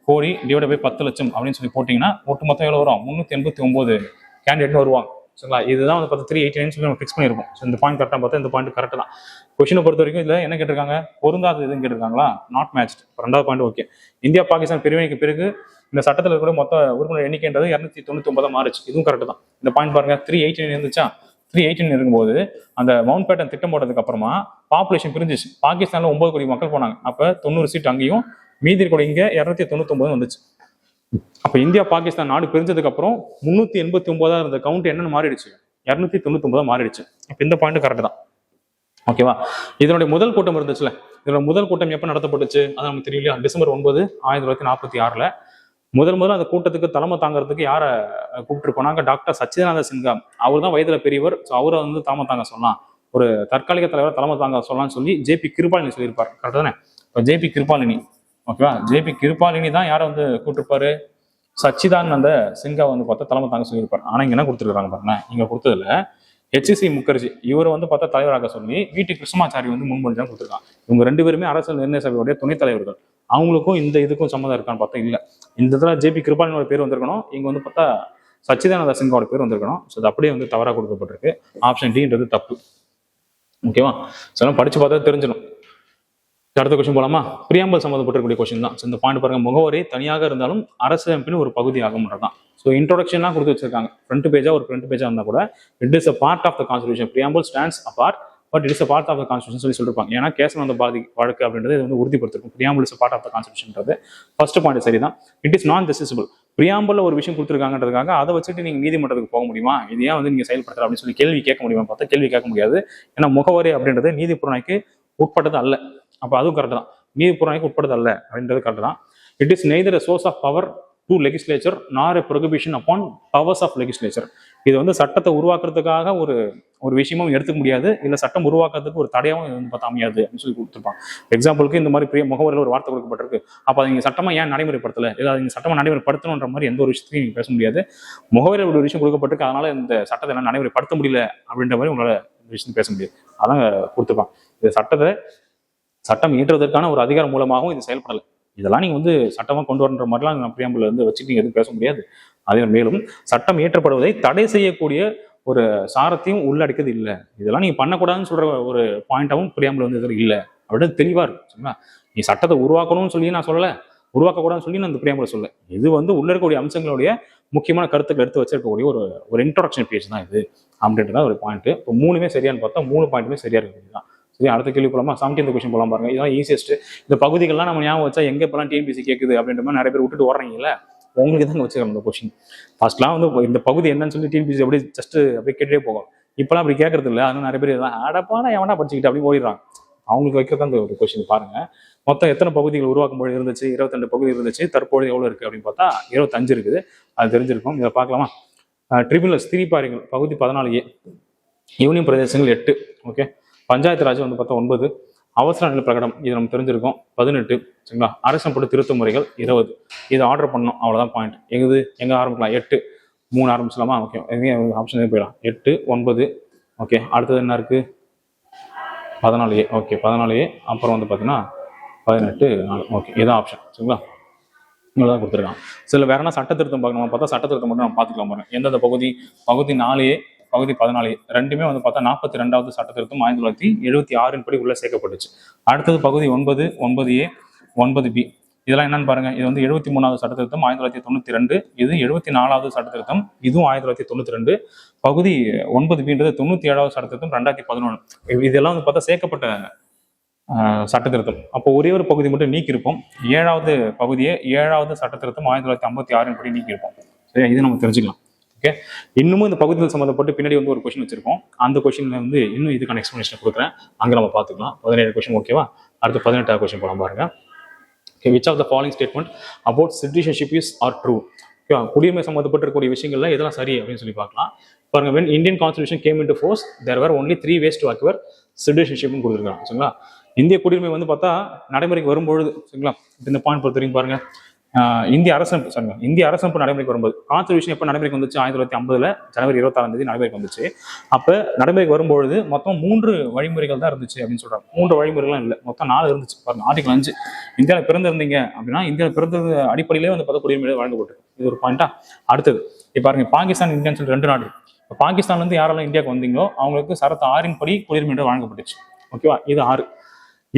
கோடி டிவைட் பை 10 லட்சம் அப்படின்னு சொல்லி போட்டீங்கன்னா ஒட்டு மொத்தம் எவ்வளவு வரும்? 389 கேண்டிடேட்னு வருவாங்க. சரிங்களா? இதுதான் வந்து பார்த்து 389 சொல்லி நம்ம ஃபிக்ஸ் பண்ணியிருப்போம். ஸோ இந்த பாயிண்ட் கரெக்டாக பார்த்தா இந்த பாயிண்ட் கரெக்ட் தான். கொஸ்டினை பொறுத்த வரைக்கும் இதில் என்ன கேட்டிருக்காங்க? பொருந்தாது எதுவும் கேட்டிருக்காங்களா? Not matched. 2வது பாயிண்ட் ஓகே. இந்தியா பாகிஸ்தான் பிரிவினைக்கு பிறகு இந்த சட்டத்தில் இருக்கிற மொத்த உறுப்பினர் எண்ணிக்கைன்றது 299 மாறுச்சு. இதுவும் கரெக்ட் தான். இந்த பாயிண்ட் பாருங்க, 389 இருந்துச்சா? 318 இருக்கும்போது அந்த மவுண்ட் பேட்டன் திட்டம் போட்டதுக்கு அப்புறமா பாப்புலேஷன் பிரிஞ்சிச்சு. பாகிஸ்தான்ல 9 கோடி மக்கள் போனாங்க. அப்ப 90 சீட் அங்கேயும், மீதி கூட இங்க 299 வந்துச்சு. அப்ப இந்தியா பாகிஸ்தான் நாடு பிரிஞ்சதுக்கு அப்புறம் 389 இருந்த கவுண்ட் என்னன்னு மாறிடுச்சு? 299 மாறிடுச்சு. இப்ப இந்த பாயிண்ட் கரெக்ட் தான். ஓகேவா? இதனுடைய முதல் கூட்டம் இருந்துச்சுல, இதோட முதல் கூட்டம் எப்ப நடத்தப்பட்டுச்சு? அது நமக்கு தெரியலையா? டிசம்பர் 9, 1946 முதல்ல அந்த கூட்டத்துக்கு தலைமை தாங்கிறதுக்கு யாரை கூப்பிட்டு போனாங்க? டாக்டர் சச்சிதானந்த சின்ஹா. அவர் தான் வயதுல பெரியவர். ஸோ அவரை வந்து தலைமை தாங்க சொல்லலாம், ஒரு தற்காலிக தலைவர் தலைமை தாங்க சொல்லலாம்னு சொல்லி ஜேபி கிருபாலினி சொல்லியிருப்பார். கரெக்ட் தானே? இப்போ ஜேபி கிருபாலினி, ஓகேவா? ஜேபி கிருபாலினி தான் யாரை வந்து கூப்பிட்டுருப்பாரு? சச்சிதானந்த சின்ஹா வந்து பார்த்தா தலைமை தாங்க சொல்லியிருப்பார். ஆனா இங்க என்ன கொடுத்துருக்காங்க பாருங்க, இங்க கொடுத்ததுல HC முகர்ஜி இவரை வந்து பார்த்தா தலைவராக சொல்லி VT கிருஷ்ணமாச்சாரி வந்து முன்மொழிஞ்சா கொடுத்துருக்காங்க. இவங்க 2 பேருமே அரசியல் நிர்ணய சபையுடைய துணைத் தலைவர்கள். அவங்களுக்கும் இந்த இதுக்கும் சம்மந்தம் இருக்கான்னு பார்த்தா இல்ல. இந்த இடத்துல ஜேபி கிருபாலினோட பேர் வந்திருக்கணும், இங்க வந்து பார்த்தா சச்சிதானந்த சின்ஹாவோட பேர் வந்திருக்கணும். ஸோ அது அப்படியே வந்து தவறாக கொடுக்கப்பட்டிருக்கு. ஆப்ஷன் டின்றது தப்பு. ஓகேவா? ஸோ படிச்சு பார்த்தா தெரிஞ்சிடும். அடுத்த கொஸ்டின் போலாமா? பிரியாம்பல் சம்மந்தப்பட்டிருக்கூடிய கொஸ்டின் தான். இந்த பாயிண்ட் பாருங்க, முகவரி தனியாக இருந்தாலும் அரசியலமைப்பின் ஒரு பகுதி ஆகும்ன்றதான். ஸோ இன்ட்ரோடக்ஷன்லாம் கொடுத்து வச்சிருக்காங்க. ஃப்ரண்ட் பேஜா இருந்தா கூட it is a part of the constitution. Preamble stands apart but it is a part of the constitution சொல்லி சொல்லிருப்பாங்க. ஏன்னா கேசவந்த பாரதி வழக்கு அப்படின்றது இது வந்து உறுதிப்படுத்திருக்கும். Preamble is part of the கான்ஸ்டிடியூஷன்றது ஃபர்ஸ்ட் பாயிண்ட் சரிதான். It is non justiciable. பிரியாம்பல்ல ஒரு விஷயம் கொடுத்துருக்காங்கன்றதுக்காக அதை வச்சுட்டு நீங்க நீதிமன்றத்துக்கு போக முடியுமா? இது ஏன் வந்து நீங்க செயல்படுத்தல அப்படின்னு சொல்லி கேள்வி கேட்க முடியுமா? பார்த்தா கேள்வி கேட்க முடியாது. ஏன்னா முகவரி அப்படின்றது நீதி புறநாய்க்கு உட்பட்டது அல்ல. அப்ப அதுவும் கரெக்ட் தான். நீதி புறநாய்க்கு உட்பட்டது அல்ல அப்படின்றது கரெக்ட் தான். It is neither a source of power to legislature nor a prohibition upon powers of legislature. இது வந்து சட்டத்தை உருவாக்குறதுக்காக ஒரு விஷயமும் எடுத்துக்க முடியாது, இல்ல சட்டம் உருவாக்குறதுக்கு ஒரு தடையாவும் வந்து பார்த்தா அமையாது அப்படின்னு சொல்லி கொடுத்துருப்பாங்க. எக்ஸாம்பிளுக்கு இந்த மாதிரி முகவரியில் ஒரு வார்த்தை கொடுக்கப்பட்டிருக்கு, அப்ப அதை நீங்க சட்டமா ஏன் நடைமுறைப்படுத்தல, இல்லை நீங்க சட்டமா நடைமுறைப்படுத்தணுன்ற மாதிரி எந்த ஒரு விஷயத்தையும் நீங்க பேச முடியாது. முகவரியில் ஒரு விஷயம் கொடுக்கப்பட்டிருக்கு, அதனால இந்த சட்டத்தை எல்லாம் நடைமுறைப்படுத்த முடியல அப்படின்ற மாதிரி உங்களால விஷயம் பேச முடியாது. அதான் கொடுத்துருப்பாங்க. இந்த சட்டம் இயற்றுவதற்கான ஒரு அதிகார மூலமாகவும் இது செயல்படலை. இதெல்லாம் நீங்க வந்து சட்டமா கொண்டு வரன்ற மாதிரிலாம் பிரியாம்பிள் வந்து வச்சுட்டு எதுவும் பேச முடியாது. அதே மேலும் சட்டம் இயற்றப்படுவதை தடை செய்யக்கூடிய ஒரு சாரத்தையும் உள்ளடக்கியது இல்லை. இதெல்லாம் நீங்க பண்ணக்கூடாதுன்னு சொல்ற ஒரு பாயிண்டாவும் பிரியாம்பிள் வந்து இதில் இல்லை அப்படின்னு தெளிவா இருக்கும். சரிங்களா? நீ சட்டத்தை உருவாக்கணும்னு சொல்லி நான் சொல்லலை, உருவாக்கக்கூடாதுன்னு சொல்லி நான் இந்த பிரியாம்பிள் சொல்ல. இது வந்து உள்ள இருக்கக்கூடிய அம்சங்களுடைய முக்கியமான கருத்துக்கள் எடுத்து வச்சிருக்கக்கூடிய ஒரு இன்ட்ரோடக்ஷன் பேஜ் தான் இது அப்படின்றத ஒரு பாயிண்ட். இப்போ 3மே சரியான்னு பார்த்தா 3 பாயிண்ட்டுமே சரியா இருக்குது தான். சரி, அடுத்த கேள்வி போலாமா? 17th கொஸ்டின் போலாம் பாருங்க. இதுதான் ஈஸியஸ்ட். இந்த பகுதிகள்லாம் நம்ம ஞாபகம் வச்சா எங்க இப்பெல்லாம் டிஎன்பிசி கேட்குது அப்படின்ற மாதிரி நிறைய பேர் விட்டுட்டு ஓடுறீங்கல்ல, உங்களுக்கு தான் வச்சுக்கிறோம் இந்த கொஸ்டின். ஃபர்ஸ்ட்லாம் வந்து இந்த பகுதி என்னன்னு சொல்லி டிஎன்பிசி அப்படியே ஜஸ்ட் அப்படியே கேட்டுட்டே போகும். இப்பெல்லாம் அப்படி கேட்கறது இல்லை. அதனால நிறைய பேர் அடப்பான எவனா படிச்சுக்கிட்டு அப்படின்னு ஓடிடுறாங்க. அவங்களுக்கு வைக்கிறதா இந்த ஒரு கொஸ்டின் பாருங்க. மொத்தம் எத்தனை பகுதிகள் உருவாக்கும் போது இருந்துச்சு? 22 பகுதி இருந்துச்சு. தற்போது எவ்வளவு இருக்கு அப்படின்னு பார்த்தா 25 இருக்குது. அது தெரிஞ்சிருக்கும். இதை பார்க்கலாமா? ட்ரிபியூனல்ஸ் திரிபாரிகள் பகுதி 14A, யூனியன் பிரதேசங்கள் 8, ஓகே, பஞ்சாயத்து ராஜ் வந்து பார்த்தா 9, அவசர நிலை பிரகடனம் இது நம்ம தெரிஞ்சிருக்கோம் 18. சரிங்களா? அரசமைப்பு திருத்த முறைகள் 20. இது ஆர்டர் பண்ணணும், அவ்வளோதான் பாயிண்ட். எங்க ஆரம்பிக்கலாம்? 8 3 ஆரம்பிச்சலாமா? ஓகே, ஆப்ஷன் போயிடலாம். 8 9. ஓகே, அடுத்தது என்ன இருக்கு? 14A. Okay, 14A. அப்புறம் வந்து பார்த்தீங்கன்னா 18 4. ஓகே, இதான் ஆப்ஷன். சரிங்களா? இவ்வளோதான் கொடுத்துருக்கான். சில வேற என்ன சட்ட திருத்தம் பார்க்கணும் பார்த்தா சட்ட திருத்தம் மட்டும் நம்ம பார்த்துக்கலாம் பாருங்க. எந்தெந்த பகுதி 4A, பகுதி 14A ரெண்டுமே வந்து பார்த்தா 42வது சட்ட திருத்தம் 1976 படி உள்ள சேர்க்கப்பட்டுச்சு. அடுத்தது பகுதி 9, 9A, 9B. இதெல்லாம் என்னன்னு பாருங்க. இது வந்து 73வது சட்ட திருத்தம் 1992. இது 74வது சட்ட திருத்தம், இதுவும் 1992. பகுதி 9Bன்றது 97வது சட்ட திருத்தம் 2011. இதெல்லாம் வந்து பார்த்தா சேர்க்கப்பட்ட சட்ட திருத்தம். அப்போ ஒரே ஒரு பகுதி மட்டும் நீக்கியிருப்போம். 7வது பகுதியை 7வது சட்ட திருத்தம் 1956 படி நீக்கியிருப்போம். சரி, இது நம்ம தெரிஞ்சுக்கலாம். ஓகே, இன்னமும் இந்த பகுதிகள் சம்மந்தப்பட்டு பின்னாடி வந்து ஒரு கொஸ்டின் வச்சிருக்கோம். அந்த கொஸ்டின்ல வந்து இன்னும் இதுக்கான எக்ஸ்பிளனேஷன் கொடுக்குறேன், அங்கே நம்ம பார்த்துக்கலாம். 17 கொஸ்டின். ஓகேவா? அடுத்து 18வது கொஸ்டின் போலாம் பாருங்க. Okay, which of the following statement about citizenship is are true? ஓகேவா? குடியுரிமை சம்மந்தப்பட்டு இருக்கக்கூடிய விஷயங்கள்ல இதெல்லாம் சரி அப்படின்னு சொல்லி பார்க்கலாம். பாருங்க, when Indian Constitution came into force, there were only 3 ways to acquire citizenship கொடுத்துருக்காங்க. சரிங்களா? இந்திய குடியுரிமை வந்து பார்த்தா நடைமுறைக்கு வரும்பொழுது, சரிங்களா, இந்த பாயிண்ட் பொறுத்த வரைக்கும் பாருங்க, இந்திய அரசமைப்பு நடைமுறைக்கு வரும்போது, கான்ஸ்டிடியூஷன் எப்போ நடைமுறைக்கு வந்துச்சு? 1950 ஜனவரி 26 நடைமுறைக்கு வந்துச்சு. அப்போ நடைமுறைக்கு வரும்பொழுது மொத்தம் 3 வழிமுறைகள் தான் இருந்துச்சு அப்படின்னு சொல்றாங்க. 3 வழிமுறைகள்லாம் இல்லை, மொத்தம் 4 இருந்துச்சு. பாருங்க, ஆர்டிகல் 5, இந்தியாவில் பிறந்திருந்தீங்க அப்படின்னா இந்தியாவில் பிறந்தது அடிப்படையிலே வந்து பார்த்தா குடியுரிமை வழங்கப்பட்டிருக்கு. இது ஒரு பாயிண்டா. அடுத்தது இப்போ பாருங்க, பாகிஸ்தான், இந்தியான்னு சொல்லி 2 நாடு. பாகிஸ்தான்ல இருந்து யாரெல்லாம் இந்தியாவுக்கு வந்தீங்களோ அவங்களுக்கு சரத்து 6 படி குடியுரிமை வழங்கப்பட்டுச்சு. ஓகேவா? இது 6.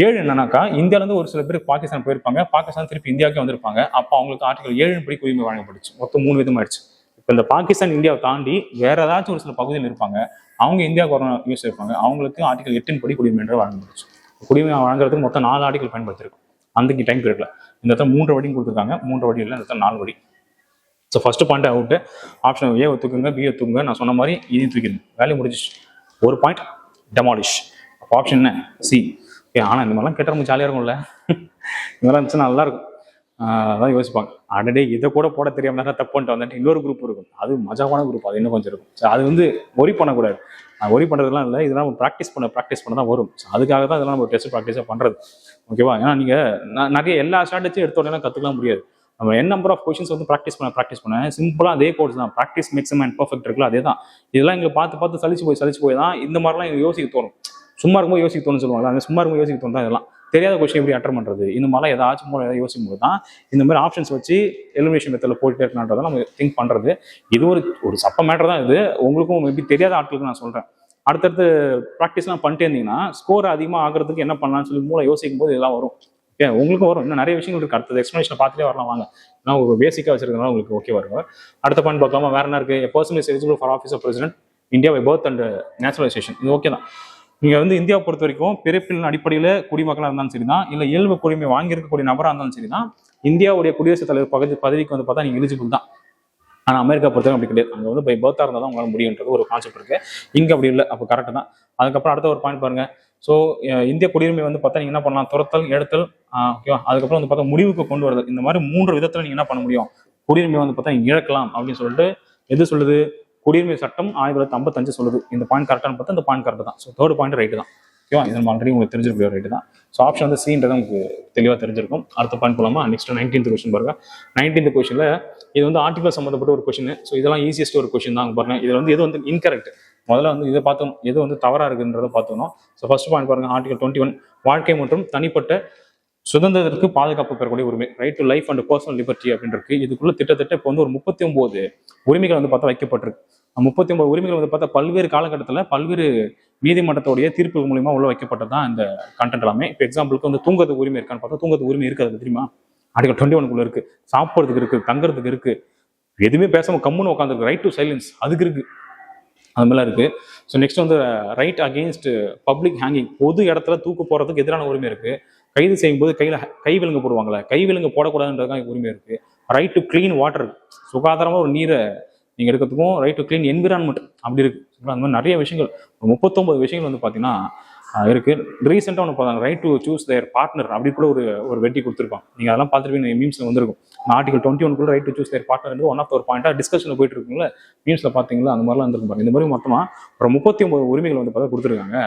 7 என்னன்னாக்கா, இந்தியாவிலேருந்து ஒரு சில பேர் பாகிஸ்தான் போயிருப்பாங்க, பாகிஸ்தான் திருப்பி இந்தியாவுக்கு வந்திருப்பாங்க. அப்போ அவங்களுக்கு ஆர்டிகல் 7 படி குடியுரிமை வழங்கப்பட்டுச்சு. மொத்தம் 3 விதமாயிடுச்சு. இப்போ இந்த பாகிஸ்தான் இந்தியாவை தாண்டி வேற ஏதாச்சும் ஒரு சில பகுதியில் இருப்பாங்க, அவங்க இந்தியாவுக்கு வரணும் யூஸ் இருப்பாங்க, அவங்களுக்கு ஆர்டிகல் 8 படி குடியுரிமை வழங்கப்பட்டுச்சு. குடியுரிமை வழங்குறதுக்கு மொத்தம் 4 ஆர்டிகல் பயன்படுத்திருக்கும் அந்த டைம் பீரியட்ல. இந்த இடத்துல 3 வடியும் கொடுத்துருக்காங்க, 3 வடி இல்லை, இந்த இடத்துல 4 வடி. So first point out. Option A தூக்குங்க, பி தூக்குங்க. நான் சொன்ன மாதிரி இதையும் தூக்கிடுங்க, வேலையை முடிஞ்சிச்சு. ஒரு பாயிண்ட் டெமாலிஷ். அப்போ ஆப்ஷன் என்ன? சி. ஆனால் இந்த மாதிரிலாம் கேட்டால் ரொம்ப ஜாலியாக இருக்கும்ல, இந்த மாதிரிலாம் இருந்துச்சுன்னா நல்லா இருக்கும். அதான் யோசிப்பாங்க, அடடே இதை கூட போட தெரியாம தான் தப்பு பண்ணிட்டு வந்துட்டு இன்னொரு குரூப் இருக்கும், அது மஜாவான குரூப், அது இன்னும் கொஞ்சம் இருக்கும். ஸோ அது வந்து ஒரி பண்ணக்கூடாது. ஒரி பண்ணுறதுலாம் இல்லை, இதெல்லாம் நம்ம ப்ராக்டிஸ் பண்ண தான் வரும். ஸோ அதுக்காக தான் இதெல்லாம் நம்ம டெஸ்ட் ப்ராக்டிஸாக பண்ணுறது. ஓகேவா? ஏன்னா நீங்கள் நிறைய எல்லா ஸ்ட்ராட்டஜியும் எடுத்த உடனே கற்றுக்கலாம் முடியாது. நம்ம என் நம்பர் ஆஃப் கொஷின்ஸ் வந்து ப்ராக்டிஸ் பண்ண சிம்பிளாக அதே கோர்ஸ் தான். ப்ராக்டிஸ் மேக்ஸ் அண்ட் பர்ஃபெக்ட் இருக்குல்ல, அதே தான். இதெல்லாம் எங்களுக்கு பார்த்து சலிச்சு போய் தான் இந்த மாதிரிலாம் எங்களுக்கு யோசிக்க தோணும். சும்மா இருக்கும்போது யோசிக்க தோணுன்னு சொல்லுவாங்க, அந்த சும்மா இருக்கும்போது யோசிக்க தோணும் தான் இதெல்லாம். தெரியாத கொஸ்டின் எப்படி அட்டன் பண்ணுறது, இந்த மாதிரிலாம் ஏதாச்சும் போல ஏதாவது யோசிக்கும் போது தான் இந்த மாதிரி ஆப்ஷன்ஸ் வச்சு எலிமினேஷன் மெத்தடில் போயிட்டே இருக்கணுன்றதை நம்ம திங்க் பண்ணுறது. இது ஒரு சப்ப மேட்டர் தான். இது உங்களுக்கும் மேபி தெரியாத ஆட்களுக்கு நான் சொல்கிறேன். அடுத்தடுத்து ப்ராக்டிஸ்லாம் பண்ணிட்டே இருந்தீங்கன்னா ஸ்கோர் அதிகமாக ஆகிறதுக்கு என்ன பண்ணலாம்னு சொல்லி மூளை யோசிக்கும் போது இதெல்லாம் வரும். ஓகே, உங்களுக்கும் வரும். இன்னும் நிறைய விஷயங்கள் இருக்குது. அடுத்தது எக்ஸ்பிளேஷன் பார்த்துட்டே வரலாம் வாங்க. ஏன்னா ஒரு பேசிக்காக வச்சிருக்கனால உங்களுக்கு ஓகே வரும். அடுத்த பாயிண்ட் பார்க்காம வேற என்ன இருக்குது? A person is eligible for office of president India by birth and naturalisation. இது ஓகே தான். நீங்கள் வந்து இந்தியாவை பொறுத்த வரைக்கும் பிறப்பின் அடிப்படையில் குடிமக்களாக இருந்தாலும் சரி தான், இல்லை இயல்பு குடிமை வாங்கியிருக்கக்கூடிய நபராக இருந்தாலும் சரி தான், இந்தியாவுடைய குடியரசுத் தலைவர் பதவிக்கு வந்து பார்த்தா நீங்கள் எலிஜிபிள் தான். ஆனால் அமெரிக்கா பொறுத்தவரை அப்படி கிடையாது. அங்கே வந்து பை பர்த்தாக இருந்தால் தான் உங்களால் முடியுன்றது ஒரு கான்செப்ட் இருக்குது. இங்கே அப்படி இல்லை. அப்போ கரெக்டு தான். அதுக்கப்புறம் அடுத்த ஒரு பாயிண்ட் பாருங்க. ஸோ இந்திய குடியுரிமை வந்து பார்த்தா நீங்கள் என்ன பண்ணலாம்? துரத்தல், எடுத்தல், ஓகேவா? அதுக்கப்புறம் வந்து பார்த்தா முடிவுக்கு கொண்டு வருதல். இந்த மாதிரி 3 விதத்தில் நீங்கள் என்ன பண்ண முடியும்? குடியுரிமை வந்து பார்த்தா நீங்கள் இழக்கலாம் அப்படின்னு சொல்லிட்டு எது சொல்லுது? குடியுரிமை சட்டம் 1955 சொல்லுது. இந்த பாயிண்ட் கரெக்டானு பார்த்தா இந்த பாயிண்ட் கரெக்ட் தான். ஸோ 3rd பாயிண்ட் ரைட்டு தான். ஓகேவா? இது ஆல்ரெடி உங்களுக்கு தெரிஞ்சிருக்க ரைட்டு தான். ஸோ ஆப்ஷன் வந்து சீன்றது உங்களுக்கு தெளிவாக தெரிஞ்சிருக்கும். அடுத்த பாயிண்ட் போலாமா? நெக்ஸ்ட் 19th கொஸ்டின் பாருங்க. 19th கொஸ்டின்ல இது வந்து ஆர்டிகல் சம்மந்தப்பட்ட ஒரு கொஸ்டின். ஸோ இதெல்லாம் ஈஸியஸ்ட் ஒரு கொஸ்டின் தான் பாருங்க. இதில் வந்து எது வந்து இன்கரெக்ட், முதல்ல வந்து இதை பார்த்தோம், எது வந்து தவறாக இருக்குன்றதை பார்த்தோம். ஸோ ஃபர்ஸ்ட் பாயிண்ட் பாருங்க, ஆர்டிகல் 21 வாழ்க்கை மற்றும் தனிப்பட்ட சுதந்திரத்திற்கு பாதுகாப்பு பெறக்கூடிய உரிமை, right to life and personal liberty அப்படின்னு இருக்கு. இதுக்குள்ள திட்டத்தட்ட இப்போ வந்து ஒரு 39 உரிமைகள் வந்து பார்த்தா வைக்கப்பட்டிருக்கு. 39 உரிமைகள் வந்து பார்த்தா பல்வேறு காலகட்டத்தில் பல்வேறு நீதிமன்றத்துடைய தீர்ப்பு மூலியமா உள்ள வைக்கப்பட்டது தான் இந்த கண்டென்ட் எல்லாமே. இப்போ எக்ஸாம்பிளுக்கு வந்து தூங்கறது உரிமை இருக்கான்னு பார்த்தா தூங்கறது உரிமை இருக்காது தெரியுமா? ஆர்டிகல் 21 இருக்கு. சாப்பிட்றதுக்கு இருக்கு, தங்குறதுக்கு இருக்கு, எதுவுமே பேசாம கம்முன்னு உட்காந்துருக்கு, ரைட் டு சைலன்ஸ் அதுக்கு இருக்கு, அது மாதிரிலாம் இருக்கு. ஸோ நெக்ஸ்ட் வந்து ரைட் அகெயின்ஸ்ட் பப்ளிக் ஹேங்கிங், பொது இடத்துல தூக்கு போறதுக்கு எதிரான உரிமை இருக்கு. கைது செய்யும்போது கை விலங்கு போடுவாங்களே, கை விலங்கு போடக்கூடாதுன்றதுக்காக உரிமை இருக்கு. ரைட் டு கிளீன் வாட்டர், சுகாதாரமா ஒரு நீரை நீங்க எடுக்கிறதுக்கும் ரைட் டு கிளீன் என்விரான்மெண்ட் அப்படி இருக்கு. அந்த மாதிரி நிறைய விஷயங்கள், 39 விஷயங்கள் வந்து பார்த்தீங்கன்னா இருக்கு. ரீசெண்டாக ஒன்று பார்த்தாங்க, right to choose their partner அப்படி கூட ஒரு வெட்டி கொடுத்துருப்பாங்க. நீங்க அதெல்லாம் பார்த்துருப்பீங்க, மீம்ஸ்ல வந்திருக்கும். Article 21 right to choose their partner one of ஒரு பாயிண்டா டிஸ்கஷன்ல போயிட்டு இருக்குங்களா, மீம்ஸ்ல பாத்தீங்களா, அந்த மாதிரிலாம் இருந்திருக்கும் பாருங்க. இந்த மாதிரி மொத்தமா ஒரு 39 உரிமைகள் வந்து பார்த்தா கொடுத்துருக்காங்க.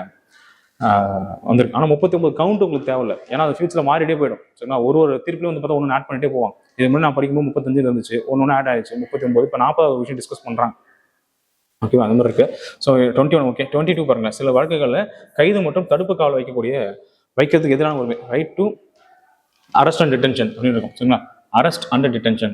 வந்திருக்கு. ஆனால் 39 கவுண்ட் உங்களுக்கு தேவையில்லை, ஏன்னா அது ஃபியூச்சரில் மாறிட்டே போயிடும். சரிங்களா, ஒரு தீர்ப்புலையும் வந்து பார்த்தா ஒன்று ஆட் பண்ணிட்டே போவாங்க. இது மாதிரி நான் படிக்கும்போது 35 இருந்துச்சு, ஒன்று ஆட் ஆயிடுச்சு 39, இப்போ 40 விஷயம் டிஸ்கஸ் பண்ணுறாங்க. ஓகேவா, அந்த மாதிரி இருக்கு. So 21 okay. 22 பாருங்க, சில வழக்குகளில் கைது மற்றும் தடுப்பு காவல் வைக்கிறதுக்கு எதிரான உரிமை, right to arrest and detention அப்படின்னு இருக்கும். சரிங்களா, arrest under detention,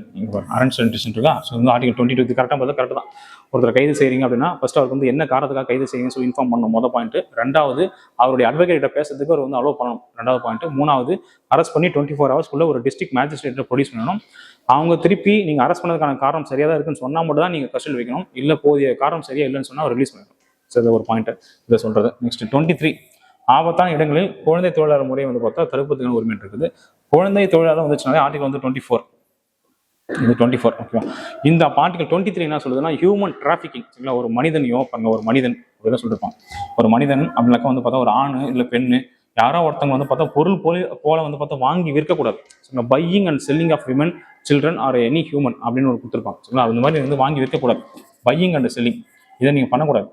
arrest and detention இருக்கா. ஸோ வந்து ஆர்டிகல் 22 கரெக்டாக பார்த்தா கரெக்ட் தான். ஒருத்தர் கைது செய்றீங்க அப்படின்னா ஃபர்ஸ்ட் அவருக்கு வந்து என்ன காரணத்துக்காக கைது செய்யுங்கன்னு சொல்லி இன்ஃபார்ம் பண்ணணும், மொதல் பாயிண்ட். ரெண்டாவது, அவருடைய அட்வொகேட்ட பேசுறதுக்கு அவர் வந்து அலோவ் பண்ணணும், ரெண்டாவது பாயிண்ட். மூணாவது, அரெஸ்ட் பண்ணி 24 ஹவர்ஸ்க்குள்ள ஒரு டிஸ்ட்ரிக்ட் மேஜிஸ்ட்ரேட்டை ப்ரொடியூஸ் பண்ணணும். அவங்க திருப்பி நீங்கள் அரெஸ்ட் பண்ணதுக்கான காரணம் சரியாக தான் இருக்குன்னு சொன்னால் மட்டும் தான் நீங்கள் கஸ்டடி வைக்கணும், இல்லை போதிய காரணம் சரியா இல்லைன்னு சொன்னால் அவர் ரிலீஸ் பண்ணணும். ஸோ இது ஒரு பாயிண்ட் இதை சொல்றது. நெக்ஸ்ட் 23, ஆபத்தான இடங்களில் குழந்தை தொழிலாளர் முறையை வந்து பார்த்தா தடுப்பதுக்கான உரிமை இருக்குது. குழந்தை தொழிலாளர் வந்துச்சுனாலே ஆர்டிகல் வந்து 24, இது 24. ஓகேவா, இந்த ஆர்டிகல் 23 என்ன சொல்லுதுன்னா ஹியூமன் டிராஃபிக்கிங். சரிங்களா, ஒரு மனிதனையோ பாருங்க, ஒரு மனிதன் அப்படிதான் சொல்லிருப்பான், ஒரு மனிதன் அப்படின்னாக்கா வந்து பார்த்தா ஒரு ஆணு இல்லை பெண்ணு யாரோ ஒருத்தவங்க வந்து பார்த்தா பொருள் போல வந்து பார்த்தா வாங்கி விற்கக்கூடாது. சரிங்களா, buying and selling of women, children or any human அப்படின்னு ஒரு கொடுத்துருப்பாங்க. சரிங்களா, அந்த மாதிரி வந்து வாங்கி விற்கக்கூடாது, பையிங் அண்ட் செல்லிங் இதை நீங்கள் பண்ணக்கூடாது.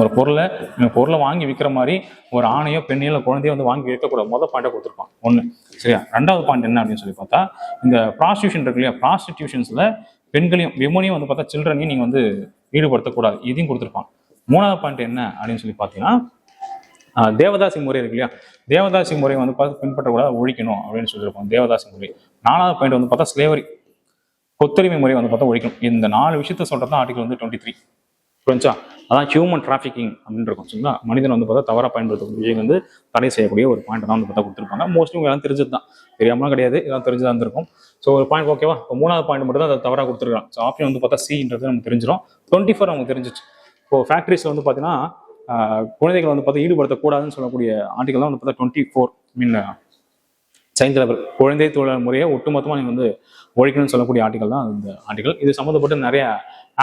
ஒரு பொருளை வாங்கி விற்கிற மாதிரி ஒரு ஆணையோ பெண்ணையோ இல்லை குழந்தையோ வந்து வாங்கி விற்கக்கூடாது, மொதல் பாயிண்டாக கொடுத்துருப்பான் ஒன்று. சரியா, ரெண்டாவது பாயிண்ட் என்ன அப்படின்னு சொல்லி பார்த்தா, இந்த ப்ராஸ்டியூஷன் இருக்கு இல்லையா, ப்ராஸ்டிடியூஷன்ஸில் பெண்களையும் விமனையும் வந்து பார்த்தா சில்ட்ரனையும் நீங்கள் வந்து ஈடுபடுத்தக்கூடாது, இதையும் கொடுத்துருப்பான். மூணாவது பாயிண்ட் என்ன அப்படின்னு சொல்லி பார்த்தீங்கன்னா, தேவதாசி முறை இருக்கு இல்லையா, தேவதாசி முறை வந்து பார்த்து பின்பற்றக்கூடாது, ஒழிக்கணும் அப்படின்னு சொல்லியிருப்போம், தேவதாசி முறை. நாலாவது பாயிண்ட் வந்து பார்த்தா ஸ்லேவரி, கொத்தடிமை முறை வந்து பார்த்தா ஒழிக்கணும். இந்த 4 விஷயத்த சொல்றது தான் ஆர்டிகல் வந்து 23. புரிஞ்சா, அதான் ஹியூமன் டிராஃபிக்கிங் அப்படின்னு இருக்கும். சரிங்களா, மனிதன் வந்து பார்த்தா தவறாக பயன்படுத்தக்கூடிய விஷயம் வந்து தடை செய்யக்கூடிய ஒரு பாயிண்ட் தான் வந்து பார்த்தா கொடுத்துருப்பாங்க. மோஸ்ட்லி எல்லாம் தெரிஞ்சது தான், தெரியாமலாம் கிடையாது, இதெல்லாம் தெரிஞ்சுதான் இருந்திருக்கும். ஸோ ஒரு பாயிண்ட் ஓகேவா. இப்போ மூணாவது பாயிண்ட் மட்டும் தான் அதை தவறாக கொடுத்துருக்காங்க. ஸோ ஆப்ஷன் வந்து பார்த்தா சின்றது நமக்கு தெரிஞ்சிடும். 24 நமக்கு தெரிஞ்சிச்சு. இப்போ ஃபேக்ட்ரிஸில் வந்து பார்த்தீங்கன்னா குழந்தைகள் வந்து பார்த்தா ஈடுபடுத்தக்கூடாதுன்னு சொல்லக்கூடிய ஆர்டிகல் தான் வந்து பார்த்தா 24 மீன் சைல்ட் லேபர், குழந்தை தொழிலாளர் முறையை ஒட்டுமொத்தமாக நீங்கள் வந்து ஒழிக்கணும்னு சொல்லக்கூடிய ஆர்டிகல் தான் இந்த ஆர்டிகல். இது சம்மந்தப்பட்ட நிறைய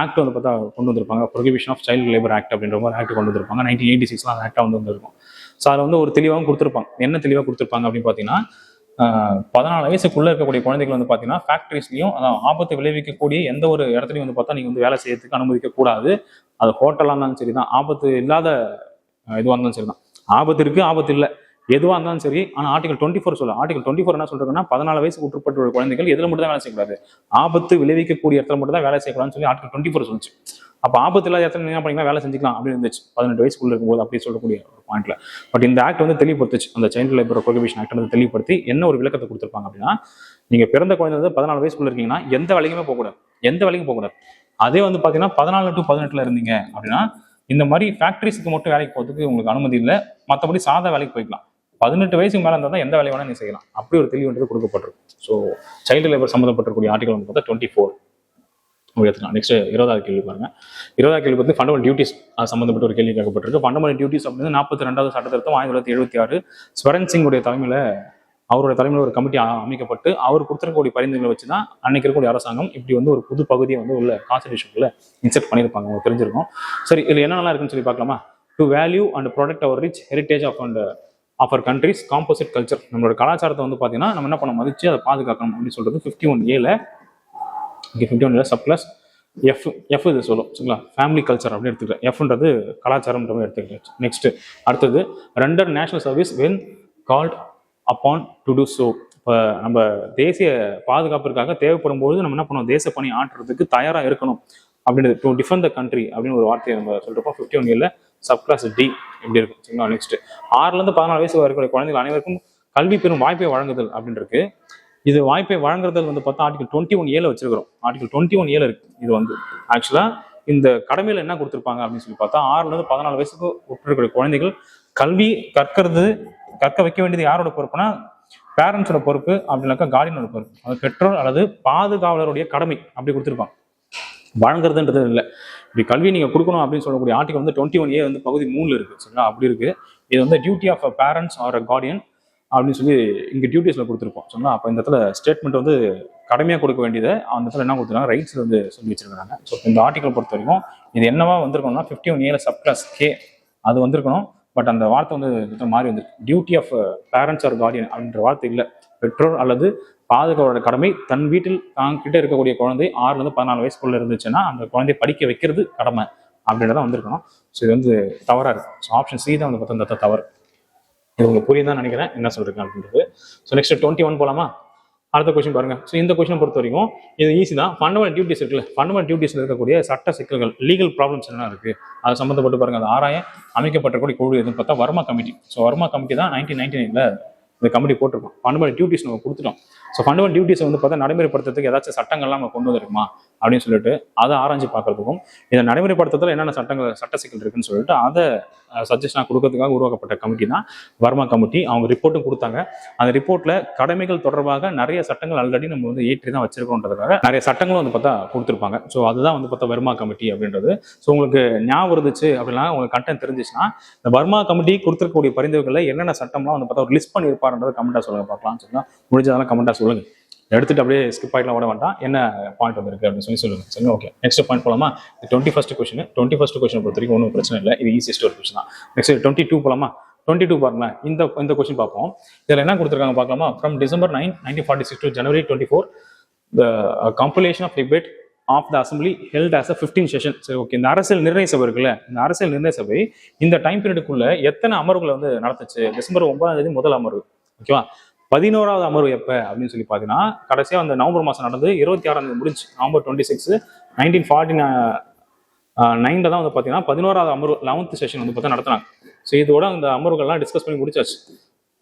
ஆக்ட் வந்து பார்த்தா கொண்டு வந்திருப்பாங்க. Prohibition of child labour act அப்படின்ற மாதிரி ஆக்ட் கொண்டு வந்திருப்பாங்க. 1986 அந்த ஆக்டாக வந்து வந்திருக்கும். ஸோ அதில் வந்து ஒரு தெளிவாகவும் கொடுத்துருப்பாங்க. என்ன தெளிவாக கொடுத்துருப்பாங்க அப்படின்னு பார்த்தீங்கன்னா, 14 வயசுக்குள்ளே இருக்கக்கூடிய குழந்தைகள் வந்து பார்த்தீங்கன்னா ஃபேக்ட்ரிஸ்லையும் அதான் ஆபத்தை விளைவிக்கக்கூடிய எந்த ஒரு இடத்துலையும் வந்து பார்த்தா நீங்கள் வந்து வேலை செய்யறதுக்கு அனுமதிக்கக்கூடாது. அது ஹோட்டலாக இருந்தாலும் சரி தான், ஆபத்து இல்லாத இதுவாக இருந்தாலும் சரி தான், ஆபத்து இருக்குது ஆபத்து இல்லை எதுவாக இருந்தாலும் சரி. ஆனால் ஆர்டிகல் 24 சொல்ல, ஆர்டிகல் 24 என்ன சொல்றாங்கன்னா 14 வயசுக்கு உட்பட்ட குழந்தைகள் எதில் மட்டும் தான் வேலை செய்யக்கூடாது, ஆபத்து விளைவிக்கக்கூடிய இடத்துல மட்டும் தான் வேலை செய்யக்கூடாதுன்னு சொல்லி ஆர்டிகல் 24 சொல்லிச்சு. அப்போ ஆபத்து இல்லாத இடத்துல என்ன பண்ணிக்கலாம், வேலை செஞ்சுக்கலாம் அப்படின்னு இருந்துச்சு 18 வயசுக்குள்ள இருக்கும்போது அப்படி சொல்லக்கூடிய ஒரு பாயிண்ட்ல. பட் இந்த ஆக்ட் வந்து தெளிவுபடுத்துச்சு, அந்த சைல்டு லேபர் ப்ரொஹிபிஷன் ஆக்ட் வந்து தெளிவுபடுத்தி என்ன ஒரு விளக்கத்தை கொடுத்துருப்பாங்க அப்படின்னா, நீங்க பிறந்த குழந்தை வந்து 14 வயசுக்குள்ள இருக்கீங்கன்னா எந்த வேலைக்குமே போகக்கூடாது, எந்த வேலைக்கும் போகக்கூடாது. அதே வந்து பாத்தீங்கன்னா 14 to 18 இருந்தீங்க அப்படின்னா இந்த மாதிரி ஃபேக்டரிஸ்க்கு மட்டும் வேலைக்கு போகிறதுக்கு உங்களுக்கு அனுமதி இல்லை, மற்றபடி சாதா வேலைக்கு போய்க்கலாம். 18 வயசுக்கு மேலே இருந்தால் தான் எந்த வேலை வேணால் நீ செய்யலாம், அப்படி ஒரு தெளிவுன்றது கொடுக்கப்பட்டிருக்கும். ஸோ சைல்டு லேபர் சம்மந்தப்பட்டிருக்கூடிய ஆர்டிகல் வந்து பார்த்தா 24 எடுத்துக்கலாம். நெக்ஸ்ட் 20வது கேள்வி பாருங்க. 20வது கேள்வி வந்து ஃபண்டமெண்டல் டியூட்டிஸ் சம்மந்தப்பட்ட ஒரு கேள்வி கேட்கப்பட்டிருக்கு. ஃபண்டமெண்டல் டியூட்டிஸ் அப்படின்னு 42வது சட்டத்திருத்தம் 1976 ஸ்வரன் சிங் உடைய தலைமையில் அவருடைய தலைமையில் ஒரு கமிட்டி அமைக்கப்பட்டு அவர் கொடுத்துருக்கக்கூடிய பரிந்துரைகளை வச்சு தான் அன்னைக்கு இருக்கக்கூடிய அரசாங்கம் இப்படி வந்து ஒரு புது பகுதியை வந்து உள்ள கான்ஸ்டிடியூஷனுக்குள்ள இன்செர்ட் பண்ணியிருப்பாங்க, உங்களுக்கு தெரிஞ்சிருக்கும். சரி, இதில் என்னென்னலாம் இருக்குன்னு சொல்லி பார்க்கலாமா. To value and protect our rich heritage of our country's composite culture, நம்மளோட கலாச்சாரத்தை வந்து பார்த்தீங்கன்னா நம்ம என்ன பண்ண மதிச்சு அதை பாதுகாக்கணும் அப்படின்னு சொல்றது 51A இங்கே 51A சப்கிளாஸ் எஃப் இது சொல்லும். சரிங்களா, ஃபேமிலி கல்ச்சர் அப்படின்னு எடுத்துக்கிறேன். எஃப்ன்றது கலாச்சாரம்ன்ற மாதிரி எடுத்துக்கிறேன். நெக்ஸ்ட் அடுத்தது render national service when called upon to do so. இப்போ நம்ம தேசிய பாதுகாப்பிற்காக தேவைப்படும் போது நம்ம என்ன பண்ணுவோம், தேச பணி ஆற்றுறதுக்கு தயாராக இருக்கணும் அப்படின்றது. டு டிஃபெண்ட் த கண்ட்ரி அப்படின்னு ஒரு வார்த்தையை நம்ம சொல்லிருப்போம். 51A சப்கிளாஸ் டி எப்படி இருக்கும். சரிங்களா, நெக்ஸ்ட் 6லேருந்து 14 வயசு வரைக்கும் குழந்தைகள் அனைவருக்கும் கல்வி பெறும் வாய்ப்பை வழங்குதல் அப்படின்னு இருக்கு. இது வாய்ப்பை வழங்குறதல் வந்து பார்த்தா ஆர்டிகல் 21A வச்சிருக்கிறோம். ஆர்டிகல் 21A இருக்கு. இது வந்து ஆக்சுவலா இந்த கடமையில என்ன கொடுத்துருப்பாங்க அப்படின்னு சொல்லி பார்த்தா 6லேருந்து 14 வயசுக்கு உட்பட குழந்தைகள் கல்வி கற்க வைக்க வேண்டியது யாரோட பொறுப்புனா பேரண்ட்ஸோட பொறுப்பு, அப்படின்னாக்கா கார்டியனோட பொறுப்பு, அது பெற்றோர் அல்லது பாதுகாவலருடைய கடமை அப்படி கொடுத்துருப்பாங்க. வழங்குறதுன்றது இல்லை, இப்படி கல்வி நீங்க கொடுக்கணும் அப்படின்னு சொல்லக்கூடிய ஆர்டிகல் வந்து 21A வந்து பகுதி 3 இருக்கு. சரிங்களா, அப்படி இருக்கு. இது வந்து duty of a parents or a guardian அப்படின்னு சொல்லி இங்க டியூட்டிஸ்ல கொடுத்துருப்போம். சரிங்களா, அப்போ இந்த இடத்துல ஸ்டேட்மெண்ட் வந்து கடமையாக கொடுக்க வேண்டியது அந்த இடத்துல என்ன கொடுத்துருக்காங்க, ரைட்ஸ் வந்து சொல்லி வச்சிருக்காங்க. ஸோ இந்த ஆர்டிகல் பொறுத்த வரைக்கும் இது என்னவா வந்திருக்கணும்னா 51A சப்கிளாஸ் கே அது வந்திருக்கணும். பட் அந்த வார்த்தை வந்து மாறி வந்துருக்கு. Duty of parents or guardian அப்படின்ற வார்த்தை இல்லை. பெற்றோர் அல்லது பாதுகாவலோட கடமை தன் வீட்டில் தான் கிட்ட இருக்கக்கூடிய குழந்தை 6லேருந்து 14 வயசுக்குள்ள இருந்துச்சுன்னா அந்த குழந்தைய படிக்க வைக்கிறது கடமை அப்படின்றத வந்திருக்கணும். ஸோ இது வந்து தவறாக இருக்கு. ஸோ ஆப்ஷன் சி தான் வந்து பார்த்தா இந்த தவறு. இது உங்களுக்கு புரியுதான் நினைக்கிறேன் என்ன சொல்றேன் அப்படின்றது. ஸோ நெக்ஸ்ட் 21 போலாமா? அடுத்த கொஸ்டின் பாருங்க. ஸோ இந்த கொஸ்டினை பொறுத்த வரைக்கும் இது ஈஸி தான். ஃபண்டமெண்டல் டியூட்டிஸ் இருக்குல்ல, ஃபண்டமெண்டல் டியூட்டிஸ்ல இருக்கக்கூடிய சட்ட சிக்கல்கள், லீகல் ப்ராப்ளம்ஸ் என்ன இருக்கு அது சம்மந்தப்பட்டு பாருங்க. அது ஆராய அமைக்கப்பட்டக்கூடிய குழு எதுன்னு பார்த்தா Verma committee. So Verma committee தான் 1999ல இந்த கமிட்டி போட்டிருக்கோம். ஃபண்டமெண்டல் டியூட்டிஸ் நம்ம கொடுத்துட்டோம். ஸோ ஃபண்டமெண்டல் டியூட்டிஸ் வந்து பார்த்தா நடைமுறைப்படுத்துறதுக்கு ஏதாச்சும் சட்டங்கள்லாம் நம்ம கொண்டு வந்திருக்குமா அப்படின்னு சொல்லிட்டு அதை ஆராய்ச்சி பார்க்கறதுக்கும், இதை நடைமுறைப்படுத்துறதுல என்னென்ன சட்ட சிக்கல் இருக்குன்னு சொல்லிட்டு அதை சஜஷனாக கொடுக்கறதுக்காக உருவாக்கப்பட்ட கமிட்டி தான் வர்மா கமிட்டி. அவங்க ரிப்போர்ட்டும் கொடுத்தாங்க. அந்த ரிப்போர்ட்ல கடமைகள் தொடர்பாக நிறைய சட்டங்கள் ஆல்ரெடி நம்ம வந்து ஏற்றி தான் வச்சிருக்கோன்றதுக்காக நிறைய சட்டங்களும் வந்து பார்த்தா கொடுத்துருப்பாங்க. ஸோ அதுதான் வந்து பார்த்தா வர்மா கமிட்டி அப்படின்றது. ஸோ உங்களுக்கு ஞாபகம் இருந்துச்சு அப்படின்னா, உங்களுக்கு கண்டென்ட் தெரிஞ்சிச்சுன்னா இந்த வர்மா கமிட்டி கொடுத்துருக்கக்கூடிய பரிந்துரைகளில் என்னென்ன சட்டம்லாம் வந்து பார்த்தா ஒரு லிஸ்ட் பண்ணியிருப்பாருன்றது கமெண்டா சொல்லுங்க பார்க்கலாம். சரிங்களா? முடிஞ்சதெல்லாம் கமெண்டா சொல்லுங்க. எடுத்துட்டு அப்படியே ஸ்கிப் ஆகிடலாம், ஓட வேண்டாம். என்ன பாயிண்ட் வந்திருக்கு அப்படின்னு சொல்லுங்க. சரிங்க, ஓகே. நெக்ஸ்ட் பாயிண்ட் போலாமா? 21st question. 21st கொஸ்டின் பொறுத்த வரைக்கும் ஒன்றும் பிரச்சனை இல்லை, இது ஈஸியஸ்ட் ஒரு கொஸ்டின் தான். நெக்ஸ்ட் 22 போலாமா? 22 பாருங்களேன். இந்த கொஸ்டின் பார்ப்போம். இதில் என்ன கொடுத்துருக்காங்க பார்க்கலாமா? From December 9, 1946 to January 24, the compilation of debate of the assembly held as a 15 session. சரி, ஓகே. இந்த அரசியல் நிர்ணய சபை இருக்குல்ல, இந்த அரசியல் நிர்ணய சபை இந்த டைம் பீரியடுக்குள்ள எத்தனை அமர்வுகளை வந்து நடத்துச்சு? டிசம்பர் 9ஆம் தேதி முதல் அமர்வு, ஓகேவா? 11வது அமர்வு எப்ப அப்படின்னு சொல்லி பாத்தீங்கன்னா, கடைசியா அந்த நவம்பர் மாசம் நடந்து 26ஆம் தேதி முடிஞ்சு. நவம்பர் 26, 1949 தான் வந்து பாத்தீங்கன்னா 11வது அமர்வு 11th செஷன் வந்து பார்த்தா நடத்தினாங்க. ஸோ இதோட அந்த அமர்வுகள்லாம் டிஸ்கஸ் பண்ணி முடிச்சாச்சு.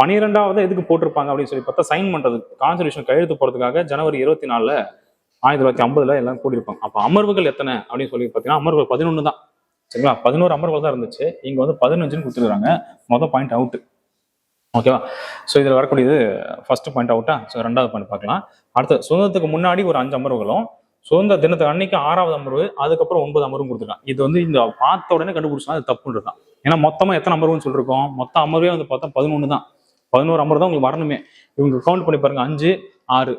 12வது எதுக்கு போட்டிருப்பாங்க அப்படின்னு சொல்லி பார்த்தா, சைன் பண்றது, கான்ஸ்டிடியூஷன் கையெழுத்து போறதுக்காக ஜனவரி 24 1950 எல்லாம் கூடியிருப்பாங்க. அப்ப அமர்வுகள் எத்தனை அப்படின்னு சொல்லி பாத்தீங்கன்னா, அமர்வுகள் 11 தான். சரிங்களா? 11 அமர்வுகள் தான் இருந்துச்சு. இங்க வந்து 15ன்னு கொடுத்துருக்காங்க. மொதல் பாயிண்ட் அவுட், ஓகேவா? ஸோ இதில் வரக்கூடியது ஃபர்ஸ்ட் பாயிண்ட் அவுட்டா. ஸோ 2வது பாயிண்ட் பார்க்கலாம். அடுத்து சுதந்திரத்துக்கு முன்னாடி ஒரு 5 அமர்வுகளும், சுதந்திர தினத்துக்கு அன்னைக்கு 6வது அமர்வு, அதுக்கப்புறம் 9 அமர்வும் கொடுத்துருக்காங்க. இது வந்து இந்த பார்த்த உடனே கண்டுபிடிச்சா அது தப்புன்னு இருக்கான். ஏன்னா மொத்தமாக எத்தனை அமர்வுன்னு சொல்லிருக்கோம்? மொத்த அமர்வே வந்து பார்த்தா 11 தான். 11 அமர்வு தான் உங்களுக்கு வரணுமே. இவங்க கவுண்ட் பண்ணி பாருங்க. 5, 6,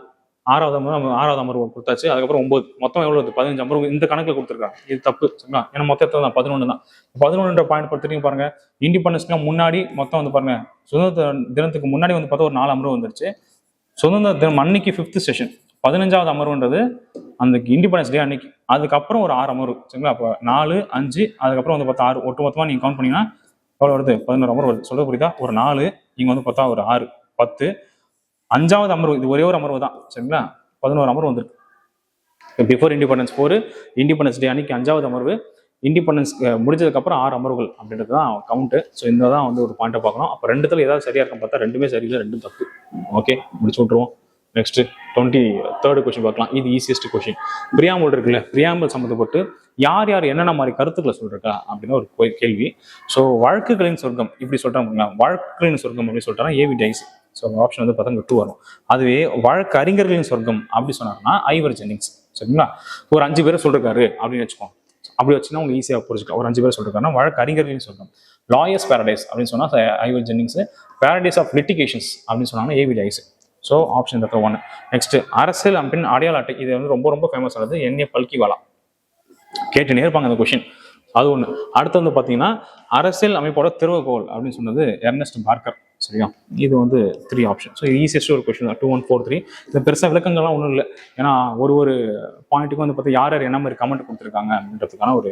6வது அமர்வு கொடுத்தாச்சு. அதுக்கப்புறம் 9, மொத்தம் எவ்வளவு? 15 அமர்வு இந்த கணக்கில் கொடுத்துருக்காங்க. இது தப்பு. சரிங்களா? ஏன்னா மொத்தத்தில் தான் 11 தான். 11 பாயிண்ட் பொறுத்தவரைக்கும் பாருங்க, இண்டிபெண்டன்ஸ்க்கு முன்னாடி மொத்தம் வந்து பாருங்க, சுதந்திர தினத்துக்கு முன்னாடி வந்து பார்த்தா ஒரு 4 அமர்வு வந்துருச்சு. சுதந்திர தினம் அன்னைக்கு 5th செஷன், 15வது அமர்வுன்றது அந்த இண்டிபெண்டன்ஸ் டே அன்னைக்கு. அதுக்கப்புறம் ஒரு 6 அமர்வு. சரிங்களா? அப்போ 4, 5, அதுக்கப்புறம் வந்து பார்த்தா 6, ஒட்டு மொத்தமாக நீங்க கவுண்ட் பண்ணீங்கன்னா எவ்வளவு வருது? 11 அமர்வு வருது. சொல்ல புரியுதா? ஒரு 4, இங்க வந்து பார்த்தா ஒரு 6, 10. 5வது அமர்வு, இது ஒரே ஒரு அமர்வு தான். சரிங்களா? 11 அமர்வு வந்திருக்கு. பிஃபோர் இண்டிபெண்டன்ஸ் 4, இண்டிபெண்டன்ஸ் டே அன்னைக்கு 5வது அமர்வு, இண்டிபெண்டன்ஸ் முடிஞ்சதுக்கு அப்புறம் 6 அமர்வுகள் அப்படின்றது தான் கவுண்ட். ஸோ இந்த தான் வந்து ஒரு பாயிண்டை பார்க்கணும். அப்போ ரெண்டுத்துல ஏதாவது சரியா இருக்கும் பார்த்தா ரெண்டுமே சரியில்லை, ரெண்டும் தப்பு. ஓகே, முடிச்சு விட்டுருவோம். நெக்ஸ்ட் 23rd கொஸ்டின் பார்க்கலாம். இது ஈஸியஸ்ட் கொஸ்டின். பிரியாம்பிள் இருக்குல்ல, பிரியாம்பிள் சம்மந்தப்பட்டு யார் யார் என்னென்ன மாதிரி கருத்துக்களை சொல்றா அப்படின்னு ஒரு கேள்வி. ஸோ வழக்குகளின் சொர்க்கம் இப்படி சொல்றாங்க. வழக்குகளின் சொர்க்கம் அப்படின்னு சொல்றாங்க ஏவி டைஸ். ஸோ ஆப்ஷன் வந்து பார்த்தா 2 வரும். அதுவே வழக்கு அறிஞர்களின் சொர்க்கம் அப்படி சொன்னாங்கன்னா ஐவர் ஜென்னிங்ஸ். சரிங்களா? ஒரு 5 பேரை சொல்றாரு அப்படின்னு வச்சுக்கோங்க. அப்படி வச்சுன்னா உங்களுக்கு ஈஸியாக புரிஞ்சுக்கலாம். ஒரு 5 பேர் சொல்றாருன்னா வழக்கு அறிஞர்களின் சொர்க்கம். லாயர்ஸ் பேரடைஸ் அப்படின்னு சொன்னா Ivor Jennings. Paradise of litigations அப்படின்னு சொன்னாங்கன்னா AV dies. So option 1. Next அரசியல் அமைப்பின் அடையாள அட்டை. இது வந்து ரொம்ப ரொம்ப ஃபேமஸ் ஆனது என்.ஏ. பல்கிவாலா. கேட்டுனே இருப்பாங்க அந்த கொஸ்டின். அது ஒன்று. அடுத்து வந்து பார்த்தீங்கன்னா அரசியல் அமைப்போட திறவுகோல் அப்படின்னு சொன்னது எர்னஸ்ட் பார்க்கர். சரியா? இது வந்து 3 ஆப்ஷன். ஸோ ஈஸியஸ்ட் ஒரு கொஸ்டின் தான். 2, 1, 4, 3. இந்த பெருசாக விளக்கங்கள்லாம் ஒன்றும் இல்லை. ஏன்னா ஒரு பாயிண்ட்டுக்கும் வந்து பார்த்தா யார் யார் என்ன மாதிரி கமெண்ட் கொடுத்துருக்காங்க அப்படின்றதுக்கான ஒரு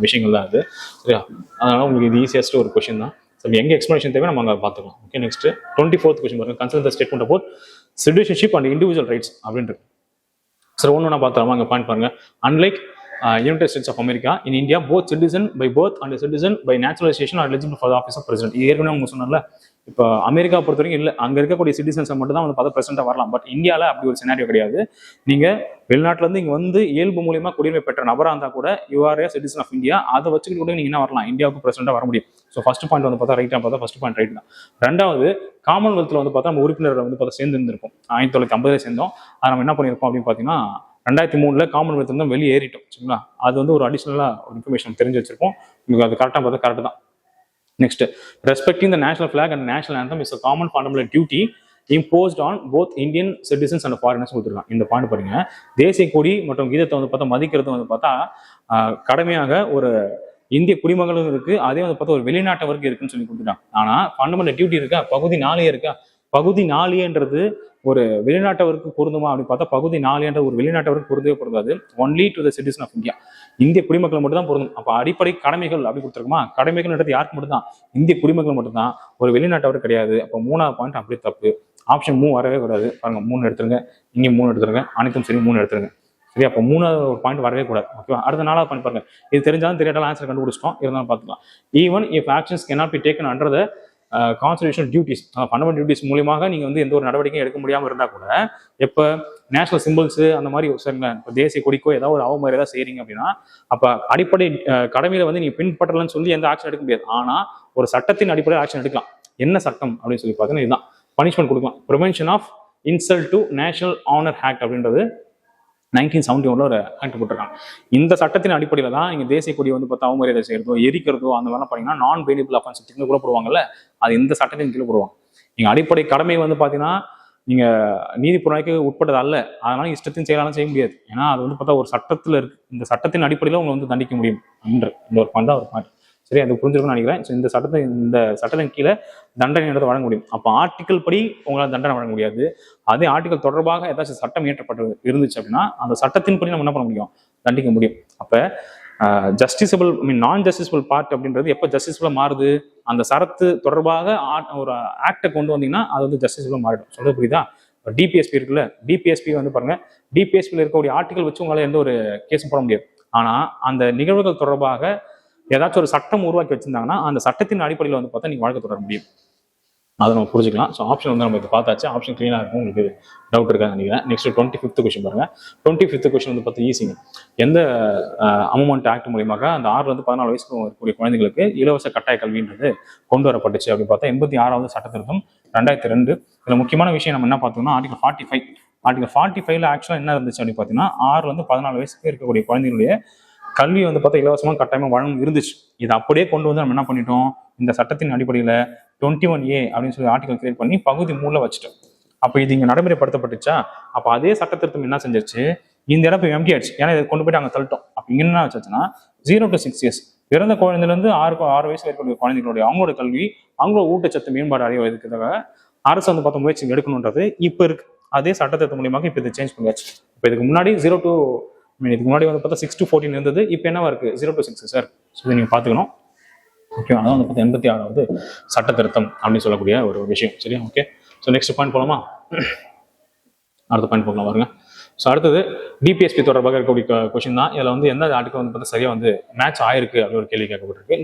விஷயங்கள் தான் அது. சரியா? அதனால உங்களுக்கு இது ஈஸியஸ்ட் ஒரு கொஸ்டின் தான். சரி, எங்கே எக்ஸ்பிளேஷன் தேவை நம்ம அங்கே பார்த்துக்கலாம். ஓகே, நெக்ஸ்ட் 24th கொஸ்டின் பாருங்க. Consider the statement about citizenship and individual rights அப்படின்றது. சரி, ஒன்று பார்த்துலாமா? அங்கே பாயிண்ட் பாருங்க. Unlike United States of America, in India, both citizen by birth and citizen by naturalization are eligible for the office of president. இது ஏற்கனவே அவங்க சொன்னார்ல. இப்போ அமெரிக்கா பொறுத்த வரைக்கும் இல்லை, அங்கே இருக்கக்கூடிய சிட்டிசன்ஸை மட்டும் தான் வந்து பார்த்தா பிரசிடென்ட்டாக வரலாம். பட் இந்தியாவில் அப்படி ஒரு சினாரியோ கிடையாது. நீங்கள் வெளிநாட்டிலேருந்து இங்கே வந்து இயல்பு மூலியமாக குடியுரிமை பெற்ற நபராக இருந்தால் கூட you are a citizen of India, அதை வச்சுக்கிட்டு கூட நீங்கள் என்ன வரலாம், இந்தியாவுக்கு பிரசிடென்ட்டாக வர முடியும். ஸோ ஃபர்ஸ்ட் பாயிண்ட் வந்து பார்த்தா ரைட்டாக பார்த்தா ஃபர்ஸ்ட் பாயிண்ட் ரைட் தான். 2வது, காமன்வெல்த்தில் வந்து பார்த்தா நம்ம உறுப்பினர் வந்து பார்த்தா சேர்ந்து இருந்திருப்போம். 1950 சேர்ந்தோம். அதை நம்ம என்ன பண்ணியிருப்போம் அப்படின்னு பார்த்தீங்கன்னா 2003 காமன்வெல்த் வந்து வெளியே ஏறிட்டோம். சரிங்களா? அது வந்து ஒரு அடிஷனலாக ஒரு இன்ஃபர்மேஷன் தெரிஞ்சு வச்சிருப்போம். உங்களுக்கு அது கரெக்டாக பார்த்தா கரெக்ட் தான். Next, respecting the national flag and national anthem is a common fundamental duty imposed on both Indian citizens and foreigners கொடுத்துருக்காங்க. இந்த பாயிண்ட் பாருங்க. தேசிய கொடி மற்றும் கீதத்தை வந்து பார்த்தா மதிக்கிறது வந்து பார்த்தா கடமையாக ஒரு இந்திய குடிமகளும் இருக்கு, அதே வந்து பார்த்தா ஒரு வெளிநாட்டவருக்கு இருக்குன்னு சொல்லி கொடுத்துட்டாங்க. ஆனா ஃபண்டமெண்டல் டியூட்டி இருக்கா? பகுதி 4 இருக்கா? பகுதி 4ஏன்றது ஒரு வெளிநாட்டவருக்கு பொருந்துமா அப்படின்னு பார்த்தா பகுதி 4என்ற ஒரு வெளிநாட்டவருக்கு பொருந்தவே பொருந்தாது. Only to the citizen of India, இந்திய குடிமக்கள் மட்டும் தான் பொருந்தும். அப்ப அடிப்படை கடமைகள் அப்படி கொடுத்துருக்குமா, கடமைகள்ன்றது யாருக்கு மட்டும் தான், இந்திய குடிமக்கள் மட்டும் தான், ஒரு வெளிநாட்டவர் கிடையாது. அப்போ 3வது பாயிண்ட் அப்படியே தப்பு. ஆப்ஷன் 3 வரவே கூடாது. பாருங்க 3 எடுத்துருங்க, இங்கே 3 எடுத்துருங்க, அனைத்தும் சரி 3 எடுத்துருங்க. சரி, அப்போ 3வது ஒரு பாயிண்ட் வரவே கூடாது. ஓகேவா? அடுத்த 4வது பாயிண்ட் பாருங்க, இது தெரிஞ்சாலும் தெரியாட்டாலும் ஆன்சர் கண்டுபிடிச்சிட்டோம், இருந்தாலும் பார்த்துக்கலாம். Even if actions cannot be taken under the constitutional duties, fundamental duties மூலியமாக நீங்க வந்து எந்த ஒரு நடவடிக்கையும் எடுக்க முடியாமல் இருந்தா கூட, எப்போ நேஷனல் சிம்பிள்ஸ் அந்த மாதிரி சரிங்களேன், இப்போ தேசிய கொடிக்கோ ஏதாவது ஒரு அவமரியாதை ஏதாவது செய்றீங்க அப்படின்னா, அப்ப அடிப்படை கடமையில வந்து நீங்க பின்பற்றலன்னு சொல்லி எந்த ஆக்ஷன் எடுக்க முடியாது. ஆனா ஒரு சட்டத்தின் அடிப்படையில் ஆக்ஷன் எடுக்கலாம். என்ன சட்டம் அப்படின்னு சொல்லி பார்த்தீங்கன்னா இதுதான், பனிஷ்மெண்ட் கொடுக்கலாம். Prevention of insult to national honour act அப்படின்றது 1971 ஒரு ஆக்ட் போட்டிருக்காங்க. இந்த சட்டத்தின் அடிப்படையில் தான் நீங்க தேசிய கொடி வந்து பார்த்தா அவமரியாதை செய்யறதோ எரிக்கிறதோ அந்த மாதிரிலாம் பண்ணீங்கன்னா நான் பெயிலபிள் அஃபென்ஸ் கூட போடுவாங்கல்ல, அது இந்த சட்டத்தின் கீழே போடுவாங்க. நீங்க அடிப்படை கடமை வந்து பாத்தீங்கன்னா நீங்க நீதிப்புறமைக்கு உட்பட்டது அல்ல, அதனால இஷ்டத்தின் செயலாலும் செய்ய முடியாது. ஏன்னா அது வந்து பார்த்தா ஒரு சட்டத்துல இருக்கு, இந்த சட்டத்தின் அடிப்படையில் உங்களை வந்து தண்டிக்க முடியும் என்ற இந்த ஒரு பாயிண்ட் தான் ஒரு பாயிண்ட். சரி, அது புரிஞ்சிருக்கும்னு நினைக்கிறேன். இந்த சட்டத்தின் கீழே தண்டனை வழங்க முடியும். அப்போ ஆர்டிக்கல் படி உங்களால் தண்டனை வழங்க முடியாது. அதே ஆர்டிக்கல் தொடர்பாக ஏதாச்சும் சட்டம் இயற்றப்பட்டு இருந்துச்சு அப்படின்னா அந்த சட்டத்தின் படி நம்ம என்ன பண்ண முடியும், தண்டிக்க முடியும். அப்ப ஜஸ்டிசபிள் நான் ஜஸ்டிசபிள் பார்ட் அப்படின்றது எப்போ ஜஸ்டிசபிளா மாறுது, அந்த சரத்து தொடர்பாக ஒரு ஆக்டை கொண்டு வந்தீங்கன்னா அது வந்து ஜஸ்டிசபிளா மாறிடும். சொல்றது புரியுதா? டிபிஎஸ்பி இருக்குல்ல, டிபிஎஸ்பி வந்து பாருங்க, டிபிஎஸ்பியில் இருக்கக்கூடிய ஆர்டிகல் வச்சு உங்களால எந்த ஒரு கேஸும் போட முடியாது. ஆனா அந்த நிகழ்வுகள் தொடர்பாக ஏதாச்சும் ஒரு சட்டம் உருவாக்கி வச்சிருந்தாங்கன்னா அந்த சட்டத்தின் அடிப்படையில் வந்து பார்த்தா நீங்க வழக்கு தொடர முடியும். அதை நம்ம புரிஞ்சுக்கலாம். ஸோ ஆப்ஷன் வந்து நம்ம இப்போ பார்த்தாச்சு, ஆப்ஷன் கிளீனாக இருக்கும், உங்களுக்கு டவுட் இருக்கான்னு நினைக்கிறேன். நெக்ஸ்ட் 25th கொஸ்டின் பாருங்க. 25th கொஸ்டின் வந்து பார்த்தா ஈஸிங்க. எந்த அமெண்ட்மெண்ட் ஆக்ட் மூலியமாக அந்த 6 14 வயசுக்கு இருக்கக்கூடிய குழந்தைகளுக்கு இலவச கட்டாய கல்வின்றது கொண்டு வரப்பட்டுச்சு அப்படின்னு பார்த்தா 86வது சட்ட திருத்தம் 2002. இதில் முக்கியமான விஷயம் நம்ம என்ன பார்த்தோம்னா ஆர்டிகல் 45. ஆர்டிகல் 45ல ஆக்சுவலாக என்ன இருந்துச்சு அப்படின்னு பார்த்தீங்கன்னா 6 14 வயசுக்கு இருக்கக்கூடிய குழந்தைகளுடைய கல்வி வந்து பார்த்தா இலவசமாக கட்டாயமாக வழங்கும் இருந்துச்சு. இது அப்படியே கொண்டு வந்து நம்ம என்ன பண்ணிட்டோம், இந்த சட்டத்தின் அடிப்படையில் 21A அப்படின்னு சொல்லி ஆர்டிகல் கிரியேட் பண்ணி பகுதி 3ல வச்சுட்டோம். அப்போ இது இங்கே நடைமுறைப்படுத்தப்பட்டுச்சா, அப்போ அதே சட்டத்திருத்தம் என்ன செஞ்சிருச்சு, இந்த இடம் இப்போ எம்டி ஆயிடுச்சு. ஏன்னா இதை கொண்டு போயிட்டு அங்கே தள்ளிட்டோம். அப்போ இங்கே என்ன வச்சுன்னா 0 to 6 years பிறந்த குழந்தைலேருந்து 6 வயசு இருக்கக்கூடிய குழந்தைகளுடைய அவங்களோட கல்வி, அவங்களோட ஊட்டச்சத்து மேம்பாடு அடைவதற்காக அரசு வந்து பார்த்த முயற்சி எடுக்கணுன்றது இப்போ இருக்கு. அதே சட்டத்திருத்தம் மூலியமாக இப்போ இதை சேஞ்ச் பண்ணியாச்சு. இப்போ இதுக்கு முன்னாடி 0 to இதுக்கு முன்னாடி வந்து பார்த்தா 6 to 14 இருந்தது, இப்போ என்னவா இருக்கு 0 to 6 சார். ஸோ இதை நீங்கள் பார்த்துக்கணும். ஓகே, அதான் வந்து பார்த்தா 86வது சட்ட திருத்தம் அப்படின்னு சொல்லக்கூடிய ஒரு விஷயம். சரியா? ஓகே, ஸோ நெக்ஸ்ட் பாயிண்ட் போகலாமா? அடுத்த பாயிண்ட் போகலாம் பாருங்க. ஸோ அடுத்தது டிபிஎஸ்பி தொடர்பாக இருக்கக்கூடிய கொஸ்டின் தான். இதில் வந்து எந்த ஆர்டிகல் வந்து பார்த்தா சரியா வந்து மேட்ச் ஆயிருக்கு அப்படின்னு ஒரு கேள்வி கேட்கப்பட்டிருக்கு.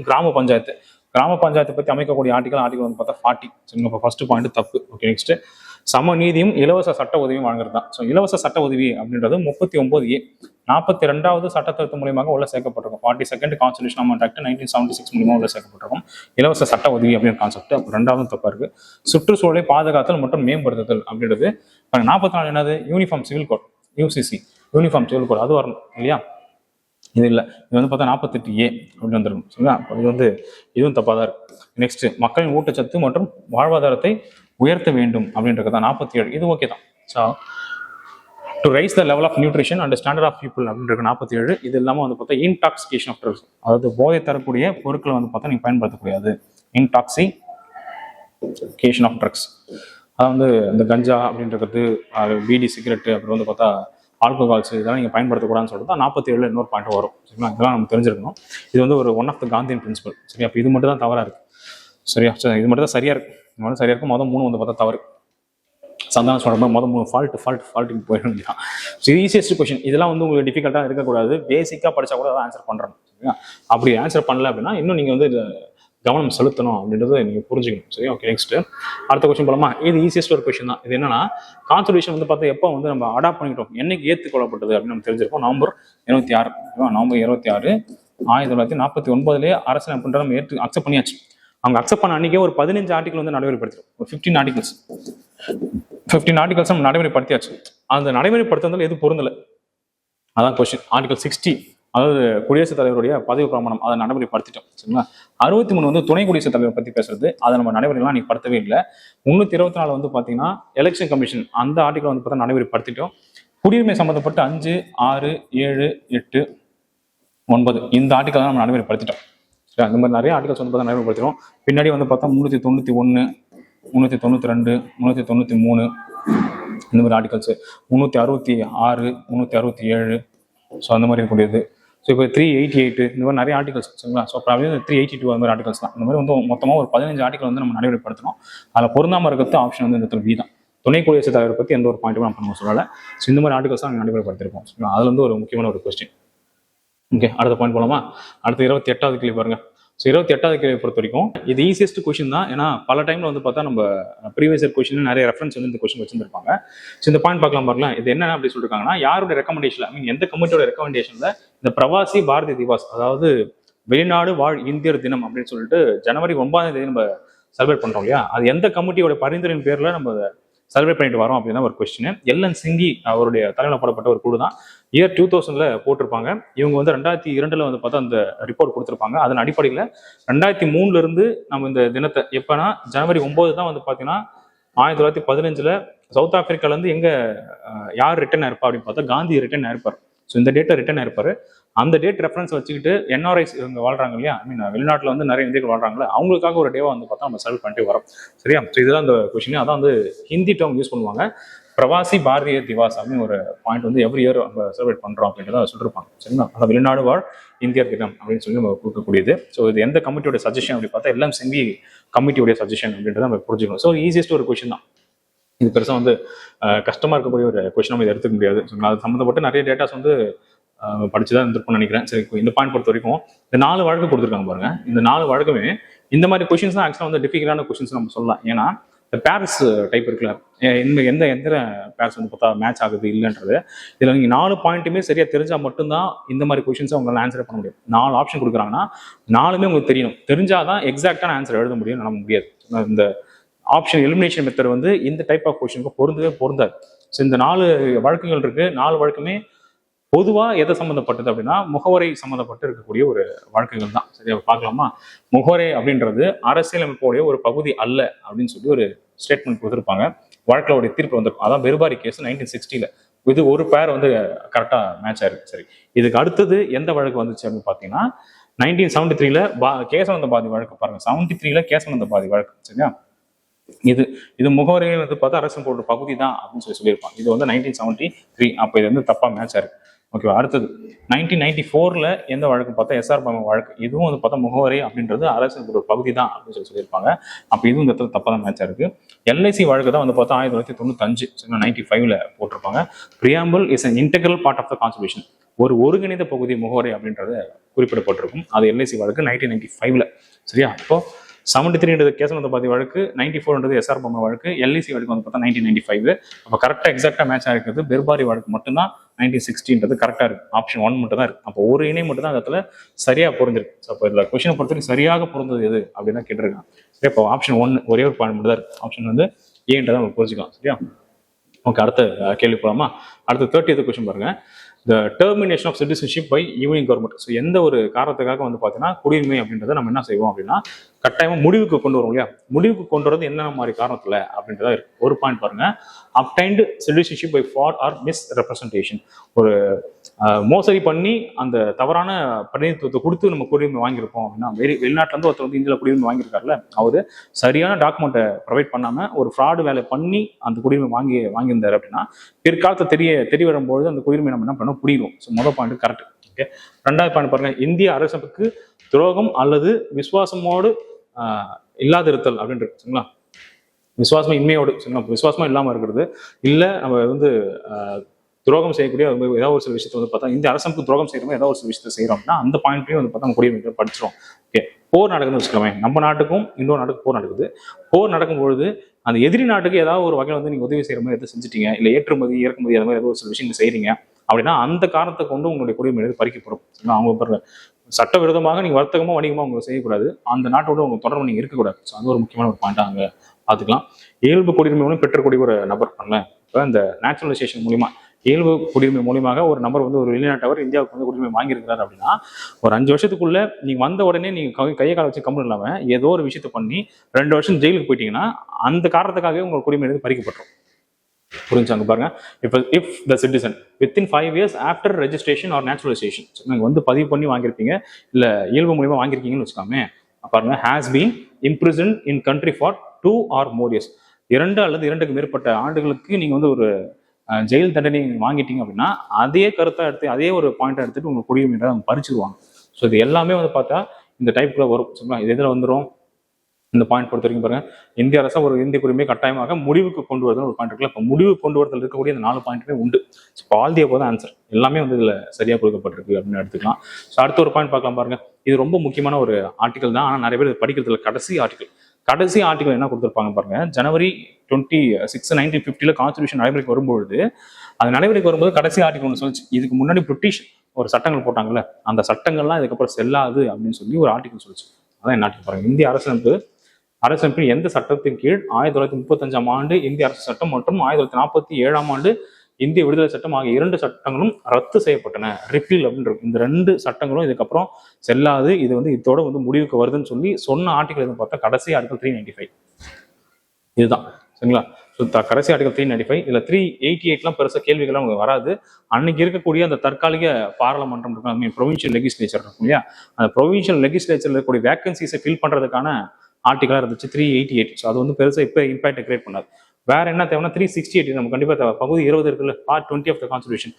கிராம பஞ்சாயத்தை பற்றி அமைக்கக்கூடிய ஆர்டிகல் வந்து பார்த்தா 40. சரிங்க, இப்போ ஃபர்ஸ்ட் பாயிண்ட் தப்பு. ஓகே, நெக்ஸ்ட் சம நீதியும் இலவச சட்ட உதவியும் வழங்குறது தான். ஸோ இலவச சட்ட உதவி அப்படின்றது 39A 42வது சட்ட திருத்தம் மூலியமாக உள்ள சேர்க்கப்பட்டிருக்கும். 42nd கான்ஸ்டிடியூஷன் அமெண்ட்மெண்ட் ஆக்ட் 1976 மூலியமாக உள்ள சேர்க்கப்பட்டிருக்கும் இலவச சட்ட உதவி அப்படின்னு கான்செப்ட். அப்போ 2வது தப்பா இருக்கு. சுற்றுச்சூழலை பாதுகாத்தல் மற்றும் மேம்படுத்துதல் அப்படின்றது 44 என்னது, uniform civil code, UCC uniform civil code, அது வரணும் இல்லையா? இது இல்லை, இது வந்து பார்த்தா 48A அப்படின்னு வந்துடும். சரிங்களா? இது வந்து இதுவும் தப்பாக தான் இருக்கு. நெக்ஸ்ட் மக்களின் ஊட்டச்சத்து மற்றும் வாழ்வாதாரத்தை உயர்த்த வேண்டும் அப்படின்றது தான் 47. இது ஓகே தான். So to raise the level of nutrition and standard of people அப்படின்றது 47. இது இல்லாமல் வந்து பார்த்தா இன்டாக்சிகேஷன் ஆஃப் ட்ரக்ஸ், அதாவது போதை தரக்கூடிய பொருட்களை வந்து பார்த்தா நீங்கள் பயன்படுத்தக்கூடாது. இன்டாக்சிகேஷன் ஆஃப் ட்ரக்ஸ், அதாவது வந்து இந்த கஞ்சா அப்படின்றது, பீடி, சிகரெட்டு, அப்புறம் வந்து பார்த்தா ஆல்கஹால்ஸ், இதெல்லாம் நீங்கள் பயன்படுத்தக்கூடாதுன்னு சொல்லிட்டு தான் 47 இன்னொரு பாயிண்ட் வரும். சரிங்களா? இதெல்லாம் நம்ம தெரிஞ்சிருக்கணும். இது வந்து ஒரு one of the Gandhian principle. சரி, அப்போ இது மட்டும் தான் தவறாக இருக்கு. சரியா? சரி, இது மட்டும் தான் சரியா இருக்கு. இது மட்டும் சரியா இருக்கும். மொதல் 3 வந்து பார்த்தா தவறு. சந்தானம் சொல்ற மொதல் 3 ஃபால்ட்டுக்கு போயிட வேண்டியதான். இது ஈஸியஸ்ட் கொஸ்டின். இதெல்லாம் வந்து உங்களுக்கு டிஃபிகல்ட்டாக இருக்கக்கூடாது. பேசிக்காக படிச்சா கூட அதான் ஆன்சர் பண்ணுறோம். சரிங்களா? அப்படி ஆன்சர் பண்ணல அப்படின்னா இன்னும் நீங்கள் வந்து கவனம் செலுத்தணும் அப்படின்றத நீங்கள் புரிஞ்சுக்கணும். சரி, ஓகே, நெக்ஸ்ட் அடுத்த கொஸ்டின் போலாமா? இது ஈஸியஸ்ட் ஒரு கொஸ்டின் தான். இது என்னன்னா, கான்ஸ்டிடியூஷன் வந்து பார்த்தா எப்போ வந்து நம்ம அடாப்ட் பண்ணிட்டோம், என்னைக்கு ஏற்றுக்கொள்ளப்பட்டது அப்படின்னு நம்ம தெரிஞ்சிருக்கோம். நவம்பர் 26. நவம்பர் 26 1949 அரசியல் நம்ம அக்செப்ட் பண்ணியாச்சு. அவங்க அக்செப்ட் பண்ண அன்னைக்கே ஒரு 15 ஆர்டிகல் வந்து நடைமுறைப்படுத்திடும். ஒரு 15 ஆர்டிகல்ஸ் நம்ம நடைமுறைப்படுத்தியாச்சு. அந்த நடைமுறைப்படுத்துறதுல எது பொருந்தல, அதான் கொஸ்டின். ஆர்டிகல் 60, அதாவது குடியரசுத் தலைவருடைய பதவி பிரமாணம், அதை நடைமுறைப்படுத்திட்டோம். சரிங்களா? 63 வந்து துணை குடியரசுத் தலைவர் பத்தி பேசுறது, அதை நம்ம நடைமுறைலாம் நீங்க படுத்தவே இல்லை. 324 வந்து பாத்தீங்கன்னா எலெக்ஷன் கமிஷன், அந்த ஆர்டிகல் வந்து பார்த்தா நடைமுறைப்படுத்திட்டோம். குடியுரிமை சம்பந்தப்பட்ட 5, 6, 7, 8, 9 இந்த ஆர்டிகல் நம்ம நடைமுறைப்படுத்திட்டோம். சரி, அந்த மாதிரி நிறைய ஆர்டிகல்ஸ் வந்து பார்த்தா நடைமுறைப்படுத்திடும். பின்னாடி வந்து பார்த்தா 391, 392, 393 இந்த மாதிரி ஆர்டிகல்ஸ், 366, 367, ஸோ அந்த மாதிரி இருக்கக்கூடியது. ஸோ இப்போ 388 இந்த மாதிரி நிறைய ஆர்டிகல்ஸ் சரிங்களா. ஸோ அப்போ 382 அந்த மாதிரி ஆர்டிகல்ஸ் தான். இந்த மாதிரி வந்து மொத்தமாக ஒரு 15 ஆர்டிகல் வந்து நம்ம நடைமுறைப்படுத்தணும். அதில் பொருந்தாமல் இருக்கிறது ஆப்ஷன் வந்து இந்த இடத்துல பி தான். துணை குடியரசுத் தலைவர் பற்றி எந்த ஒரு பாயிண்ட்டும் நம்ம சொல்லலை. ஸோ இந்த மாதிரி ஆர்டிகல்ஸ் தான் நடைமுறைப்படுத்திருக்கோம். அதில் வந்து ஒரு முக்கியமான ஒரு கொஸ்டின். ஓகே, அடுத்த பாயிண்ட் போலாமா? அடுத்த 28வது கேள்வி பாருங்க. ஸோ 28வது கேள்வியை பொறுத்த வரைக்கும் இது ஈஸியஸ்ட் கொஸ்டின் தான். ஏன்னா பல டைம்ல வந்து பார்த்தா நம்ம ப்ரீவியஸ் இயர் கொஸ்டின் நிறைய ரெஃபரன்ஸ் வந்து இந்த கொஸ்டின் வச்சிருப்பாங்க. ஸோ இந்த பாயிண்ட் பார்க்கலாம் பாருங்களேன். இது என்ன அப்படி சொல்லிருக்காங்கன்னா, யாருடைய ரெக்கமெண்டேஷன், ஐ மீன் எந்த கமிட்டியோட ரெக்கமெண்டேஷன்ல இந்த பிரவாசி பாரதிய திவாஸ், அதாவது வெளிநாடு வாழ் இந்தியர் தினம் அப்படின்னு சொல்லிட்டு ஜனவரி 9ஆம் தேதி நம்ம செலிப்ரேட் பண்றோம் இல்லையா, அது எந்த கமிட்டியோட பரிந்துரையின் பேர்ல நம்ம செலிப்ரேட் பண்ணிட்டு வரோம் அப்படின்னா ஒரு கொஸ்டின். எல்என் சிங்கி அவருடைய தலைமையில் போடப்பட்ட ஒரு குழு தான். இயர் 2000 போட்டிருப்பாங்க. இவங்க வந்து 2002 வந்து பார்த்தா அந்த ரிப்போர்ட் கொடுத்துருப்பாங்க. அதன் அடிப்படையில் 2003 இருந்து நம்ம இந்த தினத்தை எப்பனா ஜனவரி 9 தான் வந்து பார்த்தீங்கன்னா 1915 சவுத் ஆப்பிரிக்கால இருந்து எங்க யார் ரிட்டர்ன் ஆயிருப்பா அப்படின்னு பார்த்தா காந்தி ரிட்டர்ன் ஆயிருப்பார். ஸோ இந்த டேட்டை ரிட்டர்ன் ஆயிருப்பாரு. அந்த டேட் ரெஃபரன்ஸ் வச்சுக்கிட்டு என்ஆர்ஐஸ் இவங்க வாழ்றாங்க இல்லையா, ஐ மீன் வெளிநாட்டில் வந்து நிறைய இந்தியர்கள் வாழ்றாங்களே, அவங்களுக்காக ஒரு டேவா வந்து பார்த்தா நம்ம செலிப்ரேட் பண்ணிட்டு வரோம். சரியா? ஸோ இதுதான் அந்த கொஸ்டின். அதான் வந்து ஹிந்தி டேர்ம் யூஸ் பண்ணுவாங்க. பிரவாசி பாரதிய திவாஸ் அப்படின்னு ஒரு பாயிண்ட் வந்து எவ்ரி இயர் நம்ம செலிப்ரேட் பண்றோம் அப்படின்றத சொல்லிருப்பாங்க. சரிங்களா? அந்த வெளிநாடு வாழ் இந்தியர் தினம் அப்படின்னு சொல்லி நம்ம கொடுக்கக்கூடியது. ஸோ இது எந்த கமிட்டியோட சஜஷன் அப்படி பார்த்தா எல்லாம் சிங்கி கமிட்டியோட சஜஷன் அப்படின்றத நம்ம புரிஞ்சுக்கணும். ஸோ ஈஸியஸ்ட் ஒரு கொஸ்டின் தான். இது பெருசாக வந்து கஷ்டமா இருக்கக்கூடிய ஒரு கொஸ்டின் நம்ம எடுத்துக்க முடியாது. அது சம்மந்தப்பட்ட நிறைய டேட்டாஸ் வந்து படிச்சுதான் இருந்திருக்கும்னு நினைக்கிறேன். சரி, இந்த பாயிண்ட் பொறுத்த வரைக்கும் இந்த 4 வழக்கு கொடுத்துருக்காங்க பாருங்க. இந்த 4 வழக்குமே இந்த மாதிரி கொஸ்டின்ஸ் தான் ஆக்சுவலாக வந்து டிஃபிகல்ட்டான கொஸ்டின்ஸ் நம்ம சொல்லலாம். ஏன்னா இந்த பேர்ஸ் டைப் இருக்குல்ல, எந்த பேர்ஸ் வந்து பார்த்தா மேட்ச் ஆகுது இல்லைன்றது, இதில் நீங்கள் 4 பாயிண்ட்டுமே சரியா தெரிஞ்சா மட்டும்தான் இந்த மாதிரி கொஸ்டின்ஸை உங்களால் ஆன்சர் பண்ண முடியும். 4 ஆப்ஷன் கொடுக்குறாங்கன்னா 4மே உங்களுக்கு தெரியணும். தெரிஞ்சாதான் எக்ஸாக்டான ஆன்சர் எழுத முடியும். நம்ம முடியாது. இந்த ஆப்ஷன் எலிமினேஷன் மெத்தட் வந்து இந்த டைப் ஆஃப் கொஸ்டினுக்கு பொருந்தாது. ஸோ இந்த 4 வழக்குகள் இருக்கு. 4 வழக்குமே பொதுவாக எதை சம்மந்தப்பட்டது அப்படின்னா முகவரை சம்மந்தப்பட்டு இருக்கக்கூடிய ஒரு வழக்குகள் தான். சரியா? பார்க்கலாமா? முகவரை அப்படின்றது அரசியலமைப்புடைய ஒரு பகுதி அல்ல அப்படின்னு சொல்லி ஒரு ஸ்டேட்மெண்ட் கொடுத்துருப்பாங்க. வழக்கில் தீர்ப்பு வந்திருக்கும். அதான் பெருபாரி கேஸ் 1960. இது ஒரு பேர் வந்து கரெக்டா மேட்ச் ஆயிருக்கு. சரி, இதுக்கு அடுத்தது எந்த வழக்கு வந்துச்சு அப்படின்னு பார்த்தீங்கன்னா 1973 கேசவந்த பாதி வழக்கு. பாருங்க, 73 கேசவந்த பாதி வழக்கு. சரியா? இது முகவரையில் வந்து பார்த்தா அரசு போன்ற பகுதி தான் அப்படின்னு சொல்லியிருப்பாங்க. இது வந்து 1973. அப்போ இது வந்து தப்பா மேட்ச் ஆயிருக்கு. ஓகேவா? அடுத்தது 1994 எந்த வழக்கு பார்த்தா எஸ்ஆர் பாம வழக்கு. இதுவும் வந்து பார்த்தா முகவரி அப்படின்றது அரசு ஒரு பகுதி தான் அப்படின்னு சொல்லியிருப்பாங்க. அப்போ இதுவும் இந்த தப்பா தான் மேட்ச் ஆயிருக்கு. எல்ஐசி வழக்கு தான் வந்து பார்த்தா 1995 95 போட்டிருப்பாங்க. Preamble is an integral part of the constitution. ஒரு ஒருங்கிணைந்த பகுதி முகவரி அப்படின்றது குறிப்பிடப்பட்டிருக்கும். அது எல்ஐசி வழக்கு 1995. சரியா? இப்போ 73 கேசவந்த பாதி வழக்கு, 94 எஸ்ஆர் பாம வழக்கு, எல்ஐசி வழக்கு வந்து பார்த்தா 1995. அப்போ கரெக்டாக எக்ஸாக்டா மேட்ச் ஆகிருக்கிறது பெர்பாரி வழக்கு மட்டும்தான் 1960 கரெக்டா இருக்கு. ஆப்ஷன் 1 மட்டும் தான் இருக்கு. அப்போ ஒரு இணை மட்டும் தான் இடத்துல சரியா பொருந்திருக்கு. அப்போ இதுல கொஸ்டினை பொறுத்தவரைக்கும் சரியாக பொருந்தது எது அப்படின்னு கேட்டிருக்காங்க. சரி, இப்போ ஆப்ஷன் 1 ஒரே ஒரு பாயிண்ட் மட்டும் தான் இருக்கு. ஆப்ஷன் வந்து ஏன்றதை நம்ம புரிஞ்சுக்கலாம். சரியா? ஓகே, அடுத்த கேள்வி போலாமா? அடுத்த 30th கொஸ்டின் பாருங்க. The termination of citizenship by union government. So எந்த ஒரு காரணத்துக்காக வந்து பார்த்தீங்கன்னா குடியுரிமை அப்படின்றத நம்ம என்ன செய்வோம் அப்படின்னா கட்டாயமா முடிவுக்கு கொண்டு வரும் இல்லையா? முடிவுக்கு கொண்டு வரது என்ன மாதிரி காரணத்துல அப்படின்றதா இருக்கு. ஒரு பாயிண்ட் பாருங்க. Obtained citizenship by fraud or misrepresentation. ஒரு மோசடி பண்ணி அந்த தவறான பிரதிநிதித்துவத்தை கொடுத்து நம்ம குடியுரிமை வாங்கியிருப்போம் அப்படின்னா, வெளிநாட்டுல இருந்து ஒருத்தர் வந்து இந்தியாவில் குடியுரிமை வாங்கியிருக்காருல்ல, அவரு சரியான டாக்குமெண்ட்டை ப்ரொவைட் பண்ணாம ஒரு ஃப்ராடு வேலை பண்ணி அந்த குடியுரிமை வாங்கியிருந்தாரு அப்படின்னா பிற்காலத்தை தெரிய வரும்போது அந்த குடியுரிமை நம்ம என்ன பண்ண புரியும். ஸோ முதல் பாயிண்ட் கரெக்ட். ஓகே, 2வது பாயிண்ட் பாருங்க. இந்திய அரசுக்கு துரோகம் அல்லது விசுவாசமோடு இல்லாதிருத்தல் அப்படின்றது. சரிங்களா? விசுவாசமா இன்மையோடு, சரிங்களா, விசுவாசமா இல்லாம இருக்கிறது இல்ல, நம்ம வந்து துரோகம் செய்யக்கூடிய ஏதாவது ஒரு சில விஷயத்தை வந்து பார்த்தா இந்திய அரசுக்கு துரோகம் செய்யறோம், ஏதாவது ஒரு சில விஷயத்தை செய்யறோம் அப்படின்னா அந்த பாயிண்ட்லயும் வந்து பார்த்தா நம்ம குடியுரிமை படிச்சிடும். ஓகே, போர் நடக்குதுன்னு வச்சுக்கோமே, நம்ம நாட்டுக்கும் இன்னொரு நாட்டுக்கு போர் நடக்குது. போர் நடக்கும்பொழுது அந்த எதிரி நாட்டுக்கு ஏதாவது ஒரு வகையில் வந்து நீங்க உதவி செய்யற மாதிரி எதாவது செஞ்சுட்டீங்க, இல்லை ஏற்றுமதி இறக்குமதி அந்த மாதிரி ஏதாவது ஒரு சில விஷயங்கள் செய்யறீங்க அப்படின்னா அந்த காரணத்தை கொண்டு உங்களுடைய குடியுரிமை பறிக்கப்படும். அவங்க சட்டவிரோதமாக நீங்க வர்த்தகமோ வணிகமோ அவங்க செய்யக்கூடாது. அந்த நாட்டோட உங்க தொடர்பு நீங்க இருக்கக்கூடாது. ஸோ அது ஒரு முக்கியமான ஒரு பாயிண்டா அங்க பார்த்துக்கலாம். இயல்பு குடியுரிமை மூலம் பெற்றக்கூடிய ஒரு நபர் பண்ணல. இப்போ இந்த நேச்சுரலைசேஷன் மூலியமா இயல்பு குடியுரிமை மூலியமாக ஒரு நபர் வந்து ஒரு வெளிநாட்டவர் இந்தியாவுக்கு வந்து குடியுரிமை வாங்கியிருக்கிறார் அப்படின்னா ஒரு 5 வருஷத்துக்குள்ள நீங்க வந்த உடனே நீங்க கையை கால வச்சு கம்பெனி இல்லாம ஏதோ ஒரு விஷயத்த பண்ணி 2 வருஷம் ஜெயிலுக்கு போயிட்டீங்கன்னா அந்த காரணத்துக்காகவே உங்க குடியுரிமை பறிக்கப்பட்டோம். புரிஞ்சாங்க பாருங்க. If the citizen within 5 years after registration or naturalisation, நீங்க வந்து பதிவு பண்ணி வாங்கியிருப்பீங்க இல்ல இயல்பு மூலியமா வாங்கியிருக்கீங்கன்னு வச்சுக்காம பாருங்க, has been imprisoned in country for 2 or more years, 2 அல்லது 2க்கு மேற்பட்ட ஆண்டுகளுக்கு நீங்க வந்து ஒரு ஜெயில் தண்டனை வாங்கிட்டீங்க அப்படின்னா அதே கருத்தை எடுத்து அதே ஒரு பாயிண்டை எடுத்துட்டு உங்களுக்கு குடியுரிமை அவங்க பறிச்சிருவாங்க. ஸோ இது எல்லாமே வந்து பார்த்தா இந்த டைப்புக்குள்ள வரும். சரிங்களா? இது எதில் வந்துடும்? இந்த பாயிண்ட் பொறுத்த வரைக்கும் பாருங்க, இந்திய அரசு ஒரு இந்திய குடியுரிமை கட்டாயமாக முடிவுக்கு கொண்டு வருதுன்னு ஒரு பாயிண்ட் இருக்குல்ல. இப்போ முடிவு கொண்டு வரதுல இருக்கக்கூடிய இந்த 4 பாயிண்ட்டுமே உண்டு. So all the above answer எல்லாமே வந்து இதுல சரியா கொடுக்கப்பட்டிருக்கு அப்படின்னு எடுத்துக்கலாம். ஸோ அடுத்த ஒரு பாயிண்ட் பார்க்கலாம் பாருங்க. இது ரொம்ப முக்கியமான ஒரு ஆர்டிகல் தான். ஆனால் நிறைய பேர் படிக்கிறதுல கடைசி ஆர்டிகல் என்ன கொடுத்துருப்பாங்க பாருங்க. ஜனவரி 26, 1950 கான்ஸ்டிடியூஷன் நடைமுறைக்கு வரும்பொழுது, அது நடைமுறைக்கு வரும்போது கடைசி ஆர்டிகல் ஒன்று சொல்லிச்சு, இதுக்கு முன்னாடி பிரிட்டிஷ் ஒரு சட்டங்கள் போட்டாங்கல்ல, அந்த சட்டங்கள்லாம் இதுக்கப்புறம் செல்லாது அப்படின்னு சொல்லி ஒரு ஆர்டிகல் சொல்லிச்சு. அதான் என்ன ஆர்டிகல் பாருங்க. இந்திய அரசமைப்பில் எந்த சட்டத்தின் கீழ் 1935ஆம் ஆண்டு இந்திய அரசு சட்டம் மற்றும் 1947ஆம் ஆண்டு இந்திய விடுதலை சட்டம் ஆகிய 2 சட்டங்களும் ரத்து செய்யப்பட்டன, ரிப்பீல் அப்படின்றது. இந்த 2 சட்டங்களும் இதுக்கப்புறம் செல்லாது, இது வந்து இதோட வந்து முடிவுக்கு வருதுன்னு சொல்லி சொன்ன ஆர்டிகல் எதுவும் பார்த்தா கடைசி ஆர்டிகல் 395. இதுதான். சரிங்களா? ஸோ கடைசி ஆர்டிகல் 395. இதுல 388 பெருசா கேள்விகள்லாம் உங்களுக்கு வராது. அன்னைக்கு இருக்கக்கூடிய அந்த தற்காலிக பாராளுமன்றம் இருக்கும், ப்ரொவின்ஷியல் லெகிஸ்லேச்சர் இருக்கும் இல்லையா, அந்த ப்ரொவின்ஷியல் லெகிஸ்லேச்சர்ல இருக்கக்கூடிய வேகன்சிஸை ஃபில் பண்றதுக்கான ஆர்டிகலா இருந்துச்சு 388. ஸோ அது வந்து பெருசா இப்போ இம்பாக்ட் கிரியேட் பண்ணாது. வேற என்ன தேவைன்னா 368 நம்ம கண்டிப்பா தேவை. பகுதி 20 இருக்குல்ல, பார்ட் 20 ஆஃப் த கான்ஸ்டிடியூஷன்,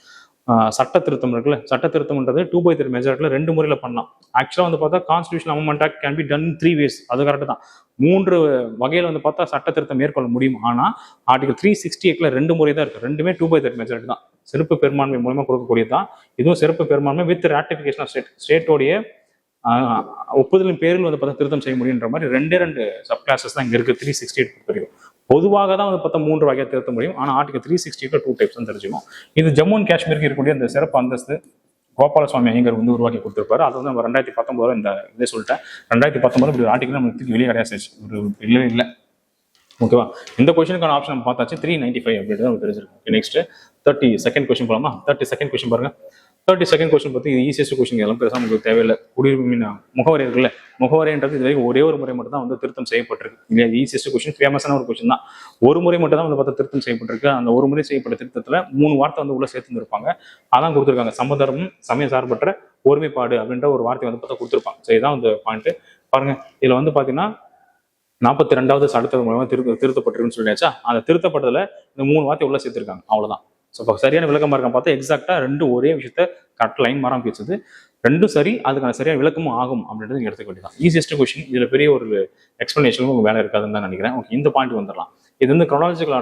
சட்ட திருத்தம் இருக்குல்ல. சட்ட திருத்தம்ன்றது 2/3 மெஜாரிட்டில 2 முறையில பண்ணலாம். ஆக்சுவலா வந்து பார்த்தா constitution amendment act can be done 3 ways. அது கரெக்ட் தான். 3 வகையில வந்து பார்த்தா சட்ட திருத்தம் மேற்கொள்ள முடியும். ஆனா ஆர்டிகல் 368ல 2 முறை தான் இருக்கு. ரெண்டுமே 2/3 மெஜாரிட்டி தான். சிறப்பு பெரும்பான்மை மூலமா கொடுக்கக்கூடியதுதான். இதுவும் சிறப்பு பெரும்பான்மை வித் ராட்டிபிகேஷன் ஆஃப் ஸ்டேட்டோடைய ஒப்புதலின் பேரில் வந்து பார்த்தா திருத்தம் செய்ய முடியுன்ற மாதிரி 2 சப் கிளாஸஸ் தான் இங்க இருக்கு 368 வரைக்கும். பொதுவாக தான் வந்து பார்த்தா 3 வகையாக திருத்த முடியும். ஆனால் ஆர்டிகல் 368 2 டைப்ஸ் தான் தெரிஞ்சுக்கணும். இது ஜம்மு அண்ட் காஷ்மீருக்கு இருக்கக்கூடிய அந்த சிறப்பு அந்தஸ்து கோபாலசுவாமி ஐயங்கர் வந்து உருவாக்கி கொடுத்திருப்பாரு. அது வந்து நம்ம 2019 இந்த இதே சொல்லிட்டேன். 2019 இப்படி ஒரு ஆர்டிகல் நம்ம வெளியே கிடையாது, ஒரு இல்லவே இல்லை. ஓகேவா? இந்த கொஸ்டினுக்கான ஆப்ஷன் நம்ம பார்த்தாச்சு 395 அப்படின்றது நமக்கு தெரிஞ்சிருக்கும். நெக்ஸ்ட் 32nd கொஸ்டின் போலாமா? 32nd கொஸ்டின் பாருங்க. 32nd கொஸ்டின் பத்தி ஈஸியஸ்ட் கொஸ்டின், எல்லாம் பெருசாக நமக்கு தேவையில்லை. குடியுரிமை முகவரி இருக்குல்ல, முகவரின்றது இது வரைக்கும் ஒரே ஒரு முறை மட்டும் தான் வந்து திருத்தம் செய்யப்பட்டிருக்கு இல்லையா? ஈஸியஸ்ட் கொஸ்டின், ஃபேமஸான ஒரு கொஸ்டின் தான். ஒரு முறை மட்டும் தான் வந்து பார்த்தா திருத்தம் செய்யப்பட்டிருக்கு. அந்த ஒரு முறை செய்யப்பட்ட திருத்தத்துல 3 வார்த்தை வந்து உள்ள சேர்த்துருப்பாங்க. அதான் கொடுத்துருக்காங்க, சமதர்மம் சமய சார்பற்ற ஒருமைப்பாடு அப்படின்ற ஒரு வார்த்தை வந்து பார்த்தா கொடுத்துருப்பாங்க. ஸோ இதான் வந்து பாயிண்ட் பாருங்க. இதுல வந்து பாத்தீங்கன்னா 42வது சட்டத்தின் மூலமா திருத்தப்பட்டிருக்குன்னு சொல்லியாச்சா, அந்த திருத்தப்பட்டதுல இந்த 3 வார்த்தை உள்ள சேர்த்திருக்காங்க. அவ்வளவுதான். ஸோ இப்போ சரியான விளக்கமா இருக்கான்னு பார்த்தா எக்ஸாக்டா 2 ஒரே விஷயத்த கரெக்ட் லைன் மாறாம பேசுது. 2 சரி, அதுக்கான சரியான விளக்கமும் ஆகும் அப்படின்றது நீங்க எடுத்துக்க வேண்டியதான். Easiest question. இதுல பெரிய ஒரு எக்ஸ்பிளனேஷனும் உங்க வேலை இருக்காதுன்னு தான் நினைக்கிறேன். ஓகே, இந்த பாயிண்ட் வந்துடலாம். இது வந்து குரோனாலஜிக்கல்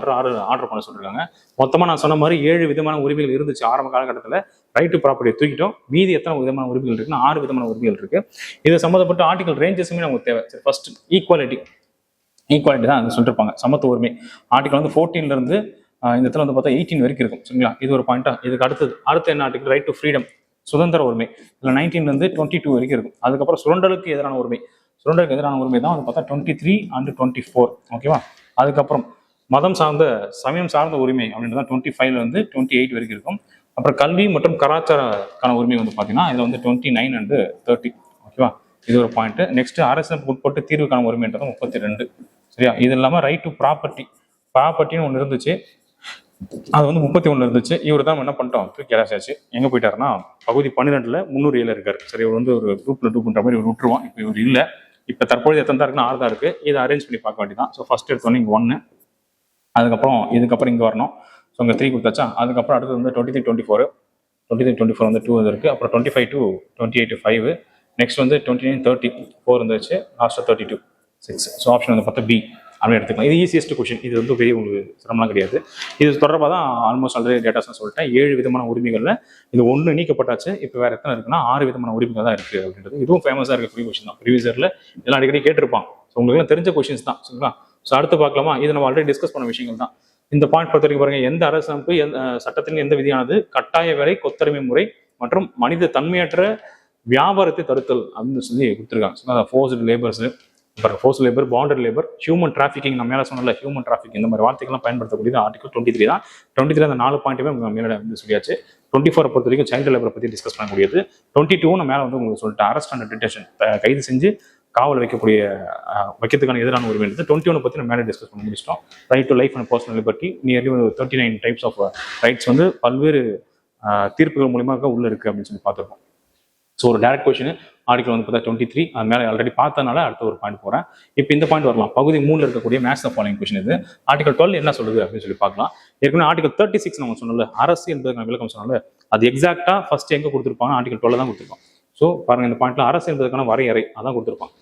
ஆர்டர் பண்ண சொல்லிருக்காங்க. மொத்தமா நான் சொன்ன மாதிரி 7 விதமான உரிமைகள் இருந்துச்சு ஆரம்ப காலகட்டத்தில். ரைட் டு ப்ராப்பர்ட்டியை தூக்கிட்டோம். மீதி எத்தனை விதமான உரிமைகள் இருக்குன்னா 6 விதமான உரிமைகள் இருக்கு. இது சம்மந்தப்பட்ட ஆர்டிகல் ரேஞ்சஸுமே நமக்கு தேவை. சரி, ஃபர்ஸ்ட் ஈக்குவாலிட்டி தான் அது சொல்லிருப்பாங்க. சமத்துவ உரிமை ஆர்டிகல் வந்து 14ல இருந்து இந்த இடத்துல வந்து பார்த்தா 18 வரைக்கும் இருக்கும். சரிங்களா? இது ஒரு பாயிண்டா. இதுக்கு அடுத்து என்ன ஆர்டிகல்? ரைட் டு ஃப்ரீடம், சுதந்திர உரிமை. இதுல 19ல இருந்து 22 வரைக்கும் இருக்கும். அதுக்கப்புறம் சுரண்டலுக்கு எதிரான உரிமை தான் வந்து பார்த்தா 23 and 24. ஓகேவா? அதுக்கப்புறம் மதம் சார்ந்த சமயம் சார்ந்த உரிமை அப்படின்றத 25ல இருந்து 28 வரைக்கும் இருக்கும். அப்புறம் கல்வி மற்றும் கலாச்சாரக்கான உரிமை வந்து பார்த்தீங்கன்னா இதுல வந்து 29 and 30. ஓகேவா? இது ஒரு பாயிண்ட். நெக்ஸ்ட் அரசுக்கு உட்பட்டு தீர்வுக்கான உரிமைன்றது 32. சரியா? இது இல்லாம ரைட் டு ப்ராப்பர்ட்டின்னு ஒன்று இருந்துச்சு, அது வந்து 31 இருந்துச்சு. இவர் தான் என்ன பண்ணிட்டோம், தூக்கி இறச்சாச்சு. எங்க போயிட்டாருன்னா பகுதி 12ல 307 இருக்காரு. சரி, இவர் வந்து ஒரு குரூப்ல 2 பண்ற மாதிரி இவர் விட்டுருவான். இப்போ இவர் இல்லை. இப்போ தற்போது எத்தனை தான் இருக்குன்னா 6 தான் இருக்கு. இதை அரேஞ்ச் பண்ணி பார்க்க வேண்டியதான். ஸோ ஃபர்ஸ்ட் எடுத்தோன்னே இங்கே 1, அதுக்கப்புறம் இதுக்கப்புறம் இங்கே வரணும். ஸோ இங்கே 3 கொடுத்தாச்சா. அதுக்கப்புறம் அடுத்தது வந்து 23, 24 வந்து 2 இருக்கு. அப்புறம் 25 to 28 5. நெக்ஸ்ட் வந்து 29, 30 4 இருந்துச்சு. லாஸ்ட்டாக 32 6. ஸோ ஆப்ஷன் வந்து பார்த்தா பி அப்படின்னு எடுத்துக்கலாம். இது ஈஸியஸ்ட் கொஸ்டின். இது வந்து பெரிய உங்களுக்கு சிரமம்லாம் கிடையாது. இது தொடர்பாக தான் ஆல்மோஸ்ட் ஆல்ரெடி டேட்டாஸ் சொல்லிட்டேன். 7 விதமான உரிமைகள்ல இது 1 நீக்கப்பட்டாச்சு. இப்போ வேற எத்தனை இருக்குன்னா 6 விதமான உரிமைகள் தான் இருக்கு அப்படின்றது. இதுவும் ஃபேமஸாக இருக்கக்கூடிய கொஸ்டின் தான். ப்ரீவியஸர்ல இதெல்லாம் அடிக்கடி கேட்டிருப்பாங்க. ஸோ உங்களுக்கு தெரிஞ்ச கொஸ்டின்ஸ் தான். சரிங்களா? ஸோ அடுத்து பார்க்கலாமா? இது நம்ம ஆல்ரெடி டிஸ்கஸ் பண்ண விஷயங்கள் தான். இந்த பாயிண்ட் பொறுத்த வரைக்கும் பாருங்க, எந்த அரசமைப்பு சட்டத்தின் எந்த விதியானது கட்டாய வேலை, கொத்தடிமை முறை மற்றும் மனித தன்மையற்ற வியாபாரத்தை தடுத்தல் அப்படின்னு சொல்லி கொடுத்துருக்காங்க. Forced labours, force labour, bonded labour, human trafficking, நம்ம மேலே சொன்னல ஹியூமன் டிராஃபிக், இந்த மாதிரி வார்த்தைகள்லாம் பயன்படுத்தக்கூடியது ஆர்டிகல் 23 தான். 23 அந்த 4 பாயிண்ட்டுமே மேலே வந்து சொல்லியாச்சு. 24 பொறுத்த வரைக்கும் சைல்டு லேபரை பற்றி டிஸ்கஸ் பண்ணக்கூடியது. 22 நம்ம மேலே வந்து உங்களுக்கு சொல்லிட்டு அரெஸ்ட் அண்ட் டிடென்ஷன், கைது செஞ்சு காவல் வைக்கிறதுக்கான எதிரான உரிமை இருந்தது. 21 பற்றி நம்ம மேலே டிஸ்கஸ் பண்ண முடிச்சிட்டோம். Right to life and personal liberty, nearly 39 types of rights வந்து பல்வேறு தீர்ப்புகள் மூலியமாக உள்ள இருக்கு அப்படின்னு சொல்லி பார்த்துருக்கோம். ஸோ ஒரு டேரக்ட் கொஸ்டின் ஆர்டிகல் வந்து பார்த்தா 23 அது மேலே ஆல்ரெடி பார்த்தனால அடுத்த ஒரு பாயிண்ட் போகிறேன். இப்போ இந்த பாயிண்ட் வரலாம். பகுதி 3 இருக்கக்கூடிய மேட்ச் த ஃபாலோயிங் கொஸ்டின் இது. ஆர்டிகல் 12 என்ன சொல்லுது அப்படின்னு சொல்லி பார்க்கலாம். ஏற்கனவே ஆர்டிகல் 36 நம்ம சொன்னல அரசு என்பதுக்கான விளக்கம் சொன்னால அது எக்ஸாக்டா ஃபர்ஸ்ட் எங்க கொடுத்துருப்பாங்க ஆர்டிகல் 12 தான் கொடுத்துருப்பாங்க. ஸோ பாருங்க இந்த பாயிண்ட்ல அரசு என்பதற்கான வரையறை அதான் கொடுத்துருப்பாங்க.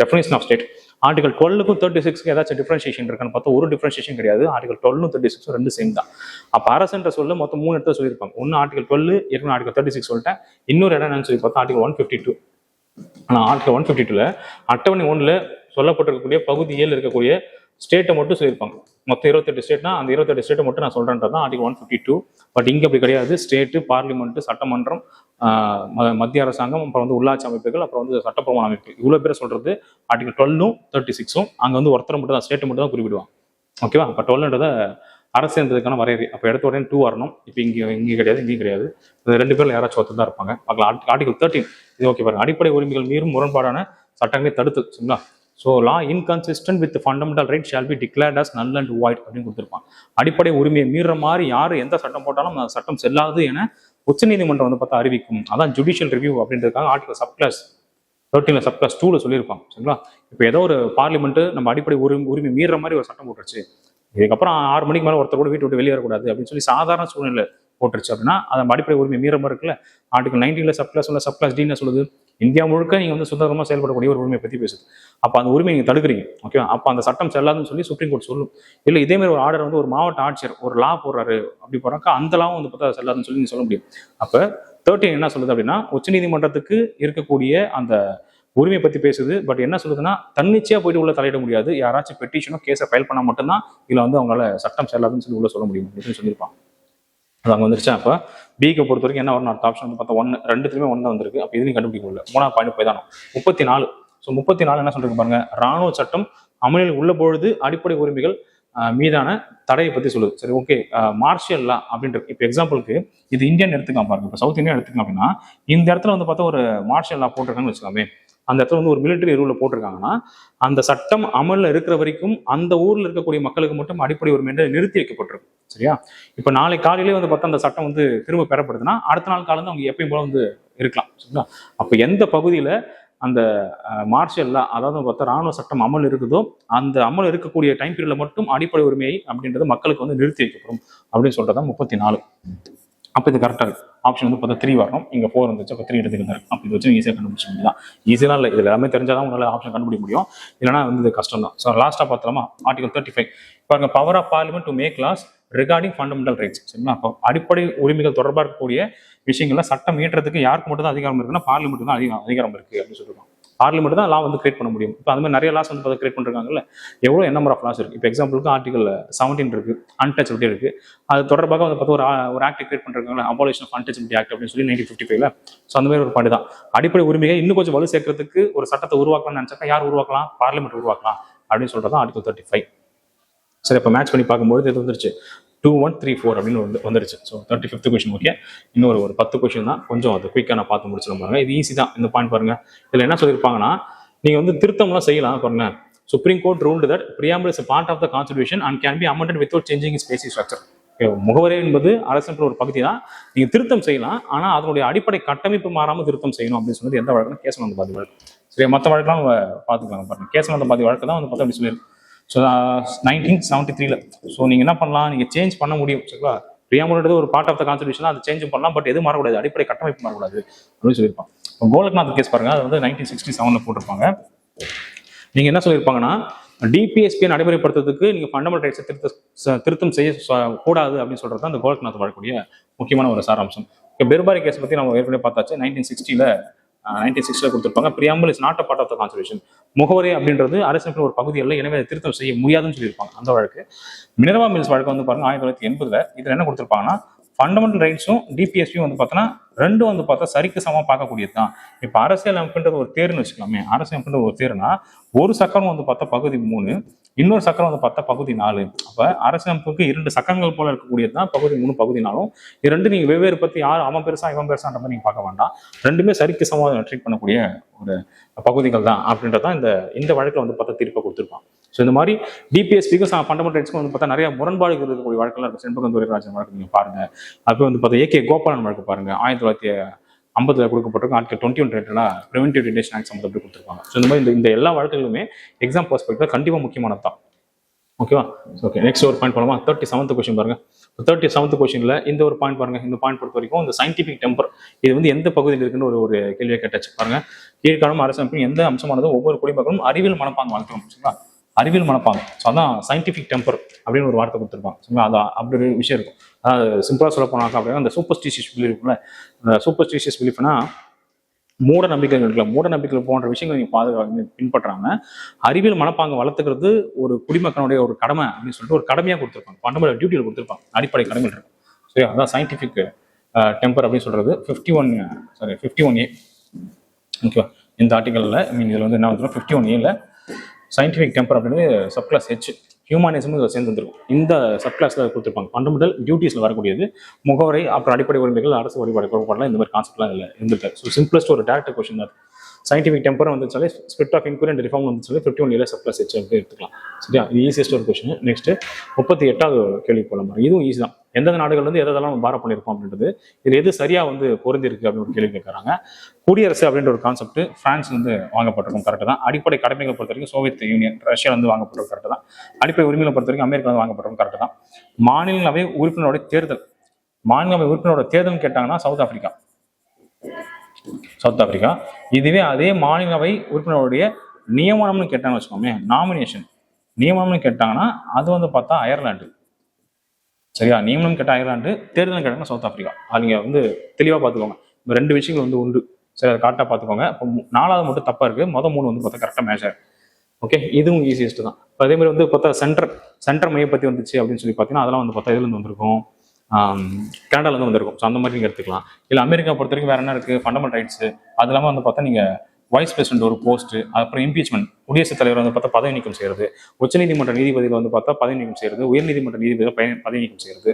Definition of state. ஆர்டிகல் 12க்கும் 36க்கு ஏதாச்சும் டிஃபரன்ஷியேஷன் இருக்கான்னு பார்த்தா ஒரு டிஃபரன்ஷியேஷன் கிடையாது. ஆர்டிகல் 12 36 ரெண்டு சேம் தான். அப்போ அரசுன்ற சொல்ல மொத்தம் 3 இடத்துல சொல்லியிருப்பாங்க. ஒன்று ஆர்டிகல் 12, ஏற்கனவே ஆர்டிகல் 36 சொல்லிட்டேன். இன்னொரு இடம் என்னன்னு சொல்லி பார்த்தா ஆர்டிகல் 152. ஆனால் ஆர்டிகல் 152ல அட்டவணை 1ல சொல்லப்பட்டிருக்கக்கூடிய பகுதி 7 இருக்கக்கூடிய ஸ்டேட்டை மட்டும் சொல்லியிருப்பாங்க. மொத்தம் 28 ஸ்டேட்னா அந்த 28 ஸ்டேட்டை மட்டும் நான் சொல்றேன்றது தான் ஆர்டிகல் 152. பட் இங்கே அப்படி கிடையாது. ஸ்டேட்டு, பார்லிமெண்ட், சட்டமன்றம், மத்திய அரசாங்கம், அப்புறம் வந்து உள்ளாட்சி அமைப்புகள், அப்புறம் வந்து சட்டப்பூர்வ அமைப்பு, இவ்வளோ பேரை சொல்றது ஆர்டிகல் 12ம் 36ம். அங்கே வந்து ஒருத்தர் மட்டும் தான் ஸ்டேட்டை மட்டும் தான் குறிப்பிடுவாங்க. ஓகேவா? அப்போ 12ன்றத அரசு என்பதுக்கான வரையறை. அப்போ எடுத்த உடனே 2 வரணும். இப்போ இங்கே கிடையாது, இங்கேயும் கிடையாது. இந்த 2 பேர்ல யாராச்சும் ஒருத்தர் தான் இருப்பாங்க. பார்க்கலாம். ஆர்டிகல் 13 இது ஓகே பாருங்க. அடிப்படை உரிமைகள் மீறும் முரண்பாடான சட்டங்களை தடுத்து சரிங்களா. So law inconsistent with fundamental right shall be declared as null and void அப்படின்னு கொடுத்துருப்பாங்க. அடிப்படை உரிமையை மீற மாதிரி யார் எந்த சட்டம் போட்டாலும் அந்த சட்டம் செல்லாது என உச்சநீதிமன்றம் வந்து பார்த்தா அறிவிக்கும். அதான் ஜுடிஷியல் ரிவ்யூ அப்படின்றதுக்காக ஆர்டிகல் சப்கிளாஸ் 13ல சப்கிளாஸ் 2ல சொல்லியிருப்பாங்க சரிங்களா. இப்போ ஏதோ ஒரு பார்லிமெண்ட் நம்ம அடிப்படை உரிமை மீற மாதிரி ஒரு சட்டம் போட்டுருச்சு, இதுக்கப்புறம் 6 மணிக்கு மேலே ஒருத்தர் கூட வீட்டு விட்டு வெளியே வரக்கூடாது அப்படின்னு சொல்லி சாதாரண சூழ்நிலை போட்டுருச்சு அப்படின்னா அது அடிப்படை உரிமை மீற மாதிரி இருக்குல்ல. ஆர்டிகல் 19ல சப்கிளாஸ் டி சொல்லுது இந்தியா முழுக்க நீங்க வந்து சுதந்திரமா செயல்படக்கூடிய ஒரு உரிமையை பத்தி பேசுது. அப்ப அந்த உரிமை நீங்க தடுக்கிறீங்க. ஓகேவா? அப்ப அந்த சட்டம் செல்லாதுன்னு சொல்லி சுப்ரீம் கோர்ட் சொல்லும். இல்ல இதே மாதிரி ஒரு ஆர்டர் வந்து ஒரு மாவட்ட ஆட்சியர் ஒரு லா போடுறாரு அப்படி போறாக்கா அந்த லாவும் வந்து பார்த்தா செல்லாதுன்னு சொல்லி நீங்க சொல்ல முடியும். அப்ப 13 என்ன சொல்லுது அப்படின்னா உச்சநீதிமன்றத்துக்கு இருக்கக்கூடிய அந்த உரிமை பத்தி பேசுது. பட் என்ன சொல்லுதுன்னா தன்னிச்சையா போயிட்டு உள்ள தலையிட முடியாது. யாராச்சும் பெட்டிஷனோ கேஸை ஃபைல் பண்ணா மட்டும்தான் இதுல வந்து அவங்களால சட்டம் செல்லாதுன்னு சொல்லி உள்ள சொல்ல முடியும் அப்படின்னு சொல்லியிருப்பாங்க. அது அங்கே வந்துருச்சு. அப்போ பிக்கு பொறுத்த வரைக்கும் என்ன வரும் அடுத்த ஆப்ஷன் வந்து பார்த்தா 1 2த்துலையுமே 1 தான் வந்திருக்கு. அப்போ இதுலையும் கண்டுபிடிக்க முடியல. 3ஆவது பாயிண்ட் போய் தானோ 34. ஸோ 34 என்ன சொல்றது பாருங்க. ராணுவ சட்டம் அமலில் உள்ள பொழுது அடிப்படை உரிமைகள் மீதான தடையை பத்தி சொல்லுது. சரி ஓகே. மார்ஷியல் லா அப்படின்றது இப்போ எக்ஸாம்பிளுக்கு இது இந்தியன் எடுத்துக்கலாம் பாருங்க. இப்போ சவுத் இந்தியா எடுத்துக்கலாம் அப்படின்னா இந்த இடத்துல வந்து பார்த்தா ஒரு மார்ஷியல் லா போட்டிருக்காங்கன்னு வச்சுக்கோமே. அந்த இடத்துல வந்து ஒரு மிலிட்டரி ரூலை போட்டிருக்காங்கன்னா அந்த சட்டம் அமல்ல இருக்கிற வரைக்கும் அந்த ஊர்ல இருக்கக்கூடிய மக்களுக்கு மட்டும் அடிப்படை உரிமை நிறுத்தி வைக்கப்பட்டிருக்கும். சரியா? இப்ப நாளை காலையிலே வந்து பார்த்தா அந்த சட்டம் வந்து திரும்ப பெறப்படுதுன்னா அடுத்த நாள் காலம் அவங்க எப்பயும் போல வந்து இருக்கலாம். சரிங்களா? அப்ப எந்த பகுதியில அந்த மார்ஷியல் லா அதாவது பார்த்தா ராணுவ சட்டம் அமல் இருக்குதோ அந்த அமல் இருக்கக்கூடிய டைம் பீரியட்ல மட்டும் அடிப்படை உரிமையை அப்படின்றது மக்களுக்கு வந்து நிறுத்தி வைக்கப்படும் அப்படின்னு சொல்றதான் 34. அப்போ இது கரெக்டாக இருக்கு. ஆப்ஷன் வந்து பார்த்தா 3 வரணும். இங்கே 4 இருந்துச்சு. அப்போ 3 எடுத்துக்கிட்டாரு. அப்போ இது வச்சு ஈஸியாக கண்டுபிடிச்ச முடியும். ஈஸியாக இல்லை, இதில் எல்லாமே தெரிஞ்சாதான் உங்களால் ஆப்ஷன் கண்டுபிடிக்க முடியும். இல்லைனா வந்து இது கஷ்டம் தான். ஸோ லாஸ்ட்டாக பார்த்தலாமா ஆர்டிகல் 35 பாருங்க. Power of parliament to make laws regarding fundamental rights. சரிங்களா? அப்போ அடிப்படை உரிமைகள் தொடர்பாக இருக்கக்கூடிய விஷயங்கள்ல சட்டம் இயற்றதுக்கு யாருக்கு மட்டும் தான் அதிகாரம் இருக்குன்னா பார்லிமெண்ட் தான் அதிகாரம் இருக்கு அப்படின்னு சொல்லிருக்காங்க. பார்லிமெண்ட் தான் லா வந்து கிரியேட் பண்ண முடியும். இப்போ அந்த மாதிரி நிறைய லாஸ் வந்து கிரியேட் பண்ணிருக்காங்கல்ல. எவ்வளோ நம்பர் ஆஃப் லாஸ் இருக்கு. இப்போ எக்ஸாம்பிளுக்கு ஆர்டிகல் 17 இருக்கு, அன்டச்சபிலிட்டி இருக்கு. அது தொடர்பாக வந்து பார்த்தா ஒரு ஆக்ட் கிரியேட் பண்ணிருக்காங்க, அபாலிஷன் ஆஃப் அன்டச்சபிலிட்டி ஆக்ட் அப்படின்னு சொல்லி 1955ல. ஸோ அந்த மாதிரி ஒரு பாயிண்ட் தான். அடிப்படை உரிமையை இன்னும் கொஞ்சம் வலு சேர்க்கறதுக்கு ஒரு சட்டத்தை உருவாக்கலாம்னு நினைச்சாக்கா யார் உருவாக்கலாம்? பார்லிமெண்ட் உருவாக்கலாம் அப்படின்னு சொல்றதான் ஆர்டிகல் 35. சரி, இப்போ மேட்ச் பண்ணி பார்க்கும்போது இது வந்துருச்சு 2 1 3 4 அப்படின்னு வந்துருச்சு. So 35th question okay. இன்னொரு 10 கொஸ்டின் தான். கொஞ்சம் அது குயிக்காக நான் பார்த்து முடிச்சிடும் பாருங்க. இது ஈஸி தான். இந்த பாயிண்ட் பாருங்க. இதில் என்ன சொல்லியிருப்பாங்கன்னா நீங்க வந்து திருத்தம்லாம் செய்யலாம் பாருங்க. Supreme Court ruled that preamble is part of the constitution and can be amended without changing is basic structure. முகவரி என்பது அரசன்ற ஒரு பகுதி தான். நீங்க திருத்தம் செய்யலாம், ஆனா அதனுடைய அடிப்படை கட்டமைப்பு மாறாம திருத்தம் செய்யணும் அப்படின்னு சொன்னது எந்த வழக்குன்னு கேஸ் வந்து பாதி வழக்கு. சரி, மற்ற வழக்கெல்லாம் நம்ம பார்த்துக்கலாம் பாருங்க. கேஸ் வந்து பாதி வழக்கு தான் வந்து பார்த்தா அப்படி சொல்லியிருக்கு. ஸோ 1973ல. ஸோ நீங்கள் என்ன பண்ணலாம், நீங்கள் சேஞ்ச் பண்ண முடியும். சரிங்களா? பிரியாம்பிள்ன்றது ஒரு பார்ட் ஆஃப் த கான்ஸ்டிடியூஷன், அதை சேஞ்ச் பண்ணலாம். பட் எதுவும் மாறக்கூடாது, அடிப்படை கட்டமைப்பு மாறக்கூடாது அப்படின்னு சொல்லியிருப்பாங்க. இப்போ கோலக்நாத் கேஸ் பாருங்க. அது வந்து 1967ல போட்டிருப்பாங்க. நீங்கள் என்ன சொல்லியிருப்பாங்கன்னா டிபிஎஸ்பியை நடைமுறைப்படுத்துறதுக்கு நீங்கள் ஃபண்டமெண்டல் ரைட்ஸை திருத்தம் செய்ய கூடாது அப்படின்னு சொல்றது தான் அந்த கோலக்நாத் வழக்கூடிய முக்கியமான ஒரு சாராம்சம். இப்போ பெர்பாரி கேஸ் பற்றி நம்ம ஏற்கனவே பார்த்தாச்சு. 1960ல கொடுத்துருப்பாங்க. Preamble is not a part of the constitution. முகவரி அப்படின்றது அரசியல் ஒரு பகுதி அல்ல, எனவே திருத்தம் செய்ய முடியாதுன்னு சொல்லியிருப்பாங்க அந்த வழக்கு. மினர்வா மில்ஸ் வழக்கு வந்து பாருங்க 1980ல. இதுல என்ன கொடுத்துருப்பாங்கன்னா ஃபண்டமெண்டல் ரைட்ஸும் டிபிஎஸ்பியும் வந்து பார்த்தோன்னா ரெண்டும் வந்து பார்த்தா சரிக்கு சமமாக பார்க்கக்கூடியது தான். இப்போ அரசியல் அமைப்புன்றது ஒரு தேர்ன்னு வச்சுக்கலாமே. அரசியல் அமைப்புன்றது ஒரு தேர்னா ஒரு சக்கரம் வந்து பார்த்தா பகுதி 3, இன்னொரு சக்கரம் வந்து பார்த்தா பகுதி 4. அப்போ அரசியலமைப்புக்கு 2 சக்கரங்கள் போல இருக்கக்கூடியது தான் பகுதி 3 பகுதி 4. இது ரெண்டு நீங்கள் வெவ்வேறு பற்றி யார் அவன் பெருசா இவன் பெருசான்ற மாதிரி நீங்கள் பார்க்க வேண்டாம். ரெண்டுமே சரிக்கு சமமாக ட்ரீட் பண்ணக்கூடிய ஒரு பகுதிகள் தான் அப்படின்றதான் இந்த வழக்கில் வந்து பார்த்தா தீர்ப்பை கொடுத்துருப்பாங்க. ஸோ இந்த மாதிரி டிபிஎஸ்பிக்கும் ஃபண்டமெண்டல் ரைட்ஸ்க்கும் வந்து பார்த்தா நிறைய முரண்பாடுகள் இருக்கக்கூடிய வழக்கெல்லாம் இருக்கும். செண்பகம் துரைராஜன் வழக்கு நீங்கள் பாருங்க. அப்போ வந்து பார்த்தா ஏகே கோபாலன் வழக்கு பாருங்க. 50 கொடுக்கப்பட்டிருக்கும். ஆர்டிகல் 21 ரிலேட்டடா பிரிவென்டிவ் டிடென்ஷன் ஆக்ட் சம்மந்தப்பட்டு கொடுத்துருப்பாங்க. ஸோ இந்த மாதிரி இந்த எல்லா வழக்குகளுமே எக்ஸாம் பெர்ஸ்பெக்டிவ்ல கண்டிப்பாக முக்கியமானது தான். ஓகேவா? ஓகே, நெக்ஸ்ட் ஒரு பாயிண்ட் போலாமா? 37th கொஸ்டின் பாருங்க. 37th கொஸ்டின்ல இந்த ஒரு பாயிண்ட் பாருங்க. இந்த பாயிண்ட் பொறுத்த வரைக்கும் இந்த சயின்டிபிக் டெம்பர் இது வந்து எந்த பகுதியில் இருக்குன்னு ஒரு கேள்வியை கேட்டாச்சு பாருங்க. கீழ்காணும் அரசமைப்பின் எந்த அம்சமானதும் ஒவ்வொரு குடிமக்களும் அறிவியல் மனப்பாங்கு வளர்க்கணும். சரிங்களா? அறிவியல் மனப்பாங்கு. ஸோ அதான் சயின்டிபிக் டெம்பர் அப்படின்னு ஒரு வார்த்தை கொடுத்துருப்பாங்க. சரிங்களா? அதான் அப்படி ஒரு விஷயம் இருக்கும். அதாவது சிம்பிளா சொல்ல போனாக்கா அப்படின்னா அந்த சூப்பர்ஸ்டிஷியஸ் பிலீஃப் இருக்குல்ல, அந்த சூப்பர்ஸ்டிஷியஸ் பிலீஃப்னா மூட நம்பிக்கைகள் இருக்குல்ல, மூட நம்பிக்கைகள் போன்ற விஷயங்கள் நீங்க பின்பற்றாம அறிவியல் மனப்பாங்க வளர்த்துக்கிறது ஒரு குடிமக்களுடைய ஒரு கடமை அப்படின்னு சொல்லிட்டு ஒரு கடமையா கொடுத்துருப்பாங்க. ஃபண்டமெண்டல் டியூட்டியில் கொடுத்துருப்பாங்க, அடிப்படை கடமைகள் இருக்கும். சரி, அதான் சயின்டிபிக் டெம்பர் அப்படின்னு சொல்றது 51A. ஓகேவா? இந்த ஆர்டிகல்ல இதில் வந்து என்ன வந்து 51Aல சயின்டிபிக் டெம்பர் அப்படின்னு சப்கிளாஸ் H ஹியூமனிசம் இதில் சேர்ந்து வந்துருக்கும். இந்த சப்கிளாஸ்ல கொடுத்துருப்பாங்க. ஃபண்டமெண்டல் டியூட்டிஸ்ல வரக்கூடியது முகவரை, அப்புறம் அடிப்படை உரிமைகள், அரசு வழிபாடு கோட்பாடுலாம் இந்த மாதிரி கான்செப்ட்லாம் இதில் இருந்திருக்காரு. ஸோ சிம்பிளஸ்ட் ஒரு டேரக்ட் கொஸ்டின் தான். சயின்டிபிக் டெம்பர் வந்துச்சாலே spirit of inquiry and reform வந்துச்சாலே 51A சப்கிளாஸ் H வந்து எடுத்துக்கலாம். சரியா? இது ஈஸியஸ்ட் ஒரு கொஸ்டின். நெக்ஸ்ட் 38வது கேள்வி போலாம். இதுவும் ஈஸி தான். எந்தெந்த நாடுகள் வந்து எதெல்லாம் பாரம் பண்ணியிருக்கோம் அப்படின்றது, இது எது சரியா வந்து பொருந்திருக்கு அப்படின்னு ஒரு கேள்வி கேட்கறாங்க. குடியரசு அப்படின்ற ஒரு கான்செப்ட் பிரான்ஸ் வந்து வாங்கப்பட்டிருக்கும், கரெக்ட் தான். அடிப்படை கடமைகளை பொறுத்த வரைக்கும் சோவியத் யூனியன் ரஷ்யா வந்து வாங்கப்பட்டிருக்கும், கரெக்ட் தான். அடிப்படை உரிமைகளை பொறுத்த வரைக்கும் அமெரிக்கா வந்து வாங்கப்பட்டிருக்கும், கரெக்ட் தான். மாநிலங்களவை உறுப்பினரோட தேர்தல், மாநிலங்களவை உறுப்பினரோட தேர்தல் கேட்டாங்கன்னா சவுத் ஆப்பிரிக்கா. இதுவே அதே மாநிலங்களவை உறுப்பினருடைய நியமனம்னு கேட்டாங்கன்னு வச்சுக்கோமே, நாமினேஷன் நியமனம்னு கேட்டாங்கன்னா அது வந்து பார்த்தா அயர்லாந்து. சரியா? நியமனம் கேட்டால் அயர்லாந்து, தேர்தல் கேட்டாங்கன்னா சவுத் ஆப்பிரிக்கா. அது நீங்க வந்து தெளிவா பார்த்துக்கோங்க. இந்த 2 விஷயங்கள் வந்து உண்டு. சரி, அதை கரெக்டாக பார்த்துக்கோங்க. இப்போ 4வது மட்டும் தப்பா இருக்கு. மொதல் 3 வந்து பார்த்தா கரெக்டாக மேட்ச் ஆகும். ஓகே, இதுவும் ஈஸியஸ்ட் தான். இப்போ அதே மாதிரி வந்து பார்த்தா சென்டர் மைய பத்தி வந்துச்சு அப்படின்னு சொல்லி பார்த்தீங்கன்னா அதெல்லாம் வந்து பார்த்தா இதுல இருந்து வந்திருக்கும், கனடால இருந்து வந்திருக்கும். ஸோ அந்த மாதிரி நீங்க எடுத்துக்கலாம். இல்லை அமெரிக்கா பொறுத்த வரைக்கும் வேற என்ன இருக்கு, ஃபண்டமெண்டல் ரைட்ஸ். அது இல்லாமல் வந்து பார்த்தா நீங்க வைஸ் பிரசிடென்ட் ஒரு போஸ்ட், அப்புறம் இம்பீச்மெண்ட், குடியரசுத் தலைவர் வந்து பார்த்தா பதவி நீக்கம் செய்யறது, உச்சநீதிமன்ற நீதிபதிகள் வந்து பார்த்தா பதவி நீக்கம் செய்யறது, உயர்நீதிமன்ற நீதிபதிகள் பதவி நீக்கம் செய்யறது,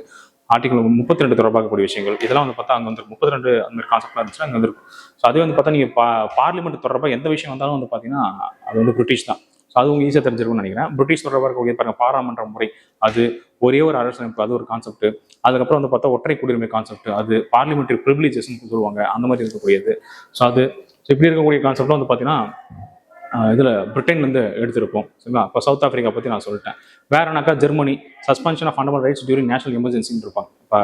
ஆர்டிகல் 32 தொடர்பாகக்கூடிய விஷயங்கள், இதெல்லாம் வந்து பார்த்தா அங்கே வந்து 32 அந்த மாதிரி கான்செப்ட்லாம் இருந்துச்சுன்னா அங்கே வந்துருக்கும். ஸோ அதே வந்து பார்த்தா நீங்கள் பார்லிமெண்ட் தொடர்பாக எந்த விஷயம் வந்தாலும் வந்து பார்த்தீங்கன்னா அது வந்து பிரிட்டிஷ் தான். ஸோ அது உங்களுக்கு ஈஸியாக தெரிஞ்சிருக்கும்னு நினைக்கிறேன். பிரிட்டிஷ் தொடர்பாக இருக்கக்கூடிய பாருங்க பாராளுமன்ற முறை, அது ஒரே ஒரு அரசமைப்பு, அது ஒரு கான்செப்ட். அதுக்கப்புறம் வந்து பார்த்தா ஒற்றை குடியுரிமை கான்செப்ட், அது பார்லிமெண்ட்ரி ப்ரிவிலேஜஸ் சொல்லுவாங்க, அந்த மாதிரி இருக்கக்கூடியது. ஸோ அது இப்படி இருக்கக்கூடிய கான்செப்ட்லாம் வந்து பார்த்தீங்கன்னா இதில் பிரிட்டன் வந்து எடுத்திருப்போம். சரிங்களா? இப்போ சவுத் ஆப்பிரிக்கா பற்றி நான் சொல்லிட்டேன். வேறனாக்கா Germany suspension of fundamental rights during national எமர்ஜென்சின்னு இருப்பாங்க. இப்போ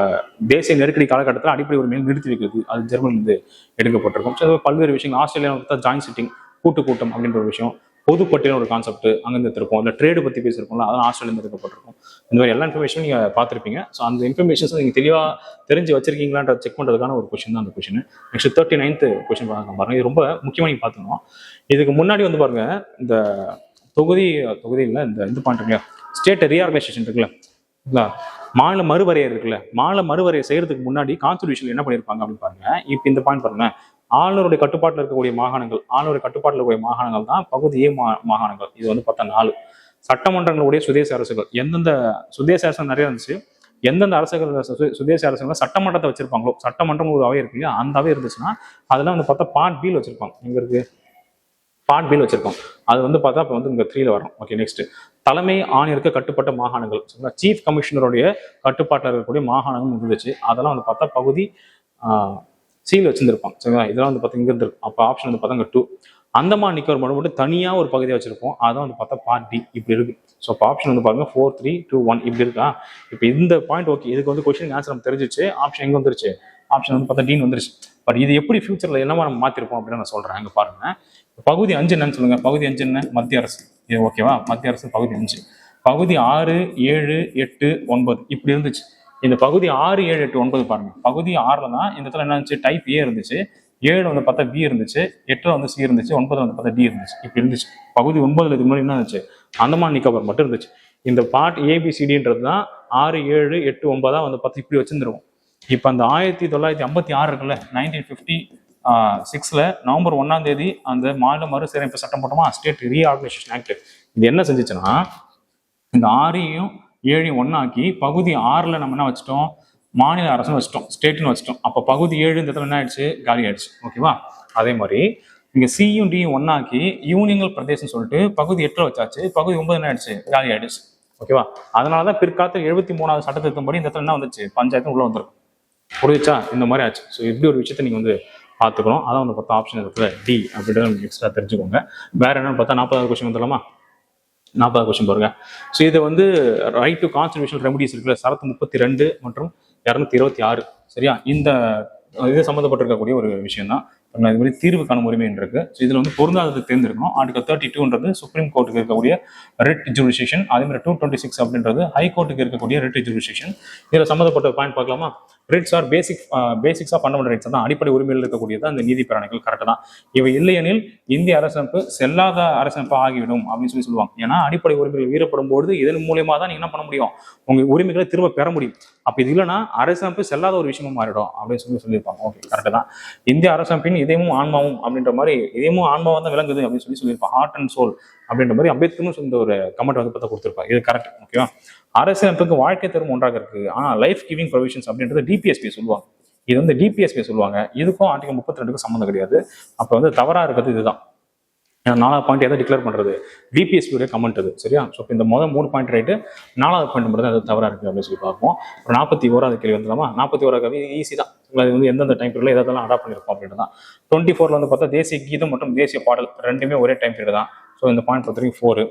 தேசிய நெருக்கடி காலகட்டத்தில் அடிப்படை உரிமையை நிறுத்தி வைக்கிறது, அது ஜெர்மனி வந்து எடுக்கப்பட்டிருக்கும். ஸோ பல்வேறு விஷயங்கள். ஆஸ்திரேலியா பார்த்தா ஜாயின்ட் சிட்டிங், கூட்டம் அப்படின்ற ஒரு விஷயம், பொதுப்பட்டியல் ஒரு கான்செப்ட் அங்கேருந்து எடுத்திருப்போம். இல்லை ட்ரேடு பற்றி பேசியிருக்கோம்ல, அதெல்லாம் ஆஸ்திரேலியா எடுக்கப்பட்டிருக்கும். இந்த மாதிரி எல்லா இன்ஃபர்மேஷனும் நீங்கள் பார்த்துருப்பீங்க. ஸோ அந்த இன்ஃபர்மேஷன்ஸ் நீங்கள் தெளிவாக தெரிஞ்சு வச்சிருக்கீங்களான்ற செக் பண்ணுறதுக்கான ஒரு கொஸ்டின் தான் அந்த கொஸ்டின். நெக்ஸ்ட் 39th கொஸ்டின் பாருங்க. இது ரொம்ப முக்கியமாக நீங்கள் பார்த்துக்கணும். இதுக்கு முன்னாடி வந்து பாருங்க, இந்த தொகுதியில் இந்த பாயிண்ட் இருக்குல்ல, ஸ்டேட் ரீஆர்கனைசேஷன் இருக்குல்ல, மாநில மறுவரையறை இருக்குல்ல, மாநில மறுவரையை செய்யறதுக்கு முன்னாடி கான்ஸ்டிடியூஷன் என்ன பண்ணியிருப்பாங்க அப்படின்னு பாருங்க. இப்போ இந்த பாயிண்ட் பாருங்க, ஆளுநருடைய கட்டுப்பாட்டில் இருக்கக்கூடிய மாகாணங்கள் தான் பகுதி A மாகாணங்கள். இது வந்து பார்த்தா 4 சட்டமன்றங்களுடைய சுதேச அரசுகள். எந்தெந்த சுதேச அரசு நிறைய இருந்துச்சு, எந்தெந்த சுதேச அரசுகள் சட்டமன்றத்தை வச்சிருப்பாங்களோ, சட்டமன்றம் ஒரு அவை இருக்கு, அந்த அவை இருந்துச்சுன்னா அதெல்லாம் வந்து பார்த்தா பார்ட் B வச்சிருப்பாங்க. இங்க இருக்கு பார்ட் B வச்சிருப்பாங்க. அது வந்து பார்த்தா இப்போ வந்து இங்க 3ல வரும். ஓகே, நெக்ஸ்ட் தலைமை ஆணையருக்கு கட்டுப்பட்ட மாகாணங்கள், சீஃப் கமிஷனருடைய கட்டுப்பாட்டில் இருக்கக்கூடிய மாகாணங்கள் இருந்துச்சு. அதெல்லாம் வந்து பார்த்தா பகுதி சீல் வச்சிருந்திருப்பாங்க. சரிங்களா? இதெல்லாம் வந்து பார்த்தா இங்க இருந்திருக்கும். அப்போ ஆப்ஷன் வந்து பார்த்தா 2. அந்தமான் நிக்கோபார் மட்டும் தனியாக ஒரு பகுதியாக வச்சிருப்போம். அதான் வந்து பார்த்தா பார்ட் D இப்படி இருக்கு. ஸோ இப்போ ஆப்ஷன் வந்து பாருங்க 4, 3, 2, 1 இப்படி இருக்கா. இப்போ இந்த பாயிண்ட் ஓகே, இதுக்கு வந்து கொஸ்டின் ஆன்சர் நம்ம தெரிஞ்சிச்சு. ஆப்ஷன் எங்க வந்துருச்சு, ஆப்ஷன் வந்து பார்த்தா D வந்துருச்சு. பட் இது எப்படி ஃபியூச்சர்ல என்னவா நம்ம மாத்திருப்போம் அப்படின்னு நான் சொல்றேன். இங்க பாருங்க, பகுதி 5 என்னன்னு சொல்லுங்க. பகுதி 5 என்ன, மத்திய அரசு. இது ஓகேவா? மத்திய அரசு பகுதி 5. பகுதி 6, 7, 8, 9 இப்படி இருந்துச்சு. இந்த பகுதி 6, 7, 8, 9 பாருங்க. பகுதி 6ல தான் இந்த இடத்துல என்ன இருந்துச்சு, டைப் A இருந்துச்சு, 7 வந்து பார்த்தா B இருந்துச்சு, 8ல வந்து C இருந்துச்சு, 9ல வந்து பார்த்தா D இருந்துச்சு. இப்படி இருந்துச்சு. பகுதி 9ல இதுக்கு முன்னாடி என்ன இருந்துச்சு, அந்தமான் நிக்கோபார் மட்டும் இருந்துச்சு. இந்த பார்ட் ABCDன்றது தான் 6, 7, 8, 9 வந்து பார்த்து இப்படி வச்சிருந்துருவோம். இப்போ அந்த 1956 இருக்குல்ல, 1956ல நவம்பர் 1ஆம் தேதி அந்த மாநில மறுசீரமைப்பு சட்டம் போட்டோமா, ஸ்டேட் ரீஆர்கனைசேஷன் ஆக்ட். இது என்ன செஞ்சுச்சுன்னா, இந்த 6ஐயும் 7ஐயும் ஒன்னாக்கி பகுதி 6ல நம்ம என்ன வச்சுட்டோம், மாநில அரசுன்னு வச்சுட்டோம், ஸ்டேட்னு வச்சுட்டோம். அப்போ பகுதி 7 இந்த இடத்துல என்ன ஆயிடுச்சு, காலி ஆயிடுச்சு. ஓகேவா? அதே மாதிரி இங்க Cயும் Dயும் ஒன்னாக்கி யூனியன் பிரதேசம் சொல்லிட்டு பகுதி 8ல வச்சாச்சு, பகுதி 9 என்ன ஆயிடுச்சு, காலி ஆயிடுச்சு. ஓகேவா? அதனாலதான் பிற்காலத்தில் 73வது சட்டத்திருத்தம் படி இந்த இடத்துல என்ன வந்துச்சு, பஞ்சாயத்து உள்ள வந்துடும். புரிஞ்சுச்சா? இந்த மாதிரி ஆச்சு. ஸோ இப்படி ஒரு விஷயத்த நீங்க வந்து பார்த்துக்கணும். அதான் வந்து பார்த்தா ஆப்ஷன் இடத்துல டி அப்படின்றத எக்ஸ்ட்ரா தெரிஞ்சுக்கோங்க. வேற என்னன்னு பார்த்தா 40வது கொஸ்டின் வந்துடலாமா? 40வது கொஸ்டின் பாருங்க. ஸோ இது வந்து ரைட் டு கான்ஸ்டிடியூஷனல் ரெமடிஸ் இருக்குல்ல, சரத்து 32 மற்றும் 226, சரியா? இந்த இது சம்மந்தப்பட்டிருக்கக்கூடிய ஒரு விஷயம் தான். இது மாதிரி தீர்வு காணும் உரிமை இருக்கு. ஸோ இதுல வந்து பொருந்தாதது தேர்ந்தெடுக்கணும். ஆர்டிகல் 32ன்றது சுப்ரீம் கோர்ட்டுக்கு இருக்கக்கூடிய ரெட் ஜூரிஸ்டிக்ஷன். அதே மாதிரி 226 அப்படின்றது ஹை கோர்ட்டுக்கு இருக்கக்கூடிய ரெட் ஜூரிஸ்டிக்ஷன். இதுல சம்மந்தப்பட்ட பாயிண்ட் பார்க்கலாமா? Writs are basics of fundamental rights தான், அடிப்படை உரிமையில் இருக்கக்கூடியது அந்த நீதி பிராணிகள். கரெக்டாக தான். இவை இல்லையெனில் இந்திய அரசமைப்பு செல்லாத அரசமைப்பு ஆகிவிடும் அப்படின்னு சொல்லுவாங்க. ஏன்னா அடிப்படை உரிமைகள் மீறப்படும் போது இதன் மூலியமா தான் நீங்க என்ன பண்ண முடியும், உங்க உரிமைகளை திரும்ப பெற முடியும். அப்ப இது இல்லைன்னா அரசமைப்பு செல்லாத ஒரு விஷயமா மாறிடும் அப்படின்னு சொல்லியிருப்பாங்க. ஓகே, கரெக்டாக தான். இந்திய அரசமைப்பின் இதயமும் ஆன்மாவும் அப்படின்ற மாதிரி, இதயமும் ஆன்மாவும் தான் விளங்குது அப்படின்னு சொல்லியிருப்பாங்க. ஹார்ட் அண்ட் சோல் அப்படின்ற மாதிரி அம்பேத்கரும் இந்த ஒரு கமெண்ட் வந்து பார்த்தா கொடுத்துருப்பாங்க. இது கரெக்ட். ஓகேவா? அரசியலமைப்புக்கு வாழ்க்கை தரும் ஒன்றாக இருக்கு. ஆனா லைஃப் கிவிங் ப்ரொவிஷன்ஸ் அப்படின்றது டிபிஎஸ்பி சொல்லுவாங்க. இது வந்து டிபிஎஸ்பி சொல்லுவாங்க. இதுக்கும் ஆர்டிகல் 32க்கும் சம்மந்தம் கிடையாது. அப்ப வந்து தவறா இருக்கிறது இதுதான். 4வது பாயிண்ட் எதை டிக்ளேர் பண்றது? டிபிஎஸ்பியோட கமெண்ட் அது, சரியா? ஸோ இந்த முதல் 3 பாயிண்ட் ரைட்டு, 4வது பாயிண்ட் மட்டும் தான் அது தவறா இருக்கு அப்படின்னு சொல்லி பார்ப்போம். ஒரு 41வது கேள்வி வந்துடலாமா? 41வது கேள்வி ஈஸி தான். அது வந்து எந்தெந்த டைம் பீரியட்ல எதெல்லாம் அடாப்ட் பண்ணிருக்கோம் அப்படின்னு தான். 24ல வந்து பார்த்தா தேசிய கீதம் மற்றும் தேசிய பாடல் ரெண்டுமே ஒரே டைம் பீரியட் தான். ஸோ இந்த பாயிண்ட் பொறுத்த வரைக்கும் 4.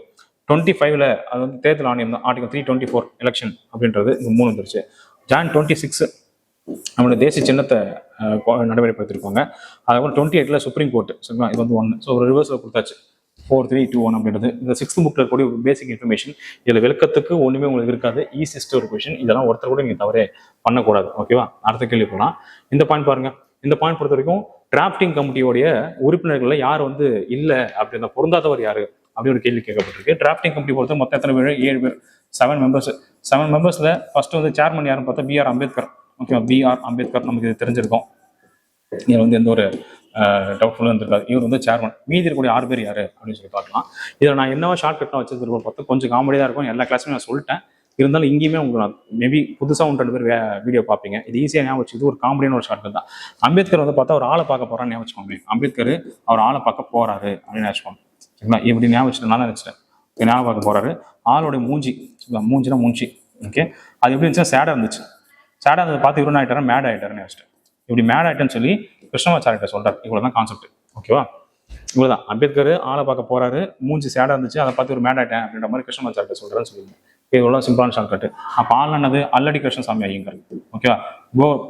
25ல அது வந்து தேர்தல் ஆணையம் தான், ஆர்டிகல் 324 எலெக்ஷன் அப்படின்றது இந்த 3 வந்துருச்சு. ஜான் 26 நம்மளோட தேசிய சின்னத்தை நடைமுறைப்படுத்திருப்பாங்க. அதுக்கப்புறம் 28ல சுப்ரீம் கோர்ட், சரிங்களா? இது வந்து 1. ஸோ ஒரு ரிவர்ஸில் கொடுத்தாச்சு. 4321 அப்படின்றது இந்த 6th புக்ல இருக்கக்கூடிய ஒரு பேசிக் இன்ஃபர்மேஷன். இதுல விளக்கத்துக்கு ஒண்ணுமே உங்களுக்கு இருக்காது. ஈஸியஸ்ட் ஒரு கொஸ்டின். இதெல்லாம் ஒருத்தர் கூட நீங்க தவறே பண்ணக்கூடாது. ஓகேவா? அடுத்த கேள்வி போலாம். இந்த பாயிண்ட் பாருங்க. இந்த பாயிண்ட் பொறுத்த வரைக்கும் டிராப்டிங் கமிட்டியோடைய உறுப்பினர்கள்ல யார் வந்து இல்ல அப்படின்ற பொருந்தாதவர் யாரு அப்படி ஒரு கேள்வி கேட்கப்பட்டிருக்கு. டிராப்டிங் கமிட்டி பொறுத்த மொத்தம் எத்தனை பேர்? 7 பேர், 7 மெம்பர்ஸ். 7 மெம்பர்ஸ்ல ஃபர்ஸ்ட் வந்து சேர்மன் யாருன்னு பார்த்தா B.R. அம்பேத்கர். ஓகேவா? B.R. அம்பேத்கர் நமக்கு இது தெரிஞ்சிருக்கும். இதுல வந்து எந்த ஒரு டவுட்ஃபுல்லாக இருந்திருக்காது. இவர் வந்து சேர்மன். மீதி இருக்கக்கூடிய 6 பேர் யாரு அப்படின்னு சொல்லி பார்க்கலாம். இதில் நான் என்னவா ஷார்ட் கட்லாம் வச்சிருக்கோம் பார்த்தா கொஞ்சம் காமெடியாக தான் இருக்கும். எல்லா கிளாஸுமே நான் சொல்லிட்டேன். இருந்தாலும் இங்கேயுமே உங்களுக்கு நான் மேபி புதுசாக 1-2 பேர் வீடியோ பார்ப்பீங்க. இது ஈஸியாக ஞாபகம் வச்சு, இது ஒரு காமெடியான ஒரு ஷார்ட் கட் தான். அம்பேத்கர் வந்து பார்த்தா ஒரு ஆளை பார்க்க போறான்னு ஞாபகம் வச்சுக்கோங்க. அம்பேத்கர் அவர் ஆளை பார்க்க போறாரு அப்படின்னு நினைச்சுக்கோங்க. சரிங்களா? இப்படி ஞாபகம் வச்சுட்டு நான் நினைச்சிட்டேன். ஞாபகம் பார்க்க போறாரு. ஆளோட மூஞ்சி, மூஞ்சினா மூஞ்சி. ஓகே, அது எப்படி இருந்துச்சுன்னா சேடா இருந்துச்சு. சேடா இருந்ததை பார்த்து இவரு ஆயிட்டாரு, மேட் ஆயிட்டாருன்னு நினைச்சிட்டேன். இப்படி மேட் ஆயிட்டேன்னு சொல்லி கிருஷ்ணமாச்சாரிட்ட சொல்றாரு. இவ்வளவுதான் கான்செப்ட். ஓகேவா? இவ்வளவுதான். அம்பேத்கர் ஆளை பார்க்க போறாரு, மூஞ்சி சேடா இருந்துச்சு, அதை பார்த்து ஒரு மேட் ஆயிட்டேன் அப்படின்ற மாதிரி கிருஷ்ணமாச்சாரிட்ட சொல்றாருன்னு சொல்லுங்க. இவ்வளவு சிம்பிளான ஷார்ட் கட். அப்ப ஆள் என்னது? அல்லடி கிருஷ்ணசாமி ஐயங்கர். ஓகேவா?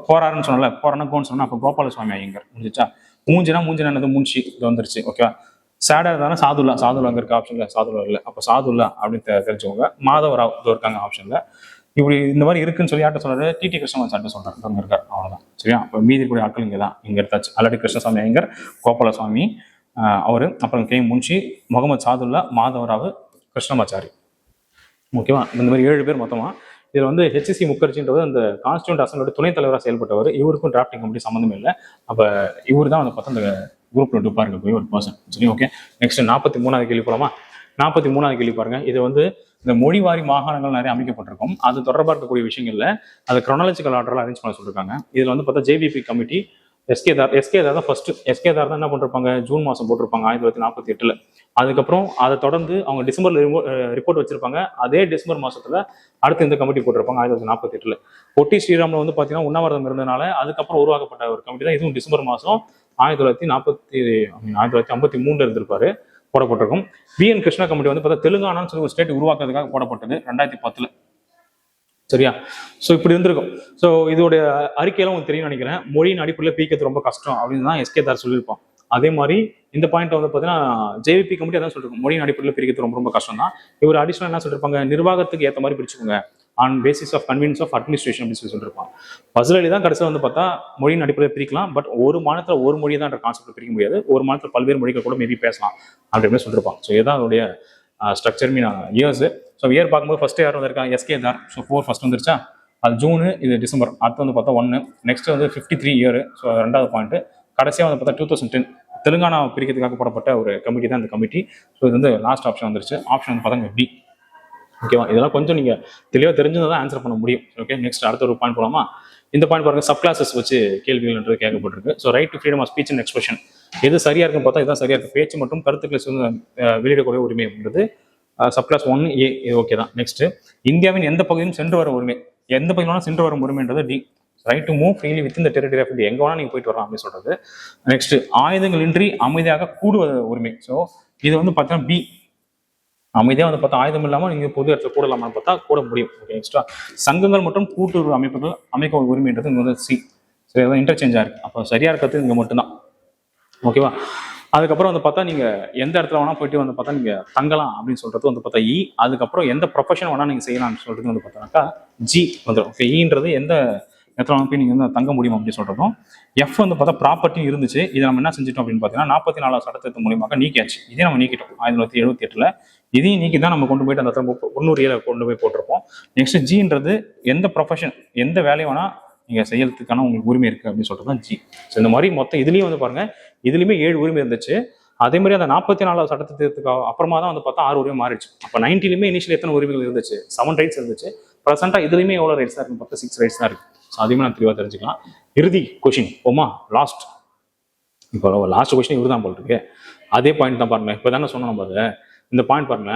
போறாருன்னு சொன்னல, போறான்னு கோன்னு சொன்னா அப்ப கோபாலசுவாமி ஐயங்கர். முடிஞ்சிச்சா? மூஞ்சினா என்னது? மூஞ்சி. இது வந்துருச்சு. ஓகேவா? சேடா இருந்தாலும் சாதுல்லா. சாதுல்லா அங்க இருக்க ஆப்ஷன்ல சாதுல்லா இல்லை. அப்ப சாதுல்லா அப்படின்னு தெரிஞ்சுக்கோங்க. மாதவராவ் இருக்காங்க ஆப்ஷன்ல. இப்படி இந்த மாதிரி இருக்குன்னு சொல்லி யார்ட்ட சொல்றாரு? டிடி கிருஷ்ணமாச்சாரிட்ட சொல்றாரு. அங்க இருக்காரு. அவ்வளவுதான். சரியா? அப்ப மீதி கூடிய ஆட்கள் இங்க தான். இங்க எடுத்தாச்சு. அல்லடி கிருஷ்ணசாமி ஐயங்கர், கோபாலசுவாமி அவரு, அப்புறம் கே முன்ஷி, முகமது சாதுல்லா, மாதவராவ், கிருஷ்ணமாச்சாரி. ஓகேவா? இந்த மாதிரி 7 பேர் மொத்தமா. இதுல வந்து HC முகர்ஜின்றது அந்த கான்ஸ்டியூண்ட் அசம்பிளியோட துணைத் தலைவராக செயல்பட்டவர். இவருக்கும் டிராப்டிங் கமிட்டி சம்மந்தமே இல்லை. அப்ப இவர் தான் வந்து பார்த்தா அந்த குரூப்ல டூப்பா இருக்கக்கூடிய ஒரு பர்சன். சரி, ஓகே. நெக்ஸ்ட் 43வது கேள்வி போலாமா? 43வது கேள்வி பாருங்க. இது வந்து இந்த மொழிவாரி மாகாணங்கள் நிறைய அமைக்கப்பட்டிருக்கும். அது தொடர்பாக இருக்கக்கூடிய விஷயங்கள்ல அது குரோனாலஜிக்கல் ஆர்டர்ல அரேஞ்ச் பண்ண சொல்லிருக்காங்க. இதுல வந்து பார்த்தா JVP கமிட்டி எஸ்கேதார் தான் ஃபர்ஸ்ட். எஸ்கேதார் தான் என்ன பண்ணிருப்பாங்க? ஜூன் மாசம் போட்டிருப்பாங்க 1948ல. அதுக்கப்புறம் அதை தொடர்ந்து அவங்க டிசம்பர்ல ரிப்போர்ட் வச்சிருப்பாங்க. அதே டிசம்பர் மாசத்துல அடுத்து இந்த கமிட்டி போட்டிருப்பாங்க 1948ல. பொட்டி ஸ்ரீராம்ல வந்து பாத்தீங்கன்னா உண்ணாவிரதம் இருந்ததுனால அதுக்கப்புறம் உருவாக்கப்பட்ட ஒரு கமிட்டி தான் இதுவும். டிசம்பர் மாசம் 1953 இருந்திருப்பாரு, போடப்பட்டிருக்கும். VN கிருஷ்ணா கமிட்டி வந்து பார்த்தா தெலுங்கானான்னு சொல்லி ஒரு ஸ்டேட் உருவாக்குறதுக்காக போடப்பட்டது 2010ல. சரியா? ஸோ இப்படி இருந்திருக்கும். ஸோ இதோட அறிக்கையெல்லாம் உங்களுக்கு தெரியும் நினைக்கிறேன். மொழியின் அடிப்படையில் பிரிக்கிறது ரொம்ப கஷ்டம் அப்படின்னு தான் எஸ்கேதார் சொல்லியிருப்பான். அதே மாதிரி இந்த பாயிண்ட் வந்து பார்த்தீங்கன்னா JVP கமிட்டி அதான் சொல்லிருக்கும், மொழியின் அடிப்படையில் பிரிக்கிறது ரொம்ப ரொம்ப கஷ்டம் தான். இவர் அடிஷனல் என்ன சொல்லிருப்பாங்க? நிர்வாகத்துக்கு ஏற்ற மாதிரி பிரிச்சுக்கோங்க, on basis of convenience of administration அப்படின்னு சொல்லியிருப்பாங்க. பசுலி தான் கடைசியில் வந்து பார்த்தா மொழியின் அடிப்படையில் பிரிக்கலாம். பட் ஒரு மாநிலத்தில் ஒரு மொழி தான் கான்செப்ட் பிரிக்க முடியாது. ஒரு மாநிலத்தில் பல்வேறு மொழிகள் கூட மேபி பேசலாம் அப்படின்னு சொல்லியிருப்பாங்க. ஸோ இதுதான் அதோடைய ஸ்ட்ரக்சர் மீன் இயர்ஸ். ஸோ இயர் பார்க்கும்போது ஃபர்ஸ்ட் யார் வந்திருக்காங்க? எஸ்கேதார். ஸோ 4 ஃபர்ஸ்ட் வந்துருச்சா? அது ஜூனு, இது டிசம்பர். அடுத்து வந்து பார்த்தா 1. நெக்ஸ்ட் வந்து 53 இயர். ஸோ 2வது பாயிண்ட். கடைசியாக வந்து பார்த்தா 2010 தெலுங்கானா பிரிக்கிறதுக்காக போடப்பட்ட ஒரு கமிட்டி தான் இந்த கமிட்டி. ஸோ இது வந்து லாஸ்ட் ஆப்ஷன் வந்துருச்சு. ஆப்ஷன் வந்து பார்த்தா B. ஓகேவா? இதெல்லாம் கொஞ்சம் நீங்க தெளிவாக தெரிஞ்சதான் ஆன்சர் பண்ண முடியும். ஓகே, நெக்ஸ்ட் அடுத்த ஒரு பாயிண்ட் போலாமா? இந்த பாயிண்ட் பாருங்க. சப் கிளாஸஸ் வச்சு கேள்விகள் கேட்கப்பட்டிருக்கு. So right to freedom of speech and expression. எது சரியா இருக்குன்னு பார்த்தா இதுதான் சரியா இருக்கு. பேச்சு மற்றும் கருத்துக்களை வெளியிடக்கூடிய உரிமை அப்படின்றது சப் கிளாஸ் 1A. இது ஓகே தான். நெக்ஸ்ட் இந்தியாவின் எந்த பகுதியும் சென்று வர உரிமை. எந்த பகுதியிலும் சென்று வரும் உரிமைன்றது D. Right to move freely with இந்த டெரிட்டரி ஆஃப் இந்தியா, எங்கே வேணால் நீங்கள் போயிட்டு வரலாம் அப்படின்னு சொல்கிறது. நெக்ஸ்ட் ஆயுதங்கள் இன்றி அமைதியாக கூடுவது உரிமை. ஸோ இது வந்து பார்த்தீங்கன்னா பி, அமைதியாக வந்து பார்த்தா ஆயுதம் இல்லாமல் நீங்கள் பொது இடத்துல கூடலாமான்னு பார்த்தா கூட முடியும். ஓகே, நெக்ஸ்டா சங்கங்கள் மற்றும் கூட்டுறவு அமைப்புகள் அமைக்க உரிமைன்றது இங்கே வந்து சி. சரி, அதான் இன்டர்சேஞ்சாக இருக்குது. அப்போ சரியாக இருக்கிறது இங்கே மட்டும்தான். ஓகேவா? அதுக்கப்புறம் வந்து பார்த்தா நீங்கள் எந்த இடத்துல வேணால் போயிட்டு வந்து பார்த்தா நீங்கள் தங்கலாம் அப்படின்னு சொல்கிறது வந்து பார்த்தா இ. அதுக்கப்புறம் எந்த ப்ரொஃபஷன் வேணால் நீங்கள் செய்யலாம்னு சொல்கிறது வந்து பார்த்தாக்கா ஜி வந்துடும். ஓகே, ஈன்றது எந்த இடத்துல போய் நீங்கள் வந்து தங்க முடியும் அப்படின்னு சொல்கிறதும். எஃப் வந்து பார்த்தா ப்ராப்பர்ட்டியும் இருந்துச்சு. இதை நம்ம என்ன செஞ்சிட்டோம் அப்படின்னு பார்த்தீங்கன்னா 44 சட்டத்திற்கு மூலியமாக நீக்கியாச்சு. இதே நம்ம நீக்கிட்டோம் 1978. இதையும் நீக்கி தான் நம்ம கொண்டு போயிட்டு அந்த இடத்துல 307 கொண்டு போய் போட்டிருப்போம். நெக்ஸ்ட் ஜின்றது எந்த ப்ரொஃபஷன் எந்த வேலையை வேணால் நீங்கள் செய்யறதுக்கான உங்களுக்கு உரிமை இருக்குது அப்படின்னு சொல்கிறது தான் ஜி. ஸோ இந்த மாதிரி மொத்தம் இதுலேயும் வந்து பாருங்கள், இதுலேயுமே 7 உரிமை இருந்துச்சு. அதே மாதிரி அந்த 44 சட்டத்திற்கு அப்புறமா தான் வந்து பார்த்தா 6 உரிமை மாறிடுச்சு. அப்போ 90லுமே இனிஷியல் எத்தனை உரிமைகள் இருந்துச்சு? 7 ரைட்ஸ் இருந்துச்சு. ப்ரெசென்ட்டாக இதுலேயுமே எவ்வளோ ரைட்ஸ் தான் இருக்குன்னு பார்த்தா 6 ரைட்ஸ் தான் இருக்குது. ஸோ அதையுமே நான் தெளிவாக தெரிஞ்சுக்கலாம். இறுதி கொஷின் போமா, லாஸ்ட். இப்போ லாஸ்ட் கொஸ்டின் இவர் தான் போல் இருக்கு. அதே பாயிண்ட் தான் பாருங்க. இப்போ தானே சொன்னோம் நம்ம அதை. இந்த பாயிண்ட் பாருங்க,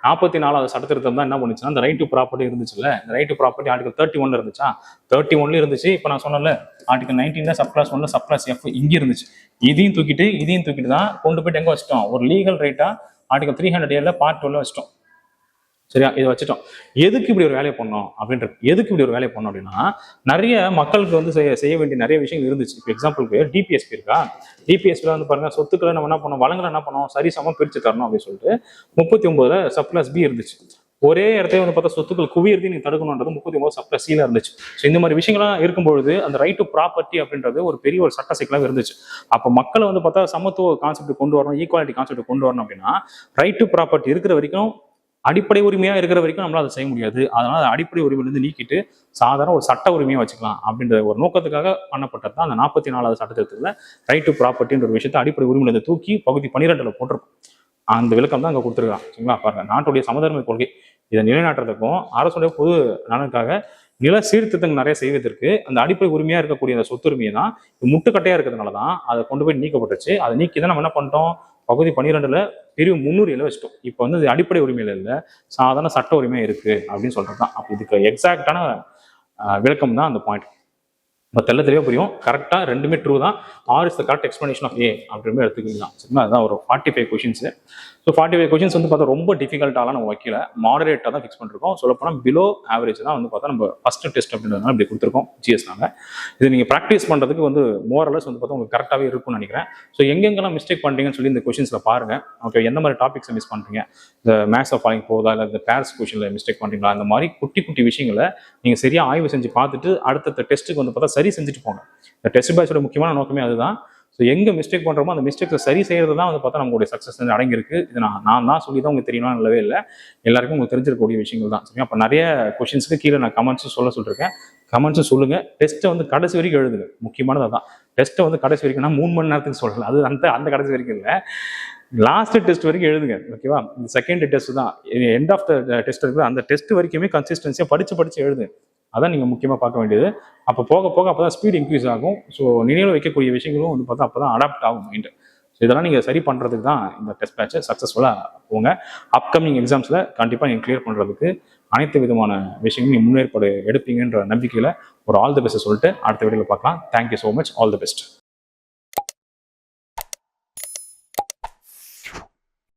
44வது சட்டத்திருத்தம் தான் என்ன பண்ணுச்சுன்னா இந்த ரைட் டு ப்ராப்பர்ட்டி இருந்துச்சுல்ல, இந்த ரைட் டு ப்ராப்பர்ட்டி ஆர்டிகல் 31 இருந்துச்சா, 31 இருந்துச்சு. இப்போ நான் சொன்னல article 19 sub clause 1 sub clause F இங்கே இருந்துச்சு. இதையும் தூக்கிட்டு தான் கொண்டு போயிட்டு எங்கே வச்சிட்டோம், ஒரு லீகல் ரைட்டா ஆர்டிகல் 300A பார்ட் 12 வச்சிட்டோம். சரியா, இதை வச்சுட்டோம். எதுக்கு இப்படி ஒரு வேலையை பண்ணோம் அப்படின்றது, எதுக்கு இப்படி ஒரு வேலையை பண்ணோம் அப்படின்னா நிறைய மக்களுக்கு வந்து செய்ய வேண்டிய நிறைய விஷயங்கள் இருந்துச்சு. இப்போ எக்ஸாம்பிளுக்கு டிபிஎஸ்பி இருக்கா, டிபிஎஸ்பியில் வந்து பாருங்க சொத்துக்களை நம்ம என்ன பண்ணோம், வளங்களை என்ன பண்ணோம், சரிசமம் பிரித்து தரணும் அப்படின்னு சொல்லிட்டு 39 சப் கிளாஸ் பி இருந்துச்சு. ஒரே இடத்துல வந்து பார்த்தா சொத்துக்கள் குவியறதையும் நீங்க தடுக்கணுன்றது 39 சப் கிளாஸ் சில இருந்துச்சு. ஸோ இந்த மாதிரி விஷயங்கள்லாம் இருக்கும்பொழுது அந்த ரைட் டு ப்ராப்பர்ட்டி அப்படின்றது ஒரு பெரிய ஒரு சட்ட சிக்கலாக இருந்துச்சு. அப்போ மக்களை வந்து பார்த்தா சமத்துவ கான்செப்ட் கொண்டு வரணும், ஈக்குவாலிட்டி கான்செப்ட் கொண்டு வரணும் அப்படின்னா ரைட் டு ப்ராப்பர்ட்டி இருக்கிற வரைக்கும், அடிப்படை உரிமையா இருக்கிற வரைக்கும் நம்மளால அதை செய்ய முடியாது. அதனால அடிப்படை உரிமையிலிருந்து நீக்கிட்டு சாதாரண ஒரு சட்ட உரிமையை வச்சுக்கலாம் அப்படின்ற ஒரு நோக்கத்துக்காக பண்ணப்பட்டது தான் அந்த 44வது சட்டத்திட்டத்தில் ரைட் டு ப்ராப்பர்ட்டின்ற ஒரு விஷயத்தை அடிப்படை உரிமையிலிருந்து தூக்கி பகுதி 12 போட்டிருக்கும். அந்த விளக்கம் தான் அங்கே கொடுத்துருக்காங்க. சரிங்களா, பாருங்க, நாட்டுடைய சமதர்ம கொள்கை இதை நிலைநாட்டுறதுக்கும் அரசுடைய பொது நலனுக்காக நில சீர்திருத்தங்கள் நிறைய செய்வதற்கு அந்த அடிப்படை உரிமையா இருக்கக்கூடிய அந்த சொத்துரிமையை தான் முட்டுக்கட்டையா இருக்கிறதுனால தான் அதை கொண்டு போய் நீக்கப்பட்டுச்சு. அதை நீக்கி தான் நம்ம என்ன பண்ணிட்டோம், பகுதி 12 பிரிவு 307 வச்சிட்டோம். இப்போ வந்து இது அடிப்படை உரிமையில இல்லை, சாதாரண சட்ட உரிமை இருக்கு அப்படின்னு சொல்றது தான். அப்போ இதுக்கு எக்ஸாக்டான விளக்கம் தான் அந்த பாயிண்ட். இப்போ தெளிவாக புரியும். கரெக்டாக ரெண்டுமே ட்ரூ தான். R is the correct explanation of A அப்படின்னு எடுத்துக்கலாம். சரிங்களா, அதுதான் ஒரு 45 கொஷின்ஸ். ஸோ 45 கொஷின்ஸ் வந்து பார்த்தா ரொம்ப டிஃபிகல்ட்டாலாம் நம்ம வைக்கல, மாடரேட்டாக தான் ஃபிக்ஸ் பண்ணிருக்கோம். சொல்லப்போனால் பிலோ ஆவரேஜ் தான் வந்து பார்த்தா நம்ம ஃபர்ஸ்ட் டெஸ்ட் அப்படின்றதுனால இப்படி கொடுத்துருக்கோம் ஜிஎஸ்னால. இது நீங்கள் ப்ராக்டிஸ் பண்ணுறதுக்கு வந்து மோரலஸ் வந்து பார்த்தா உங்களுக்கு கரெக்டாகவே இருக்கும்னு நினைக்கிறேன். ஸோ எங்கெங்கெல்லாம் மிஸ்டேக் பண்ணுறீங்கன்னு சொல்லி இந்த கொஷின்ஸில் பாருங்க. ஓகே, எந்த மாதிரி டாபிக்ஸை மிஸ் பண்ணுறீங்க, இந்த மேக்ஸ் ஆஃப் ஃபாலிங் போதா, இல்லை இந்த பேர்ஸ் கொஷினில் மிஸ்டேக் பண்ணுறீங்களா, அந்த மாதிரி குட்டி குட்டி விஷயங்களை நீங்கள் சரியாக ஆய்வு செஞ்சு பார்த்துட்டு அடுத்த டெஸ்ட்டுக்கு வந்து பார்த்தா சரி செஞ்சுட்டு போங்க. இந்த டெஸ்ட் பேட்சோட முக்கியமான நோக்கமே அதுதான். ஸோ எங்கே மிஸ்டேக் பண்ணுறோமோ அந்த மிஸ்டேக்ஸை சரி செய்யறது தான் வந்து பார்த்தா நம்மளுடைய சக்ஸஸ் வந்து அடங்கியிருக்கு. இது நான் தான் சொல்லி தான் உங்களுக்கு தெரியணும் இல்லவே இல்லை, எல்லாருக்கும் உங்களுக்கு தெரிஞ்சிருக்கக்கூடிய விஷயங்கள் தான். சரியா, அப்போ நிறைய கொஷின்ஸுக்கு கீழே நான் கமெண்ட்ஸும் சொல்லியிருக்கேன். கமெண்ட்ஸும் சொல்லுங்கள். டெஸ்ட்டை வந்து கடைசி வரைக்கும் எழுதுங்க. முக்கியமானது அதான். டெஸ்ட்டை வந்து கடைசி வரைக்கும் நான் 3 மணி நேரத்துக்கு சொல்லலை, அது அந்த கடைசி வரைக்கும் இல்லை, லாஸ்ட் டெஸ்ட் வரைக்கும் எழுதுங்க. ஓகேவா, இந்த செகண்ட் டெஸ்ட் தான் எண்ட் ஆஃப் த டெஸ்ட் இருக்குது. அந்த டெஸ்ட் வரைக்குமே கன்சிஸ்டன்சியாக படித்து எழுதுங்க. அதான் நீங்கள் முக்கியமாக பார்க்க வேண்டியது. அப்போ போக அப்போ தான் ஸ்பீட் இன்க்ரீஸ் ஆகும். ஸோ நினைவில் வைக்கக்கூடிய விஷயங்களும் வந்து பார்த்தா அப்போ தான் அடாப்ட் ஆகும் மைண்டு. ஸோ இதெல்லாம் நீங்கள் சரி பண்ணுறதுக்கு தான் இந்த டெஸ்ட் பேட்சை சக்ஸஸ்ஃபுல்லாக போங்க. அப்கமிங் எக்ஸாம்ஸில் கண்டிப்பாக நீங்கள் கிளியர் பண்ணுறதுக்கு அனைத்து விதமான விஷயங்களும் நீங்கள் முன்னேற்பாடு எடுப்பீங்கன்ற நம்பிக்கையில் ஒரு ஆல் தி பெஸ்ட் சொல்லிட்டு அடுத்த வீடியோவில் பார்க்கலாம். Thank you so much. All the best.